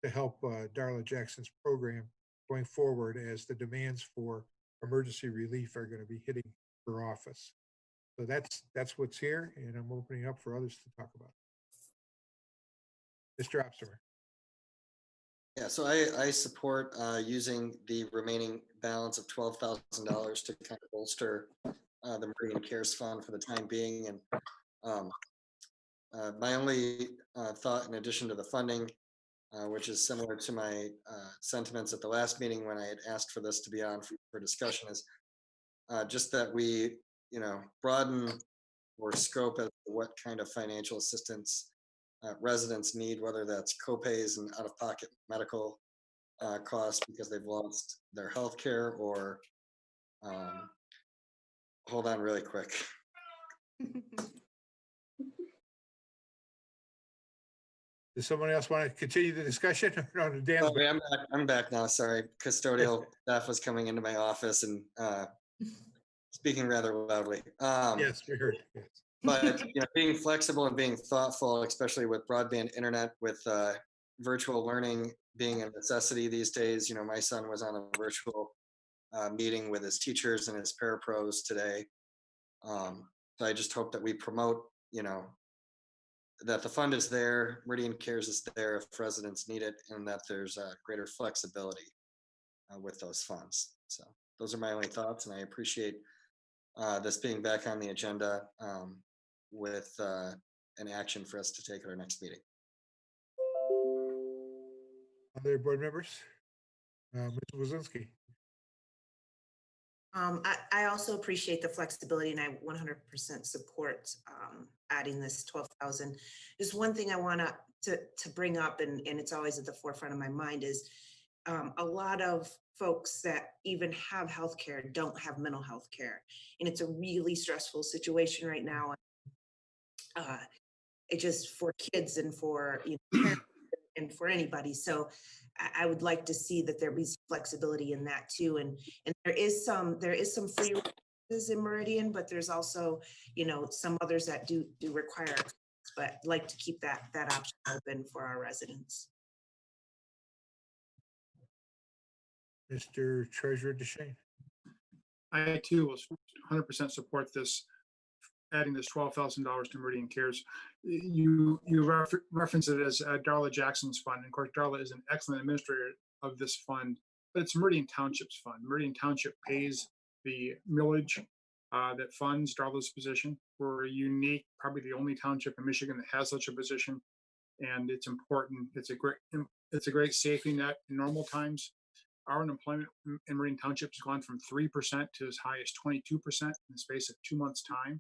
to help Darla Jackson's program going forward as the demands for emergency relief are going to be hitting her office. So that's what's here, and I'm opening up for others to talk about. Mr. Opsimer. Yeah, so I support using the remaining balance of $12,000 to kind of bolster the Meridian Cares Fund for the time being. And my only thought, in addition to the funding, which is similar to my sentiments at the last meeting when I had asked for this to be on for discussion, is just that we, broaden or scope as to what kind of financial assistance residents need, whether that's copays and out-of-pocket medical costs because they've lost their health care, or hold on really quick. Does someone else want to continue the discussion? No, Dan's Sorry, I'm back now. Sorry, custodial staff was coming into my office and speaking rather loudly. Yes, we heard. Yes. But being flexible and being thoughtful, especially with broadband internet, with virtual learning being a necessity these days. My son was on a virtual meeting with his teachers and his parapros today. So I just hope that we promote, that the fund is there, Meridian Cares is there if residents need it, and that there's greater flexibility with those funds. So those are my only thoughts, and I appreciate this being back on the agenda with an action for us to take at our next meeting. Other board members? Ms. Wozinski? I also appreciate the flexibility, and I 100% support adding this 12,000. Just one thing I want to bring up, and it's always at the forefront of my mind, is a lot of folks that even have healthcare don't have mental health care, and it's a really stressful situation right now. It just for kids and for parents and for anybody. So I would like to see that there be flexibility in that too. And there is some free resources in Meridian, but there's also, some others that do require, but I'd like to keep that option open for our residents. Mr. Treasurer DeShane? I too will 100% support this, adding this $12,000 to Meridian Cares. You reference it as Darla Jackson's fund. And of course, Darla is an excellent administrator of this fund, but it's Meridian Township's fund. Meridian Township pays the millage that funds Darla's position. We're unique, probably the only township in Michigan that has such a position, and it's important. It's a great safety net in normal times. Our unemployment in Meridian Township has gone from 3% to as high as 22% in the space of 2 months' time.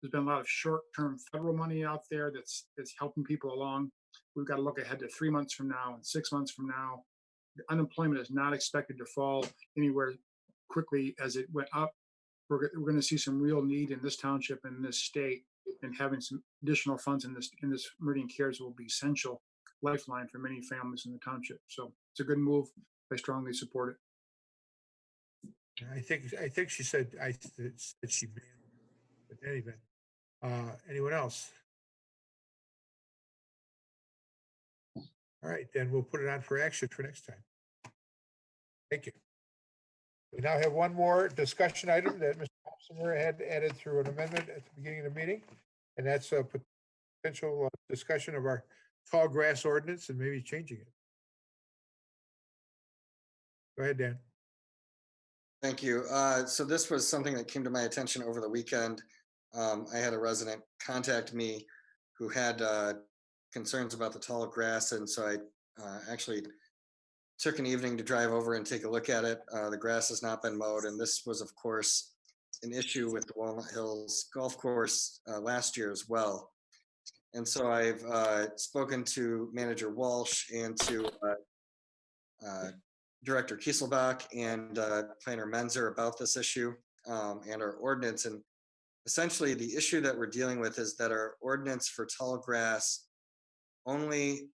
There's been a lot of short-term federal money out there that's helping people along. We've got to look ahead to 3 months from now and 6 months from now. The unemployment is not expected to fall anywhere quickly as it went up. We're going to see some real need in this township and in this state, and having some additional funds in this Meridian Cares will be essential lifeline for many families in the township. So it's a good move. I strongly support it. I think she said that she banned, but in any event, anyone else? All right, then we'll put it on for action for next time. Thank you. We now have one more discussion item that Mr. Hopsinger had added through an amendment at the beginning of the meeting, and that's a potential discussion of our Tallgrass ordinance and maybe changing it. Go ahead, Dan. Thank you. So this was something that came to my attention over the weekend. I had a resident contact me who had concerns about the tall grass, and so I actually took an evening to drive over and take a look at it. The grass has not been mowed, and this was, of course, an issue with the Walnut Hills Golf Course last year as well. And so I've spoken to Manager Walsh and to Director Kieselbach and Planner Menzer about this issue and our ordinance. And essentially the issue that we're dealing with is that our ordinance for tall grass only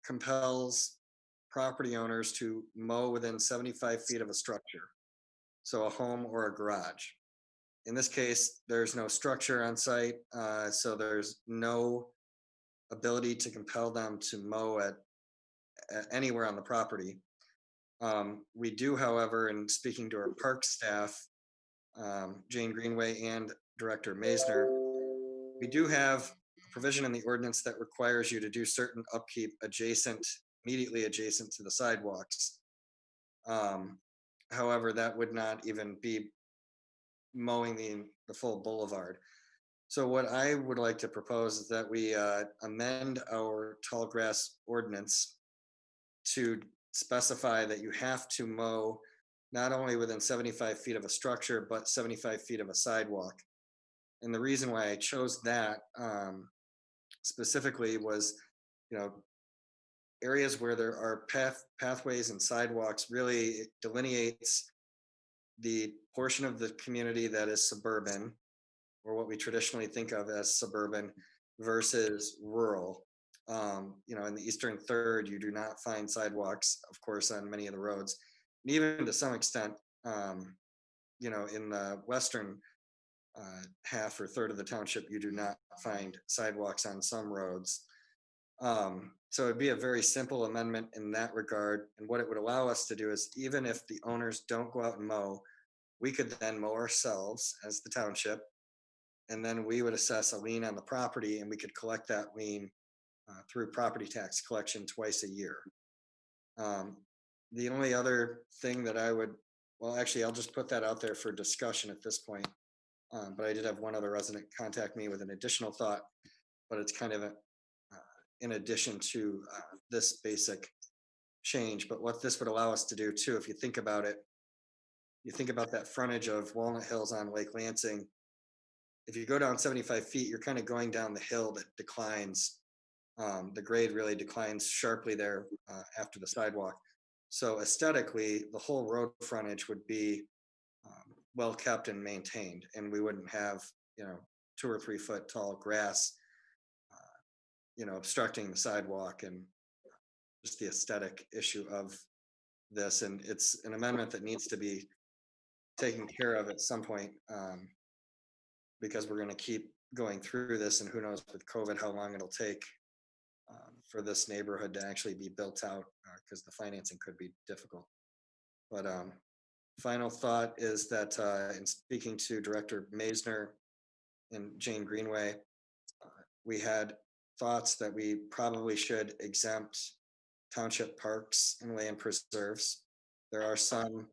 compels property owners to mow within 75 feet of a structure, so a home or a garage. In this case, there's no structure on site, so there's no ability to compel them to mow at anywhere on the property. We do, however, in speaking to our park staff, Jane Greenway and Director Messner, we do have a provision in the ordinance that requires you to do certain upkeep immediately adjacent to the sidewalks. However, that would not even be mowing the full boulevard. So what I would like to propose is that we amend our tall grass ordinance to specify that you have to mow not only within 75 feet of a structure, but 75 feet of a sidewalk. And the reason why I chose that specifically was, areas where there are pathways and sidewalks really delineates the portion of the community that is suburban, or what we traditionally think of as suburban, versus rural. In the eastern third, you do not find sidewalks, of course, on many of the roads. And even to some extent, in the western half or third of the township, you do not find sidewalks on some roads. So it'd be a very simple amendment in that regard. And what it would allow us to do is, even if the owners don't go out and mow, we could then mow ourselves as the township and then we would assess a lien on the property, and we could collect that lien through property tax collection twice a year. The only other thing that I would, well, actually, I'll just put that out there for discussion at this point. But I did have one other resident contact me with an additional thought, but it's kind of in addition to this basic change. But what this would allow us to do too, if you think about it, you think about that frontage of Walnut Hills on Lake Lansing. If you go down 75 feet, you're kind of going down the hill that declines. The grade really declines sharply there after the sidewalk. So aesthetically, the whole road frontage would be well kept and maintained, and we wouldn't have 2 or 3 foot tall grass obstructing the sidewalk, and just the aesthetic issue of this. And it's an amendment that needs to be taken care of at some point, because we're going to keep going through this, and who knows with COVID how long it'll take for this neighborhood to actually be built out, because the financing could be difficult. But final thought is that in speaking to Director Messner and Jane Greenway, we had thoughts that we probably should exempt township parks and land preserves. There are some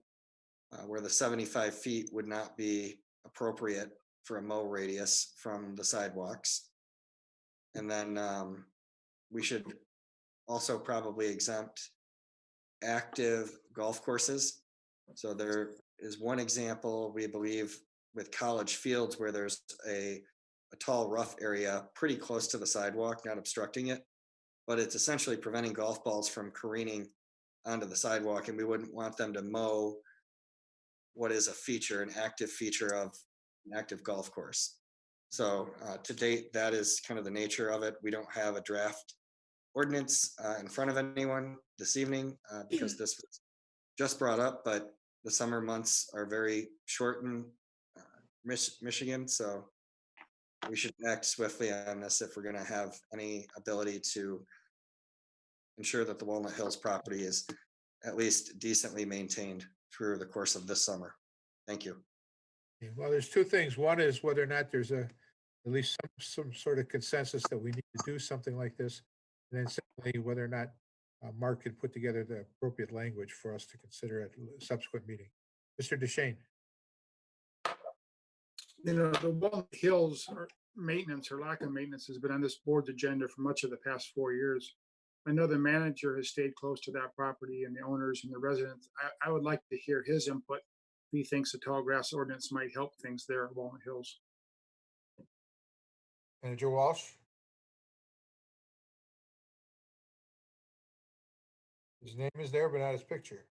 where the 75 feet would not be appropriate for a mow radius from the sidewalks. And then we should also probably exempt active golf courses. So there is one example, we believe, with College Fields, where there's a tall rough area pretty close to the sidewalk, not obstructing it, but it's essentially preventing golf balls from careening onto the sidewalk, and we wouldn't want them to mow what is a feature, an active feature of an active golf course. So to date, that is kind of the nature of it. We don't have a draft ordinance in front of anyone this evening because this was just brought up, but the summer months are very short in Michigan, so we should act swiftly on this if we're going to have any ability to ensure that the Walnut Hills property is at least decently maintained through the course of this summer. Thank you. Well, there's 2 things. One is whether or not there's at least some sort of consensus that we need to do something like this. And then secondly, whether or not Mark could put together the appropriate language for us to consider at a subsequent meeting. Mr. DeShane. The Walnut Hills maintenance or lack of maintenance has been on this board's agenda for much of the past 4 years. I know the manager has stayed close to that property and the owners and the residents. I would like to hear his input. If he thinks the Tallgrass ordinance might help things there at Walnut Hills. Manager Walsh. His name is there, but not his picture.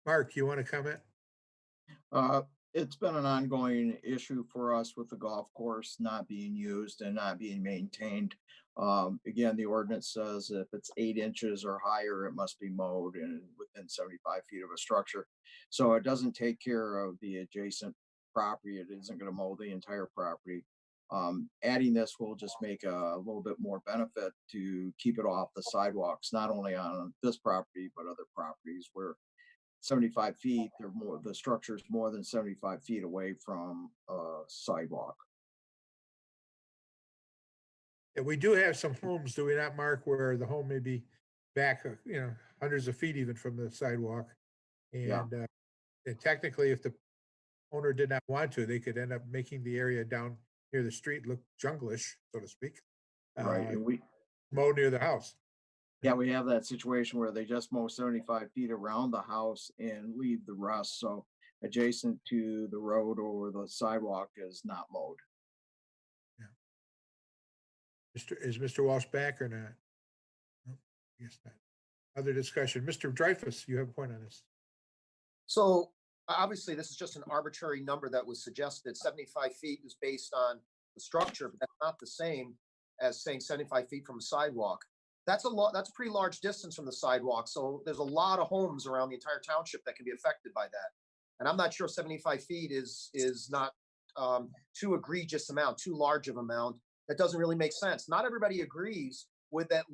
Mark, you want to comment? It's been an ongoing issue for us with the golf course not being used and not being maintained. Again, the ordinance says if it's 8 inches or higher, it must be mowed and within 75 feet of a structure. So it doesn't take care of the adjacent property. It isn't going to mow the entire property. Adding this will just make a little bit more benefit to keep it off the sidewalks, not only on this property, but other properties where 75 feet, the structure is more than 75 feet away from a sidewalk. Yeah, we do have some homes, do we not, Mark, where the home may be back, hundreds of feet even from the sidewalk. And, and technically, if the owner did not want to, they could end up making the area down near the street look junglish, so to speak. Right, and we mow near the house. Yeah, we have that situation where they just mow 75 feet around the house and leave the rest. So adjacent to the road or the sidewalk is not mowed. Yeah. Is Mr. Walsh back or not? No, I guess not. Other discussion. Mr. Dreyfus, you have a point on this. So obviously, this is just an arbitrary number that was suggested. 75 feet is based on the structure, but that's not the same as saying 75 feet from a sidewalk. That's a pretty large distance from the sidewalk. So there's a lot of homes around the entire township that can be affected by that. And I'm not sure 75 feet is not too egregious amount, too large of amount. That doesn't really make sense. Not everybody agrees with that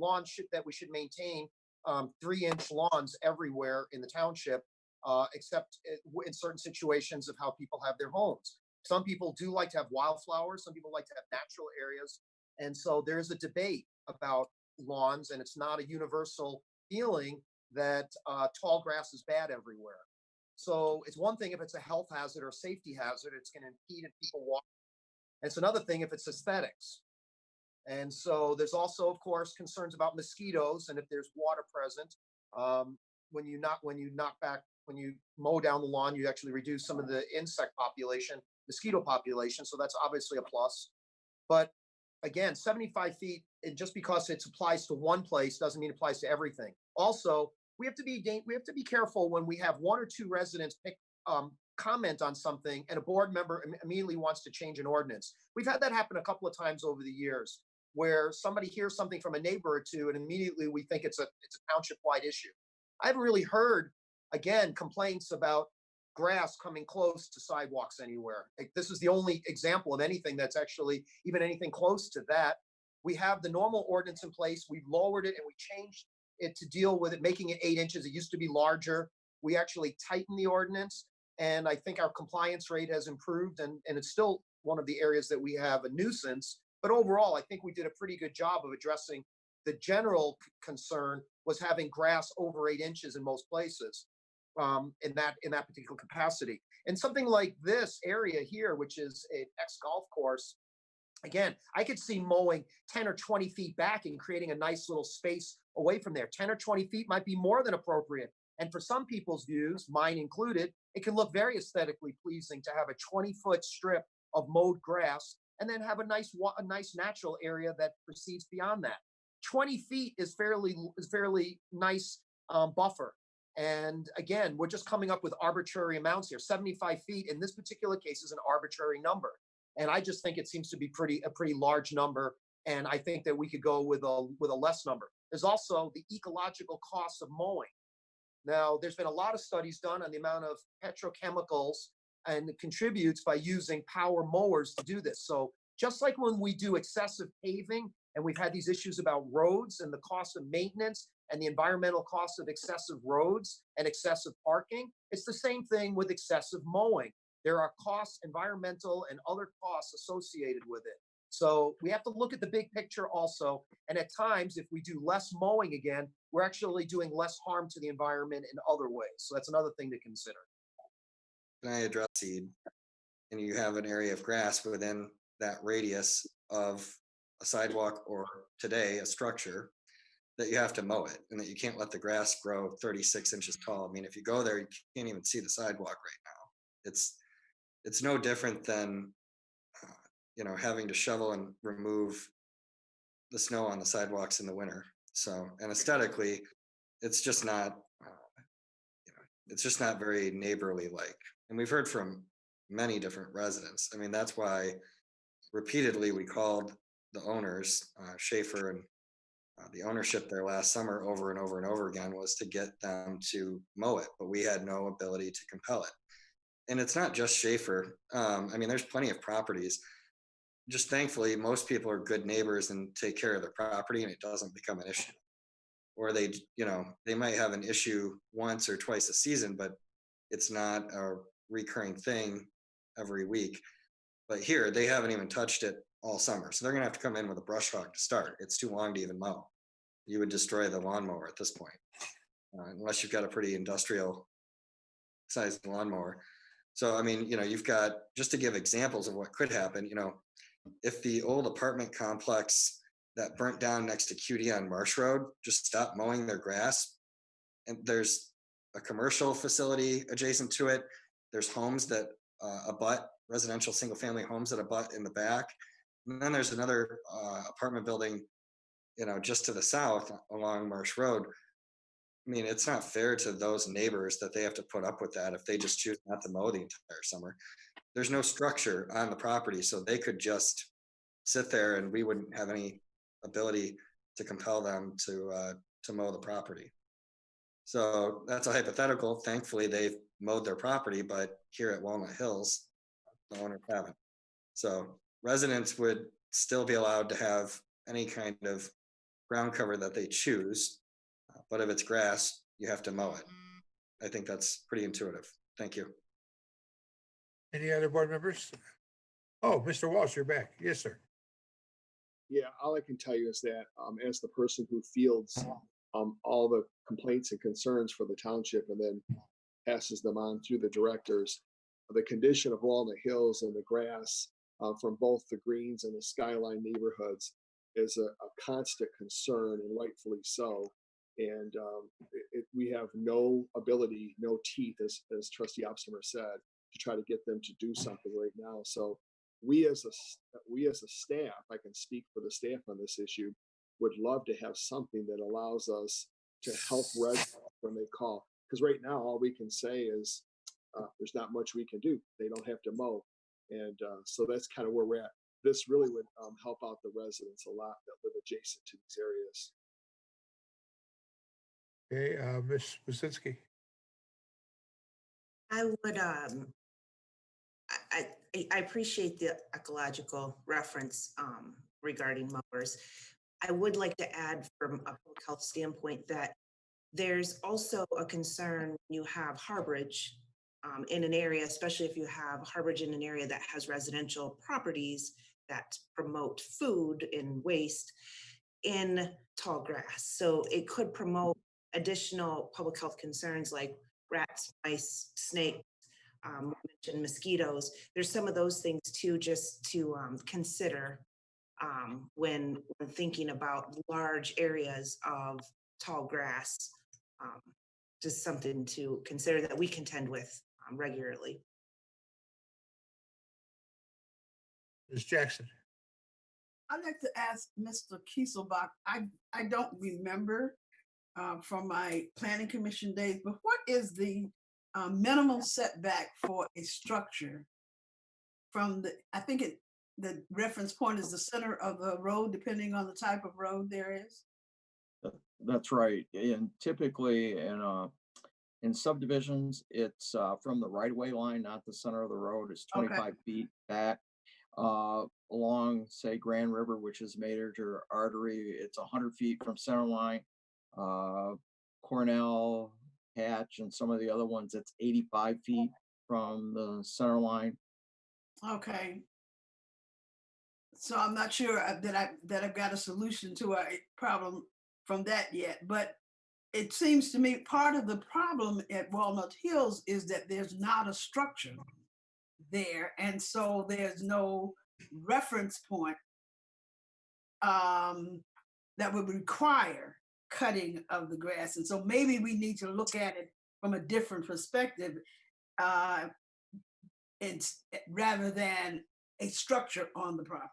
that we should maintain 3-inch lawns everywhere in the township, except in certain situations of how people have their homes. Some people do like to have wildflowers. Some people like to have natural areas. And so there's a debate about lawns, and it's not a universal feeling that tall grass is bad everywhere. So it's one thing if it's a health hazard or safety hazard, it's going to impede if people walk. And it's another thing if it's aesthetics. And so there's also, of course, concerns about mosquitoes, and if there's water present. When you mow down the lawn, you actually reduce some of the insect population, mosquito population. So that's obviously a plus. But again, 75 feet, and just because it applies to one place doesn't mean it applies to everything. Also, we have to be careful when we have one or two residents comment on something and a board member immediately wants to change an ordinance. We've had that happen a couple of times over the years, where somebody hears something from a neighbor or two and immediately we think it's a township-wide issue. I haven't really heard, again, complaints about grass coming close to sidewalks anywhere. This is the only example of anything that's actually even anything close to that. We have the normal ordinance in place. We've lowered it and we changed it to deal with it, making it 8 inches. It used to be larger. We actually tightened the ordinance, and I think our compliance rate has improved, and it's still one of the areas that we have a nuisance. But overall, I think we did a pretty good job of addressing the general concern was having grass over 8 inches in most places. In that particular capacity. And something like this area here, which is an ex-golf course, again, I could see mowing 10 or 20 feet back and creating a nice little space away from there. 10 or 20 feet might be more than appropriate. And for some people's views, mine included, it can look very aesthetically pleasing to have a 20-foot strip of mowed grass and then have a nice natural area that proceeds beyond that. 20 feet is fairly nice buffer. And again, we're just coming up with arbitrary amounts here. 75 feet in this particular case is an arbitrary number. And I just think it seems to be a pretty large number. And I think that we could go with a less number. There's also the ecological costs of mowing. Now, there's been a lot of studies done on the amount of petrochemicals and it contributes by using power mowers to do this. So just like when we do excessive paving and we've had these issues about roads and the cost of maintenance and the environmental costs of excessive roads and excessive parking, it's the same thing with excessive mowing. There are costs, environmental and other costs associated with it. So we have to look at the big picture also. And at times, if we do less mowing again, we're actually doing less harm to the environment in other ways. So that's another thing to consider. Can I address seed? And you have an area of grass within that radius of a sidewalk or today a structure, that you have to mow it and that you can't let the grass grow 36 inches tall. I mean, if you go there, you can't even see the sidewalk right now. It's no different than, having to shovel and remove the snow on the sidewalks in the winter. So, and aesthetically, it's just not, it's just not very neighborly like. And we've heard from many different residents. I mean, that's why repeatedly we called the owners, Schaefer and the ownership there last summer over and over and over again was to get them to mow it, but we had no ability to compel it. And it's not just Schaefer. I mean, there's plenty of properties. Just thankfully, most people are good neighbors and take care of their property and it doesn't become an issue. Or they might have an issue once or twice a season, but it's not a recurring thing every week. But here, they haven't even touched it all summer. So they're going to have to come in with a brush hog to start. It's too long to even mow. You would destroy the lawnmower at this point, unless you've got a pretty industrial sized lawnmower. So, I mean, you've got, just to give examples of what could happen, if the old apartment complex that burnt down next to QD on Marsh Road just stopped mowing their grass, and there's a commercial facility adjacent to it, there's homes that abut, residential single family homes that abut in the back. And then there's another apartment building, just to the south along Marsh Road. I mean, it's not fair to those neighbors that they have to put up with that if they just choose not to mow the entire summer. There's no structure on the property, so they could just sit there and we wouldn't have any ability to compel them to mow the property. So that's a hypothetical. Thankfully, they've mowed their property, but here at Walnut Hills, the owners haven't. So residents would still be allowed to have any kind of ground cover that they choose, but if it's grass, you have to mow it. I think that's pretty intuitive. Thank you. Any other board members? Oh, Mr. Walsh, you're back. Yes, sir. Yeah, all I can tell you is that as the person who fields all the complaints and concerns for the township and then passes them on through the directors, the condition of Walnut Hills and the grass from both the Greens and the Skyline neighborhoods is a constant concern, and rightfully so. And we have no ability, no teeth, as Trustee Opsimer said, to try to get them to do something right now. So we as a staff, I can speak for the staff on this issue, would love to have something that allows us to help residents when they call. Because right now, all we can say is there's not much we can do. They don't have to mow. And so that's kind of where we're at. This really would help out the residents a lot that live adjacent to these areas. Okay, Ms. Wasinski. I would, I appreciate the ecological reference regarding mowers. I would like to add from a public health standpoint that there's also a concern when you have harborage in an area, especially if you have harborage in an area that has residential properties that promote food and waste in tall grass. So it could promote additional public health concerns like rats, mice, snakes, we mentioned mosquitoes. There's some of those things too, just to consider when thinking about large areas of tall grass. Just something to consider that we contend with regularly. Ms. Jackson. I'd like to ask Mr. Kieselbach, I don't remember from my planning commission days, but what is the minimum setback for a structure from the, I think the reference point is the center of the road, depending on the type of road there is? That's right. And typically in subdivisions, it's from the right of way line, not the center of the road. It's 25 feet back. Along, say, Grand River, which is major artery, it's 100 feet from center line. Cornell, Hatch, and some of the other ones, it's 85 feet from the center line. Okay. So I'm not sure that I've got a solution to a problem from that yet, but it seems to me part of the problem at Walnut Hills is that there's not a structure there, and so there's no reference point that would require cutting of the grass. And so maybe we need to look at it from a different perspective rather than a structure on the property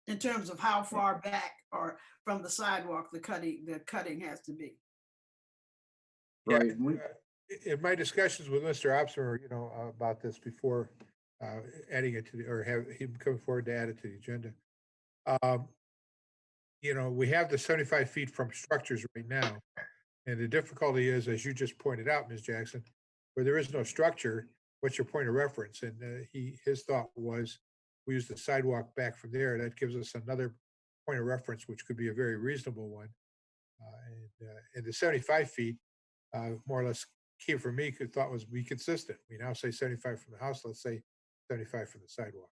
in terms of how far back or from the sidewalk the cutting has to be. Right. In my discussions with Mr. Opsimer, about this before adding it to or have him come forward to add it to the agenda. We have the 75 feet from structures right now. And the difficulty is, as you just pointed out, Ms. Jackson, where there is no structure, what's your point of reference? And his thought was, we use the sidewalk back from there. That gives us another point of reference, which could be a very reasonable one. And the 75 feet, more or less, came from me, thought was be consistent. We now say 75 from the house, let's say 75 from the sidewalk.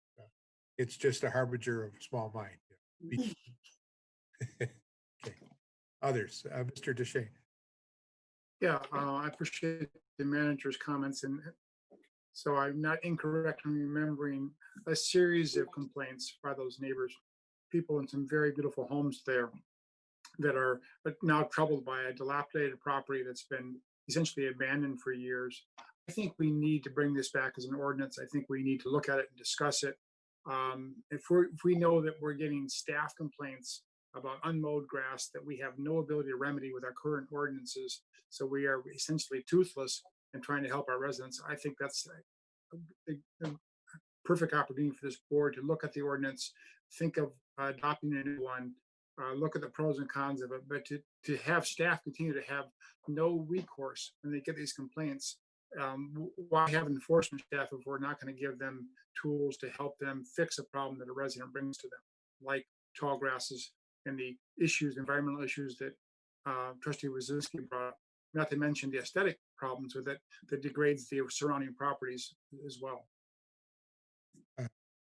It's just a harbinger of small mind. Okay. Others, Mr. Deshane. Yeah, I appreciate the manager's comments, and so I'm not incorrect in remembering a series of complaints by those neighbors, people in some very beautiful homes there that are now troubled by a dilapidated property that's been essentially abandoned for years. I think we need to bring this back as an ordinance. I think we need to look at it and discuss it. If we know that we're getting staff complaints about unmowed grass that we have no ability to remedy with our current ordinances, so we are essentially toothless and trying to help our residents, I think that's a perfect opportunity for this board to look at the ordinance, think of adopting a new one, look at the pros and cons of it, but to have staff continue to have no recourse when they get these complaints. Why have enforcement staff if we're not going to give them tools to help them fix a problem that a resident brings to them, like tall grasses and the issues, environmental issues that Trustee Wazinski brought up? not to mention the aesthetic problems with it that degrades the surrounding properties as well.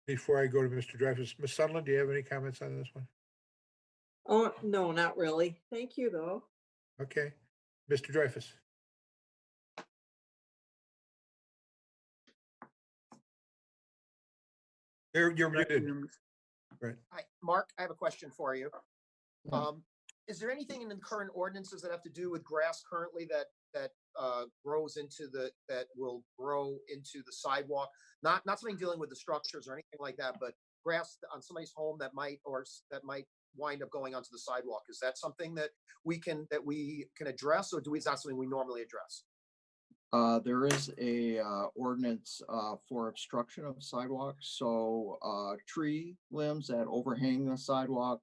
Before I go to Mr. Dreyfus, Ms. Sutherland, do you have any comments on this one? Oh, no, not really. Thank you, though. Okay, Mr. Dreyfus. You're muted. Right. Hi, Mark, I have a question for you. Is there anything in the current ordinances that have to do with grass currently that grows into that will grow into the sidewalk? Not something dealing with the structures or anything like that, but grass on somebody's home that might wind up going onto the sidewalk. Is that something that we can address, or is that something we normally address? There is a ordinance for obstruction of sidewalks. So tree limbs that overhang the sidewalk,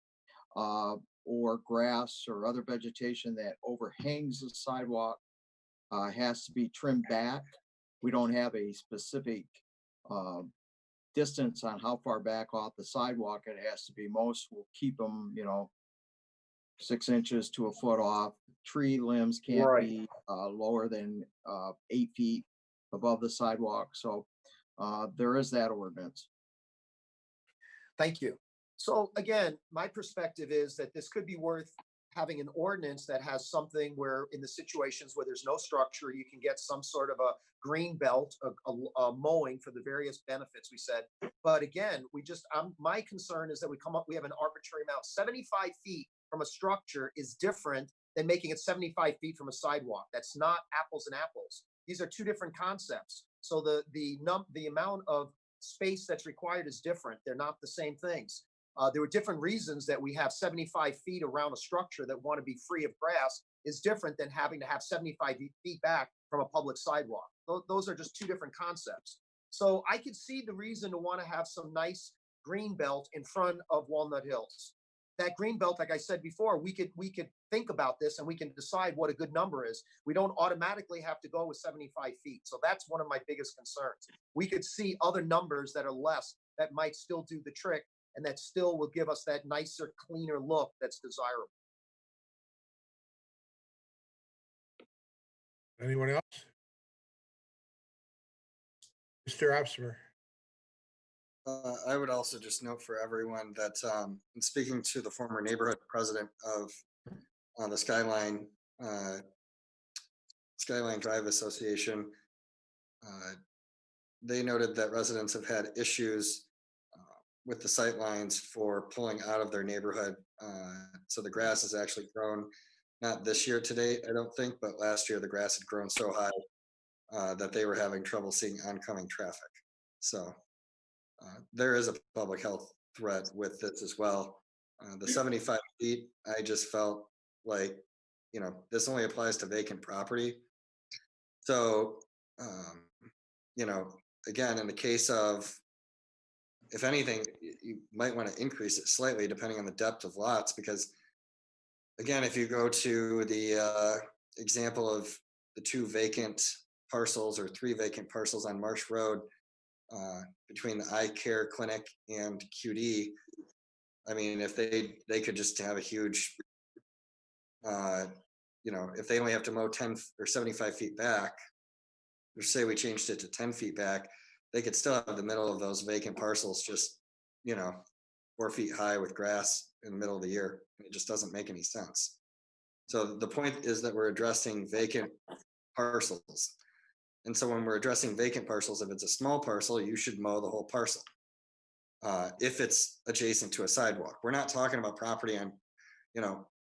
or grass or other vegetation that overhangs the sidewalk has to be trimmed back. We don't have a specific distance on how far back off the sidewalk it has to be. Most will keep them, 6 inches to a foot off. Tree limbs can't be lower than 8 feet above the sidewalk. So there is that ordinance. Thank you. So again, my perspective is that this could be worth having an ordinance that has something where in the situations where there's no structure, you can get some sort of a green belt, a mowing for the various benefits we said. But again, my concern is that we have an arbitrary amount. 75 feet from a structure is different than making it 75 feet from a sidewalk. That's not apples and apples. These are two different concepts. So the amount of space that's required is different. They're not the same things. There were different reasons that we have 75 feet around a structure that want to be free of grass is different than having to have 75 feet back from a public sidewalk. Those are just two different concepts. So I could see the reason to want to have some nice green belt in front of Walnut Hills. That green belt, like I said before, we could think about this and we can decide what a good number is. We don't automatically have to go with 75 feet. So that's one of my biggest concerns. We could see other numbers that are less that might still do the trick, and that still will give us that nicer, cleaner look that's desirable. Anyone else? Mr. Opsmer. I would also just note for everyone that in speaking to the former neighborhood president of the Skyline Drive Association, they noted that residents have had issues with the sight lines for pulling out of their neighborhood. So the grass has actually grown, not this year to date, I don't think, but last year the grass had grown so high that they were having trouble seeing oncoming traffic. So there is a public health threat with this as well. The 75 feet, I just felt like, this only applies to vacant property. So, again, in the case of, if anything, you might want to increase it slightly depending on the depth of lots, because again, if you go to the example of the 2 vacant parcels or 3 vacant parcels on Marsh Road between the eye care clinic and QD, I mean, if they could just have a huge, if they only have to mow 10 or 75 feet back, or say we changed it to 10 feet back, they could still have the middle of those vacant parcels just, 4 feet high with grass in the middle of the year. It just doesn't make any sense. So the point is that we're addressing vacant parcels. And so when we're addressing vacant parcels, if it's a small parcel, you should mow the whole parcel. If it's adjacent to a sidewalk, we're not talking about property on,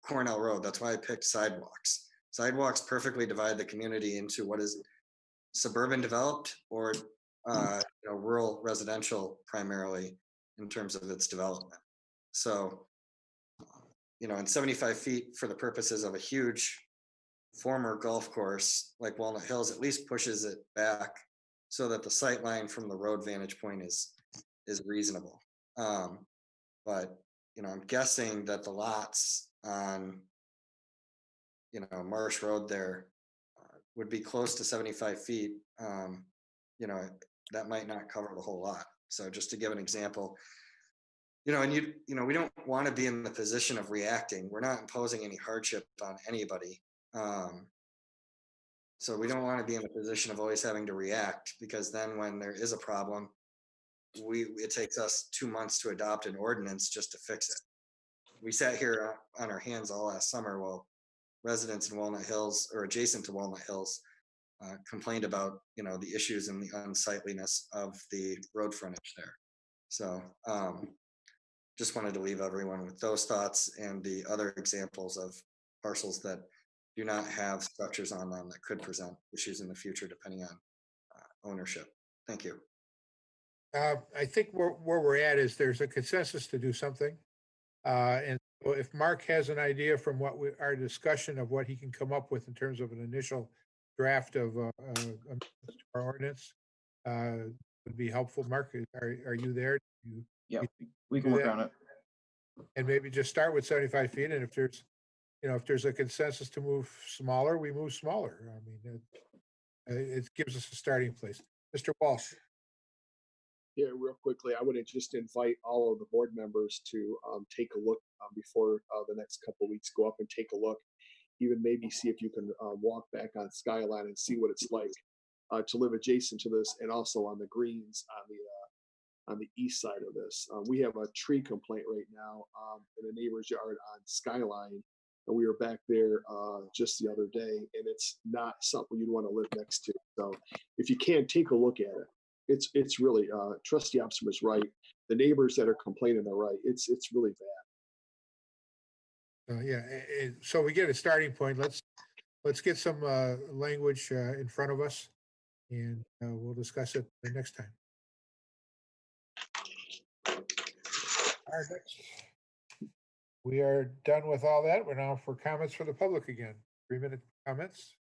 Cornell Road. That's why I picked sidewalks. Sidewalks perfectly divide the community into what is suburban developed or rural residential primarily in terms of its development. So, and 75 feet for the purposes of a huge former golf course like Walnut Hills at least pushes it back so that the sight line from the road vantage point is reasonable. But I'm guessing that the lots on Marsh Road there would be close to 75 feet. That might not cover the whole lot. So just to give an example, we don't want to be in the position of reacting. We're not imposing any hardship on anybody. So we don't want to be in a position of always having to react, because then when there is a problem, it takes us 2 months to adopt an ordinance just to fix it. We sat here on our hands all last summer while residents in Walnut Hills, or adjacent to Walnut Hills, complained about, the issues and the unsightliness of the road frontage there. So just wanted to leave everyone with those thoughts and the other examples of parcels that do not have structures on them that could present issues in the future depending on ownership. Thank you. I think where we're at is there's a consensus to do something. And so if Mark has an idea from our discussion of what he can come up with in terms of an initial draft of our ordinance, would be helpful. Mark, are you there? Yeah, we can work on it. And maybe just start with 75 feet. And if there's a consensus to move smaller, we move smaller. I mean, it gives us a starting place. Mr. Walsh. Yeah, real quickly, I would just invite all of the board members to take a look before the next couple of weeks. Go up and take a look, even maybe see if you can walk back on Skyline and see what it's like to live adjacent to this, and also on the greens on the east side of this. We have a tree complaint right now in a neighbor's yard on Skyline, and we were back there just the other day, and it's not something you'd want to live next to. So if you can, take a look at it. It's really Trustee Opsom is right. The neighbors that are complaining are right. It's really bad. Yeah, so we get a starting point. Let's get some language in front of us, and we'll discuss it the next time. All right, we are done with all that. We're now for comments for the public again. 3-minute comments.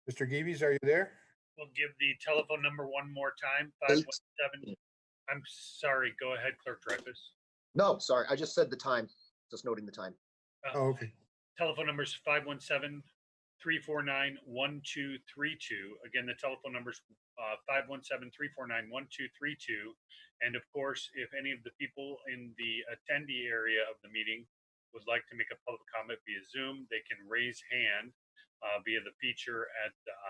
Mr. Geeves, are you there? We'll give the telephone number one more time, 517. I'm sorry, go ahead, Clerk Dreyfus. No, sorry, I just said the time, just noting the time. Okay. Telephone number is 517-349-1232. Again, the telephone number is 517-349-1232. And of course, if any of the people in the attendee area of the meeting would like to make a public comment via Zoom, they can raise hand via the feature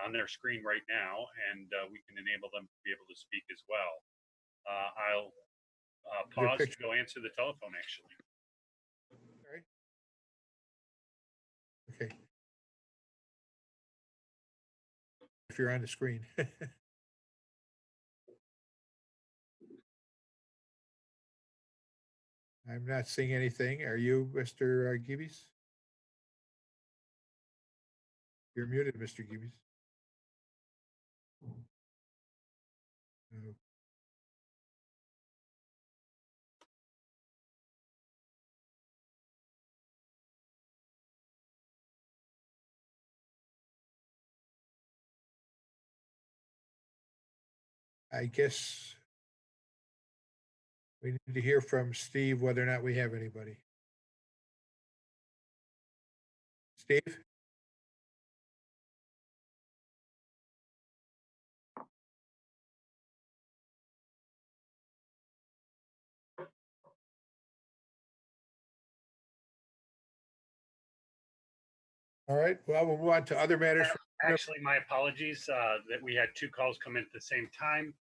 on their screen right now, and we can enable them to be able to speak as well. I'll pause to go answer the telephone, actually. Okay. If you're on the screen. I'm not seeing anything. Are you, Mr. Geeves? You're muted, Mr. Geeves. No. I guess we need to hear from Steve whether or not we have anybody. Steve? All right, well, we'll move on to other matters. Actually, my apologies that we had 2 calls come in at the same time.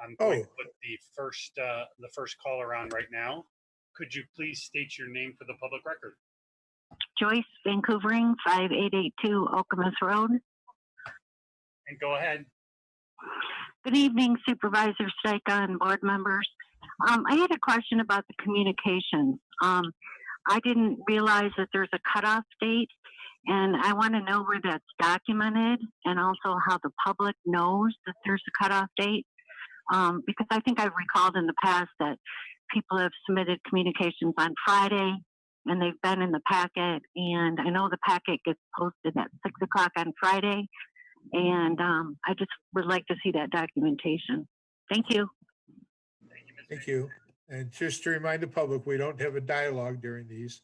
I'm going to put the first caller on right now. Could you please state your name for the public record? Joyce Vancouvering, 5882 Okemos Road. And go ahead. Good evening, Supervisor Stejka and board members. I had a question about the communications. I didn't realize that there's a cutoff date, and I want to know where that's documented, and also how the public knows that there's a cutoff date. Because I think I've recalled in the past that people have submitted communications on Friday, and they've been in the packet, and I know the packet gets posted at 6 o'clock on Friday, and I just would like to see that documentation. Thank you. Thank you. And just to remind the public, we don't have a dialogue during these,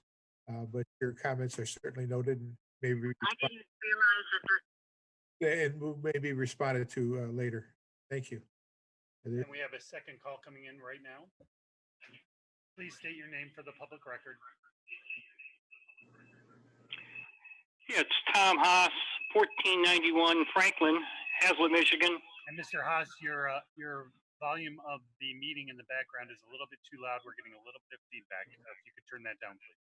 but your comments are certainly noted and maybe I didn't realize and will maybe responded to later. Thank you. And we have a second call coming in right now. Please state your name for the public record. It's Tom Haas, 1491 Franklin, Hazlet, Michigan. And Mr. Haas, your volume of the meeting in the background is a little bit too loud. We're getting a little bit of feedback. If you could turn that down, please.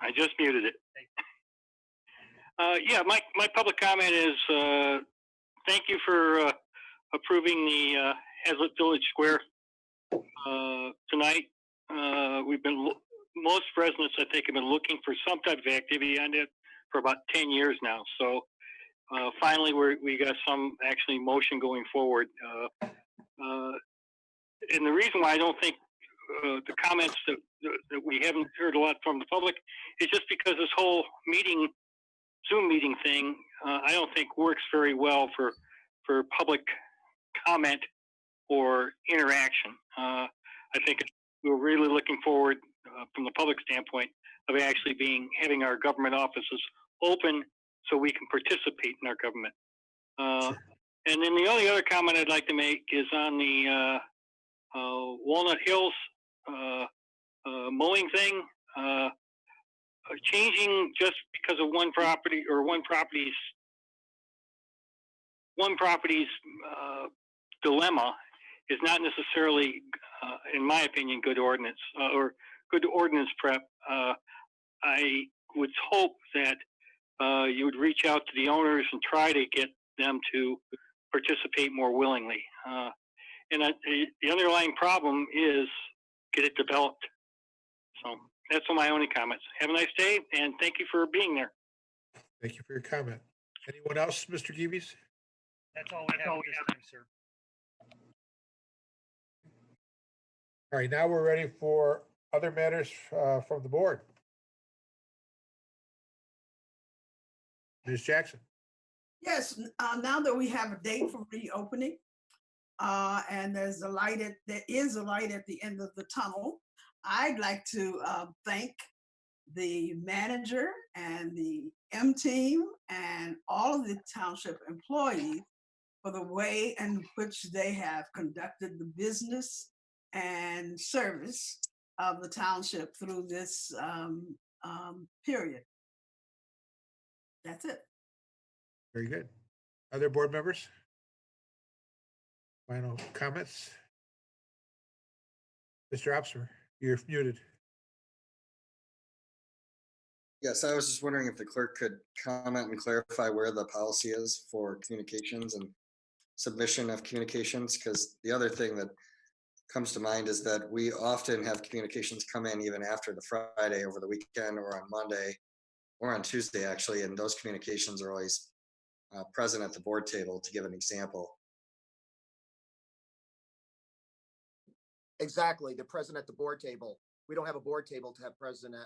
I just muted it. Yeah, my public comment is thank you for approving the Hazlet Village Square tonight. Most residents, I think, have been looking for some type of activity on it for about 10 years now. So finally, we got some actually motion going forward. And the reason why I don't think the comments that we haven't heard a lot from the public is just because this whole Zoom meeting thing, I don't think works very well for public comment or interaction. I think we're really looking forward from the public standpoint of actually having our government offices open so we can participate in our government. And then the only other comment I'd like to make is on the Walnut Hills mowing thing. Changing just because of one property's dilemma is not necessarily, in my opinion, good ordinance or good ordinance prep. I would hope that you would reach out to the owners and try to get them to participate more willingly. And the underlying problem is get it developed. So that's all my only comments. Have a nice day, and thank you for being there. Thank you for your comment. Anyone else, Mr. Geeves? That's all we have at this time, sir. All right, now we're ready for other matters from the board. Ms. Jackson. Yes, now that we have a date for reopening, and there is a light at the end of the tunnel, I'd like to thank the manager and the M team and all of the township employees for the way in which they have conducted the business and service of the township through this period. That's it. Very good. Other board members? Final comments? Mr. Opser, you're muted. Yes, I was just wondering if the clerk could comment and clarify where the policy is for communications and submission of communications, because the other thing that comes to mind is that we often have communications come in even after the Friday over the weekend or on Monday or on Tuesday, actually, and those communications are always present at the board table, to give an example. Exactly, they're present at the board table. We don't have a board table to have present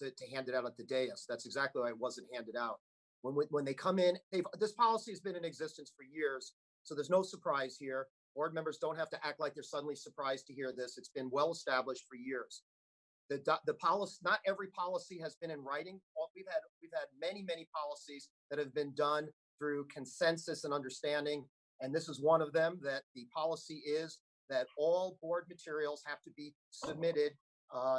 to hand it out at the dais. That's exactly why it wasn't handed out. When they come in, this policy has been in existence for years, so there's no surprise here. Board members don't have to act like they're suddenly surprised to hear this. It's been well established for years. The policy, not every policy has been in writing. We've had many policies that have been done through consensus and understanding, and this is one of them. That the policy is that all board materials have to be submitted,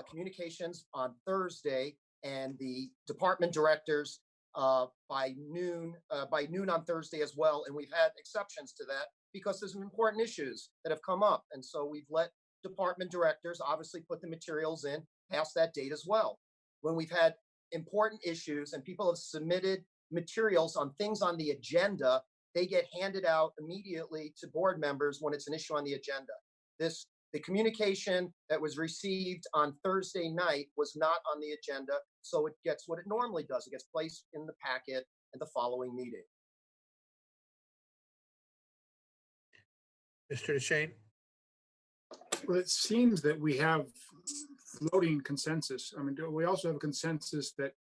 communications on Thursday, and the department directors by noon on Thursday as well. And we've had exceptions to that because there's some important issues that have come up, and so we've let department directors obviously put the materials in past that date as well. When we've had important issues and people have submitted materials on things on the agenda, they get handed out immediately to board members when it's an issue on the agenda. The communication that was received on Thursday night was not on the agenda, so it gets what it normally does. It gets placed in the packet at the following meeting. Mr. DeShane? Well, it seems that we have floating consensus. I mean, we also have a consensus that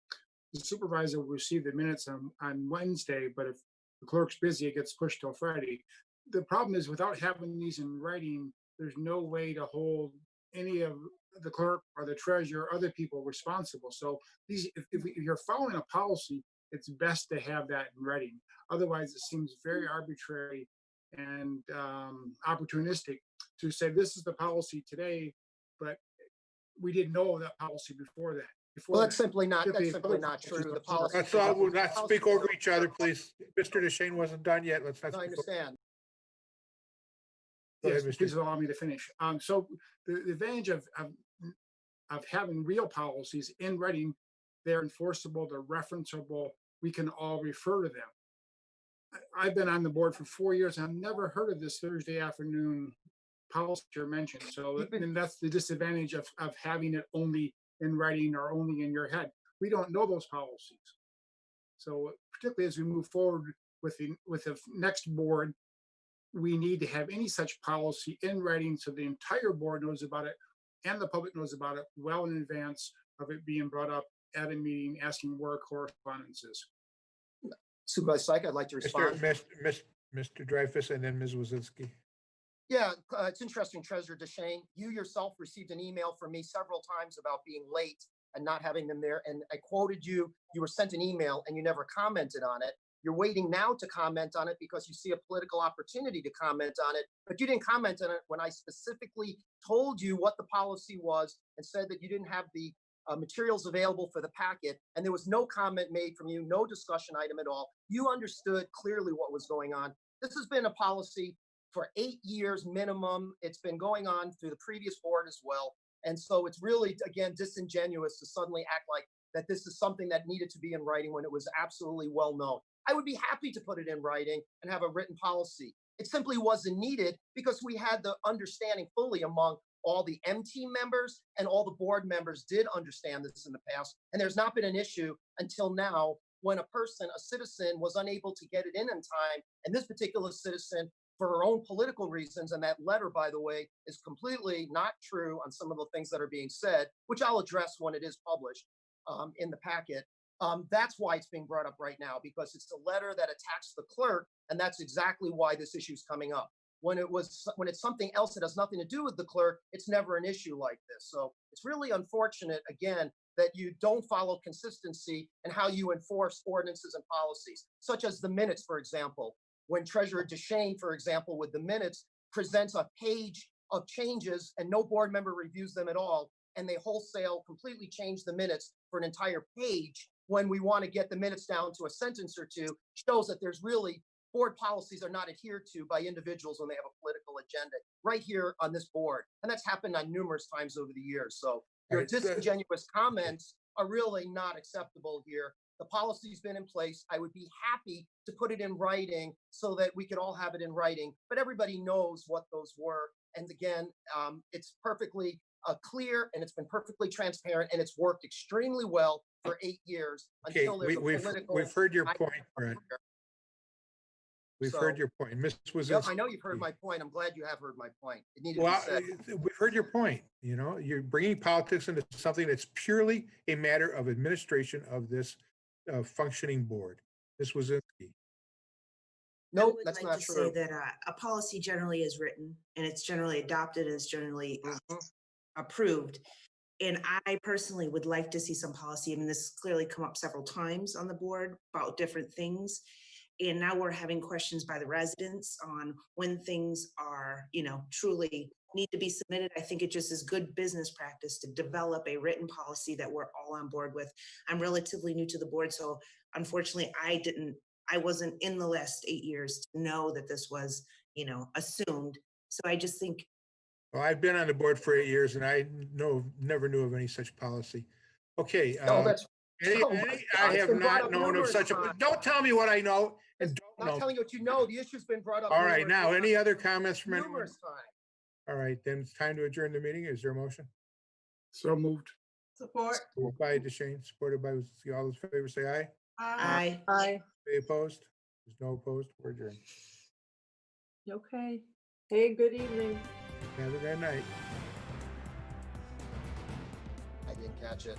the supervisor will receive the minutes on Wednesday, but if the clerk's busy, it gets pushed till Friday. The problem is, without having these in writing, there's no way to hold any of the clerk or the treasurer or other people responsible. So if you're following a policy, it's best to have that in writing. Otherwise, it seems very arbitrary and opportunistic to say this is the policy today, but we didn't know that policy before that. Well, that's simply not Simply- true. The policy. Let's all not speak over each other, please. Mr. DeShane wasn't done yet. Let's not. I speak over- understand. Go ahead, Yes, Mr. please allow me to finish. So the advantage of having real policies in writing, they're enforceable, they're referenceable, we can all refer to them. I've been on the board for 4 years, and I've never heard of this Thursday afternoon policy you're mentioned. So and that's the disadvantage of having it only in writing or only in your head. We don't know those policies. So particularly as we move forward with the next board, we need to have any such policy in writing so the entire board knows about it and the public knows about it well in advance of it being brought up at a meeting, asking where correspondence is. Supervisor Syke, I'd like to respond. Mr. Dreyfus and then Ms. Wazinski. Yeah, it's interesting, Treasurer DeShane. You yourself received an email from me several times about being late and not having them there. And I quoted you, you were sent an email and you never commented on it. You're waiting now to comment on it because you see a political opportunity to comment on it, but you didn't comment on it when I specifically told you what the policy was and said that you didn't have the materials available for the packet, and there was no comment made from you, no discussion item at all. You understood clearly what was going on. This has been a policy for 8 years minimum. It's been going on through the previous board as well. And so it's really, again, disingenuous to suddenly act like that this is something that needed to be in writing when it was absolutely well known. I would be happy to put it in writing and have a written policy. It simply wasn't needed because we had the understanding fully among all the MT members and all the board members did understand this in the past. And there's not been an issue until now when a citizen was unable to get it in time. And this particular citizen, for her own political reasons, and that letter, by the way, is completely not true on some of the things that are being said, which I'll address when it is published in the packet. That's why it's being brought up right now, because it's a letter that attacks the clerk, and that's exactly why this issue is coming up. When it's something else that has nothing to do with the clerk, it's never an issue like this. So it's really unfortunate, again, that you don't follow consistency in how you enforce ordinances and policies, such as the minutes, for example. When Treasurer DeShane, for example, with the minutes, presents a page of changes and no board member reviews them at all, and they wholesale completely change the minutes for an entire page when we want to get the minutes down to a sentence or two, shows that there's really board policies are not adhered to by individuals when they have a political agenda right here on this board. And that's happened on numerous times over the years. So your disingenuous comments are really not acceptable here. The policy's been in place. I would be happy to put it in writing so that we could all have it in writing, but everybody knows what those were. And again, it's perfectly clear and it's been perfectly transparent and it's worked extremely well for 8 years until there's a political. We've heard your point, Brett. We've heard your point. Ms. Wazinski. Yep, I know you've heard my point. I'm glad you have heard my point. It needed Well, to be said. we've heard your point. You know, you're bringing politics into something that's purely a matter of administration of this functioning board. Ms. Wazinski. No, that's not Say true. that a policy generally is written and it's generally adopted and it's generally approved. And I personally would like to see some policy. I mean, this has clearly come up several times on the board about different things. And now we're having questions by the residents on when things are, truly need to be submitted. I think it just is good business practice to develop a written policy that we're all on board with. I'm relatively new to the board, so unfortunately I wasn't in the last 8 years to know that this was, assumed. So I just think. Well, I've been on the board for 8 years and I never knew of any such policy. Okay. No, that's. I have not known of such a, don't tell me what I know and don't Not know. telling you what you know. The issue's been brought up. All right, now, any other comments from anyone? Numerous times. All right, then it's time to adjourn the meeting. Is there a motion? So moved. Support. Moved by DeShane, supported by, all those in favor say aye. Aye. Aye. Any opposed? There's no opposed. We're adjourned. Okay. Hey, good evening. Have a good night. I didn't catch it.